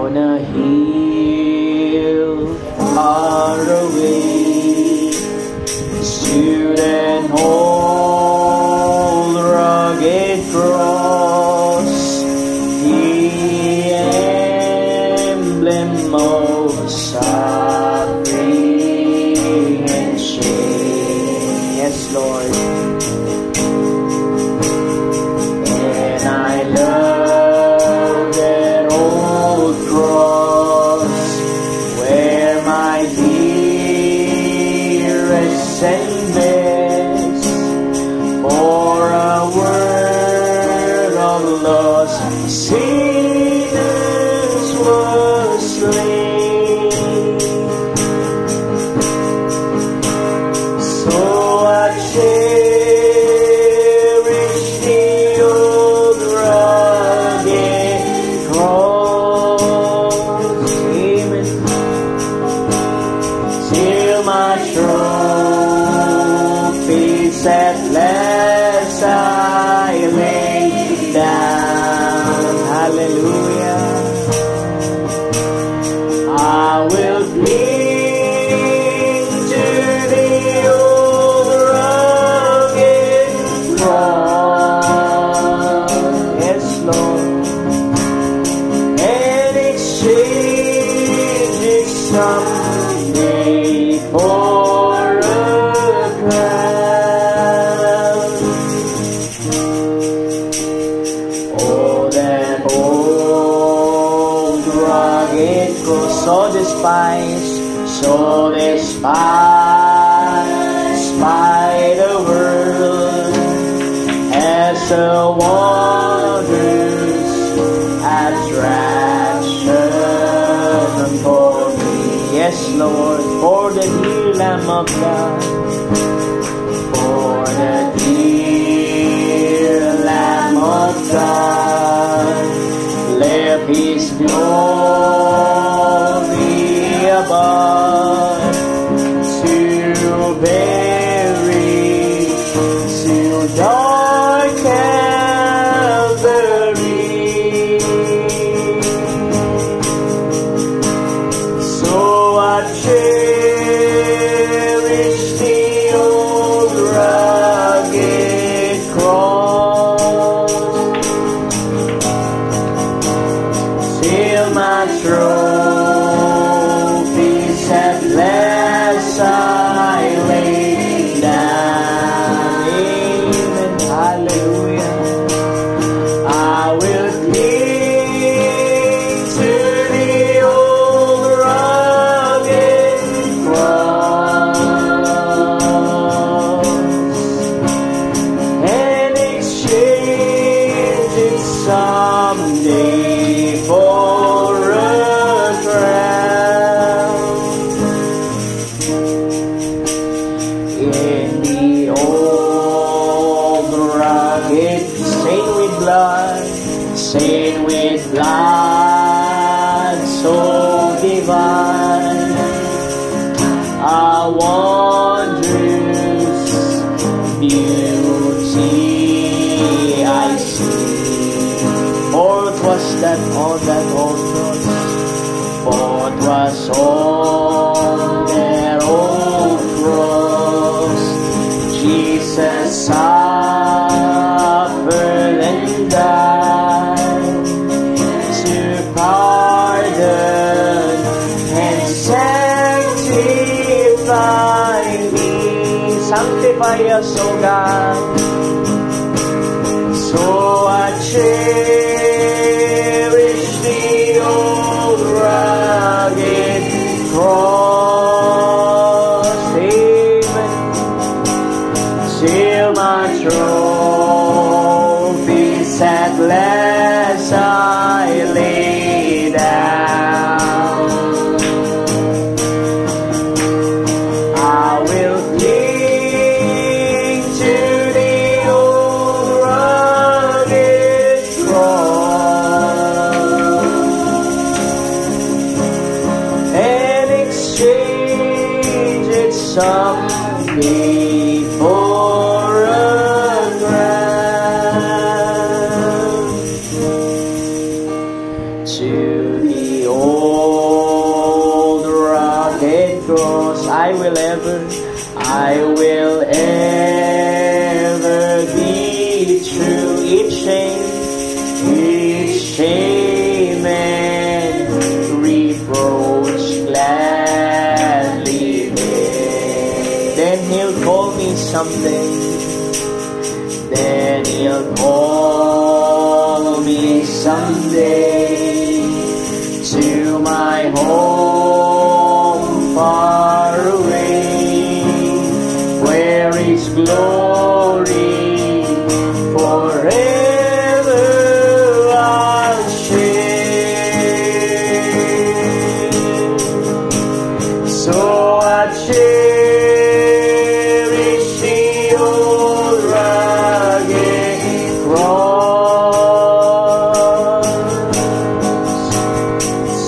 On a hill far away, stood an old rugged cross, the emblem By the world as a wondrous attraction for me. Yes, Lord, for the dear Lamb of God, for the dear Lamb of God, left His glory above to bury, to dark Calvary. So I cherish the old rugged cross till my trophies at last I lay down. Amen. Hallelujah. I will cling to the old rugged cross and exchange it someday for a crown. In the old rugged, stained with blood so divine, a wondrous beauty I see. For 'twas that on that old cross, for 'twas on that old cross, Jesus suffered and died to pardon and sanctify me. Sanctify us, O God. So I cherish the old rugged cross. Amen. Till my trophies at last I lay down. I will cling to the old rugged cross and exchange it someday for a crown. To the old rugged cross I will ever be true. Each shame and reproach gladly bear. Then He'll call me someday. Then He'll call me someday to my home far away, where His glory forever I'll share. So I cherish the old rugged cross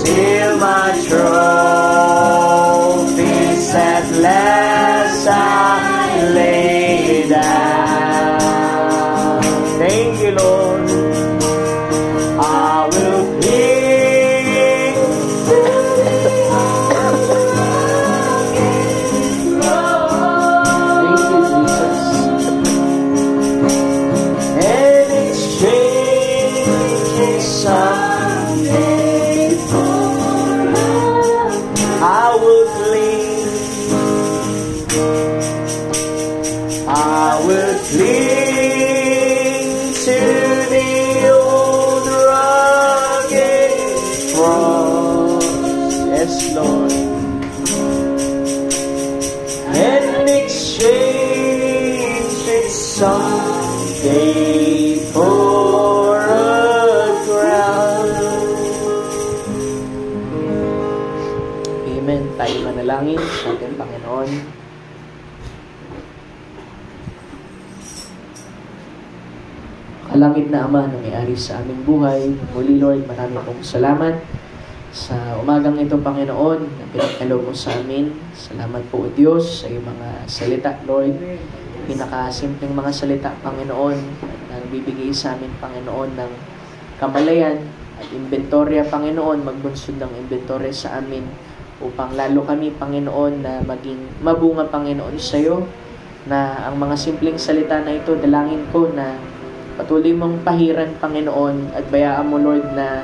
till my trophies at last I lay down. Thank you, Lord. I will cling to the old rugged cross. Thank you, Jesus. And exchange it someday for I will cling. I will cling to the old rugged cross. Yes, Lord. Stay for a crown. Amen. Tayo manalangin sa ating Panginoon. Kalangit na Ama na may-ari sa aming buhay, muli Lord, marami pong salamat sa umagang ito, Panginoon, na pinagkaloob mo sa amin. Salamat po, O Diyos, sa iyong mga salita, Lord. Pinakasimpleng mga salita, Panginoon, na nagbibigay sa amin, Panginoon, ng kamalayan at inventorya, Panginoon, magbunsod ng inventorya sa amin upang lalo kami, Panginoon, na maging mabunga, Panginoon, sa iyo, na ang mga simpleng salita na ito, dalangin ko na patuloy mong pahiran, Panginoon, at bayaan mo, Lord, na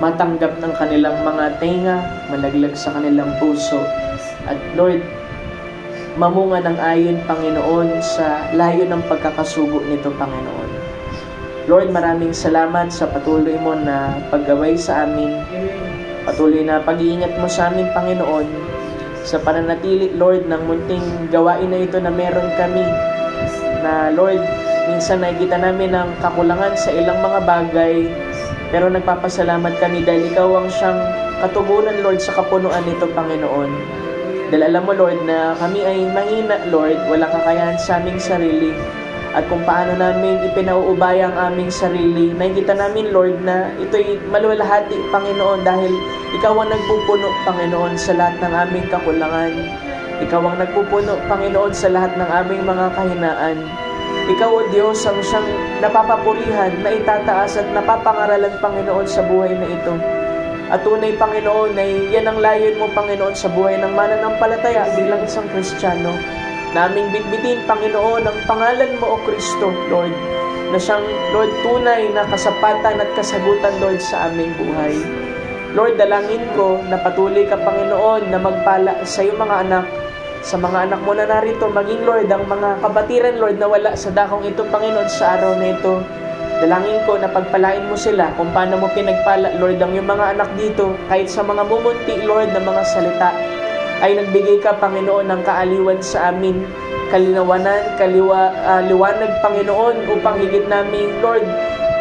matanggap ng kanilang mga tenga, malaglag sa kanilang puso. At Lord, mamunga ng ayon, Panginoon, sa layo ng pagkakasugo nito, Panginoon. Lord, maraming salamat sa patuloy mo na paggabay sa amin. Patuloy na pag-iingat mo sa amin, Panginoon, sa pananatili, Lord, ng munting gawain na ito na meron kami. Na, Lord, minsan nakikita namin ang kakulangan sa ilang mga bagay, pero nagpapasalamat kami dahil ikaw ang siyang katugunan, Lord, sa kapunuan nito, Panginoon. Dahil alam mo, Lord, na kami ay mahina, Lord, walang kakayahan sa aming sarili. At kung paano namin ipinauubaya ang aming sarili, nakikita namin, Lord, na ito'y maluwalhati, Panginoon, dahil ikaw ang nagpupuno, Panginoon, sa lahat ng aming kakulangan. Ikaw ang nagpupuno, Panginoon, sa lahat ng aming mga kahinaan. Ikaw, O Diyos, ang siyang napapapurihan, na itataas at napapangaralan, Panginoon, sa buhay na ito. At tunay, Panginoon, ay yan ang layon mo, Panginoon, sa buhay ng mananampalataya bilang isang Kristiyano. Naming bitbitin, Panginoon, ang pangalan mo, O Kristo, Lord, na siyang, Lord, tunay na kasapatan at kasagutan, Lord, sa aming buhay. Lord, dalangin ko na patuloy ka, Panginoon, na magpala sa iyong mga anak, sa mga anak mo na narito, maging, Lord, ang mga kabatiran, Lord, na wala sa dakong ito, Panginoon, sa araw na ito. Dalangin ko na pagpalain mo sila kung paano mo pinagpala, Lord, ang yung mga anak dito, kahit sa mga mumunti, Lord, na mga salita, ay nagbigay ka, Panginoon, ng kaaliwan sa amin, liwanag, Panginoon, upang higit namin, Lord,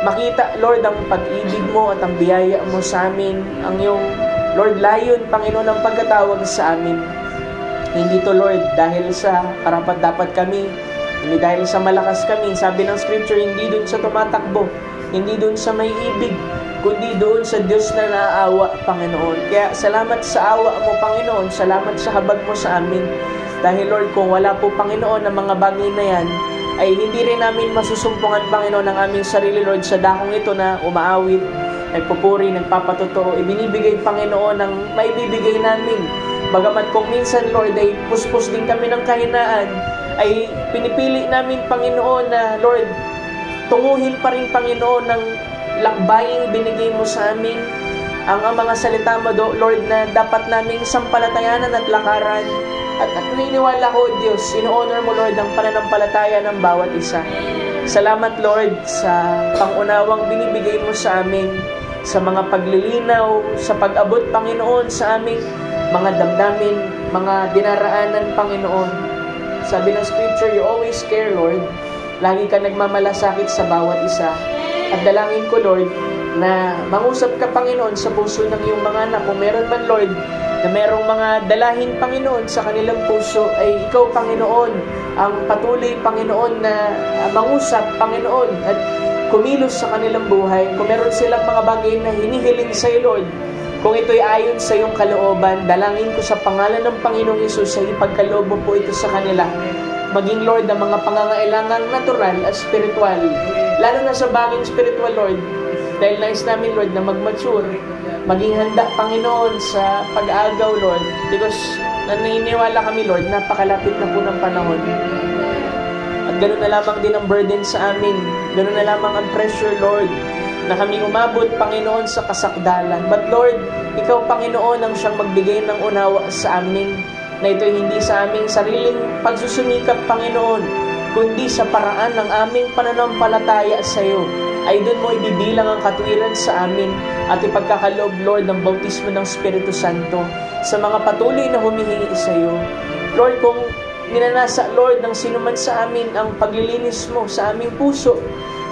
makita, Lord, ang pag-ibig mo at ang biyaya mo sa amin, ang iyong, Lord, layon, Panginoon, ang pagkatawag sa amin. Hindi to, Lord, dahil sa karapat-dapat kami, hindi dahil sa malakas kami. Sabi ng Scripture, hindi doon sa tumatakbo, hindi doon sa may ibig, kundi doon sa Diyos na naaawa, Panginoon. Kaya salamat sa awa mo, Panginoon. Salamat sa habag mo sa amin. Dahil, Lord, kung wala po, Panginoon, ang mga bagay na yan, ay hindi rin namin masusumpungan, Panginoon, ang aming sarili, Lord, sa dakong ito na umaawit, nagpupuri, nagpapatotoo, ibinibigay, Panginoon, ang maibibigay namin. Bagamat kung minsan, Lord, ay puspos din kami ng kahinaan, ay pinipili namin, Panginoon, na, Lord, tunguhin pa rin, Panginoon, ng lakbaying binigay mo sa amin, ang mga salita mo, Lord, na dapat naming sampalatayanan at lakaran. At naniniwala ko, Diyos, ino-honor mo, Lord, ang pananampalataya ng bawat isa. Salamat, Lord, sa pangunawang binibigay mo sa amin, sa mga paglilinaw, sa pag-abot, Panginoon, sa aming mga damdamin, mga dinaraanan, Panginoon. Sabi ng Scripture, you always care, Lord. Lagi ka nagmamalasakit sa bawat isa. At dalangin ko, Lord, na mangusap ka, Panginoon, sa puso ng iyong mga anak. Kung meron man, Lord, na merong mga dalahin, Panginoon, sa kanilang puso, ay ikaw, Panginoon, ang patuloy, Panginoon, na mangusap, Panginoon, at kumilos sa kanilang buhay. Kung meron silang mga bagay na hinihiling sa iyo, Lord, kung ito'y ayon sa iyong kalooban, dalangin ko sa pangalan ng Panginoong Hesus ay ipagkaloob mo po ito sa kanila. Maging, Lord, ang mga pangangailangang natural at spiritual. Lalo na sa baging spiritual, Lord, dahil nais namin, Lord, na mag-mature, maging handa, Panginoon, sa pag-agaw, Lord, because naniniwala kami, Lord, napakalapit na po ng panahon. At ganoon na lamang din ang burden sa amin. Ganoon na lamang ang pressure, Lord, na kami umabot, Panginoon, sa kasakdalan. But Lord, Ikaw, Panginoon, ang siyang magbigay ng unawa sa amin, na ito'y hindi sa aming sariling pagsusumikap, Panginoon, kundi sa paraan ng aming pananampalataya sa iyo, ay doon mo ibibilang ang katwiran sa amin at ipagkakaloob, Lord, ng bautismo ng Espiritu Santo sa mga patuloy na humihingi sa iyo. Lord, kung minanasa, Lord, ng sinuman sa amin ang paglilinis mo sa aming puso,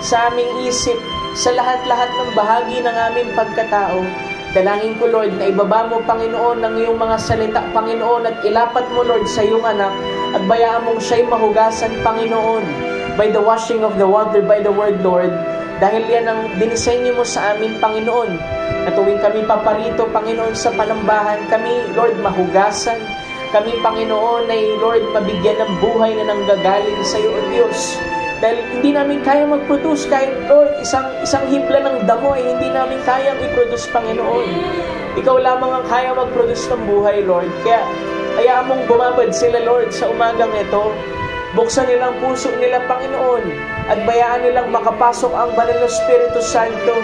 sa aming isip, sa lahat-lahat ng bahagi ng aming pagkatao. Dalangin ko, Lord, na ibaba mo, Panginoon, ng iyong mga salita, Panginoon, at ilapat mo, Lord, sa iyong anak, at bayaan mong siya'y mahugasan, Panginoon, by the washing of the water, by the word, Lord. Dahil yan ang dinisenyo mo sa amin, Panginoon, na tuwing kami paparito, Panginoon, sa panambahan, kami, Lord, mahugasan. Kami, Panginoon, ay, Lord, mabigyan ng buhay na nanggagaling sa iyo, O Diyos. Dahil hindi namin kaya mag-produce kahit, Lord, isang hibla ng damo ay hindi namin kayang i-produce, Panginoon. Ikaw lamang ang kaya mag-produce ng buhay, Lord. Kaya, hayaan mong bumabad sila, Lord, sa umagang ito. Buksan nilang puso nila, Panginoon, at bayaan nilang makapasok ang Banal na Espiritu Santo.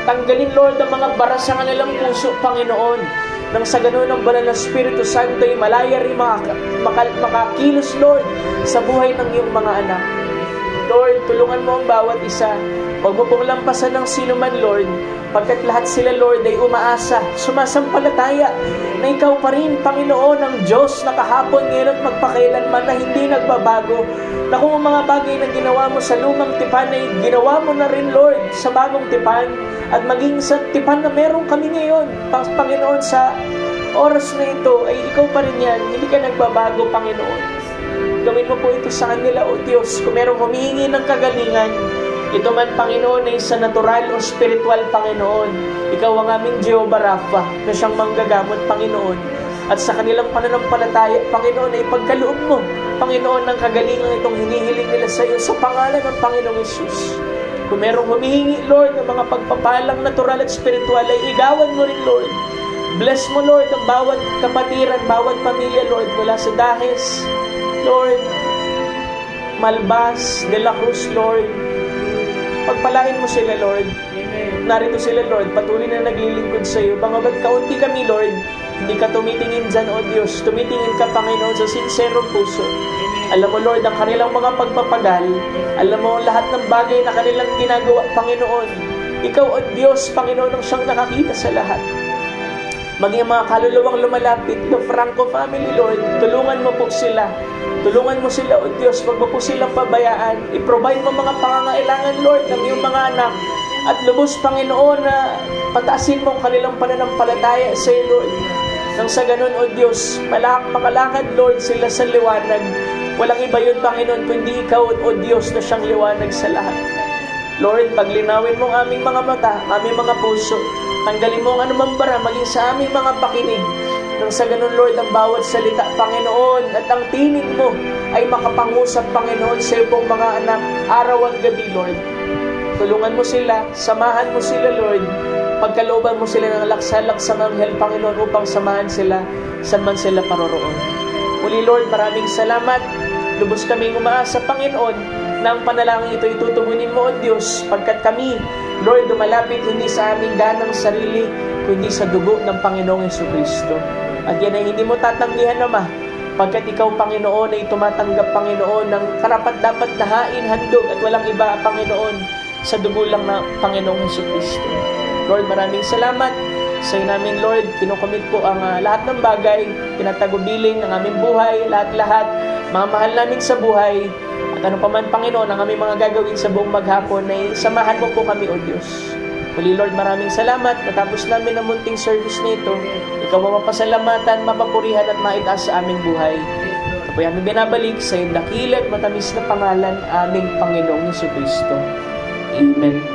Tanggalin, Lord, ang mga bara sa kanilang puso, Panginoon. Nang sa ganun ang Banal na Espiritu Santo ay malaya rin makakilos, Lord, sa buhay ng iyong mga anak. Lord, tulungan mo ang bawat isa. Huwag mo pong lampasan ng sino man, Lord, pagkat lahat sila, Lord, ay umaasa, sumasampalataya na ikaw pa rin, Panginoon, ang Diyos na kahapon, ngayon at magpakailanman, na hindi nagbabago. Na kung ang mga bagay na ginawa mo sa lumang tipan ay ginawa mo na rin, Lord, sa bagong tipan, at maging sa tipan na meron kami ngayon, Panginoon, sa oras na ito, ay ikaw pa rin yan, hindi ka nagbabago, Panginoon. Gawin mo po ito sa kanila, O Diyos. Kung merong humihingi ng kagalingan, ito man, Panginoon, ay sa natural o spiritual, Panginoon. Ikaw ang aming Jehovah Rapha, na siyang manggagamot, Panginoon. At sa kanilang pananampalataya, Panginoon, ay pagkaloob mo, Panginoon, ng kagalingan itong hinihiling nila sa iyo sa pangalan ng Panginoong Hesus. Kung merong humihingi, Lord, ng mga pagpapalang natural at spiritual, ay igawan mo rin, Lord. Bless mo, Lord, ang bawat kapatiran, bawat pamilya, Lord, mula sa Dahes, Lord, Malbas, De La Cruz, Lord. Pagpalain mo sila, Lord. Narito sila, Lord, patuloy na naglilingkod sa iyo. Bangabat kaunti kami, Lord, hindi ka tumitingin dyan, O Diyos. Tumitingin ka, Panginoon, sa sinserong puso. Alam mo, Lord, ang kanilang mga pagpapagal. Alam mo, lahat ng bagay na kanilang ginagawa, Panginoon. Ikaw, O Diyos, Panginoon, ang siyang nakakita sa lahat. Maging mga kaluluwang lumalapit ng Franco family, Lord, tulungan mo po sila. Tulungan mo sila, O Diyos, wag mo po silang pabayaan. I-provide mo mga pangangailangan, Lord, ng iyong mga anak. At lubos, Panginoon, na pataasin mo ang kanilang pananampalataya sa iyo, Lord. Nang sa ganun, O Diyos, makalakad, Lord, sila sa liwanag. Walang iba yun, Panginoon, kundi ikaw, O Diyos, na siyang liwanag sa lahat. Lord, paglinawin mo ang aming mga mata, aming mga puso. Tanggalin mo ang anumang bara, maging sa aming mga pakinig. Nang sa ganun, Lord, ang bawat salita, Panginoon, at ang tinig mo ay makapangusap, Panginoon, sa iyo pong mga anak, araw at gabi, Lord. Tulungan mo sila, samahan mo sila, Lord. Pagkalooban mo sila ng laksa-laksang anghel, Panginoon, upang samahan sila, saan man sila paroroon. Muli, Lord, maraming salamat. Lubos kaming umaasa, Panginoon, na ang panalangin ito itutugunin mo, O Diyos, pagkat kami, Lord, dumalapit hindi sa aming ganang sarili, kundi sa dugo ng Panginoong Jesucristo. At yan ay hindi mo tatanggihan, Ama, pagkat ikaw, Panginoon, ay tumatanggap, Panginoon, ng karapat-dapat na hain, handog, at walang iba, Panginoon, sa dugo lang ng Panginoong Jesucristo. Lord, maraming salamat. Sa iyo namin, Lord, kinukomit po ang lahat ng bagay, tinatagubilin ng aming buhay, lahat-lahat, mga mahal namin sa buhay, at ano pa man, Panginoon, ang aming mga gagawin sa buong maghapon, ay samahan mo po kami, O Diyos. Muli, Lord, maraming salamat. Natapos namin ang munting service nito. Ikaw mapasalamatan, mapapurihan at maitaas sa aming buhay. Ito po aming binabalik sa iyong dakila at matamis na pangalan, aming Panginoong Jesucristo. Amen.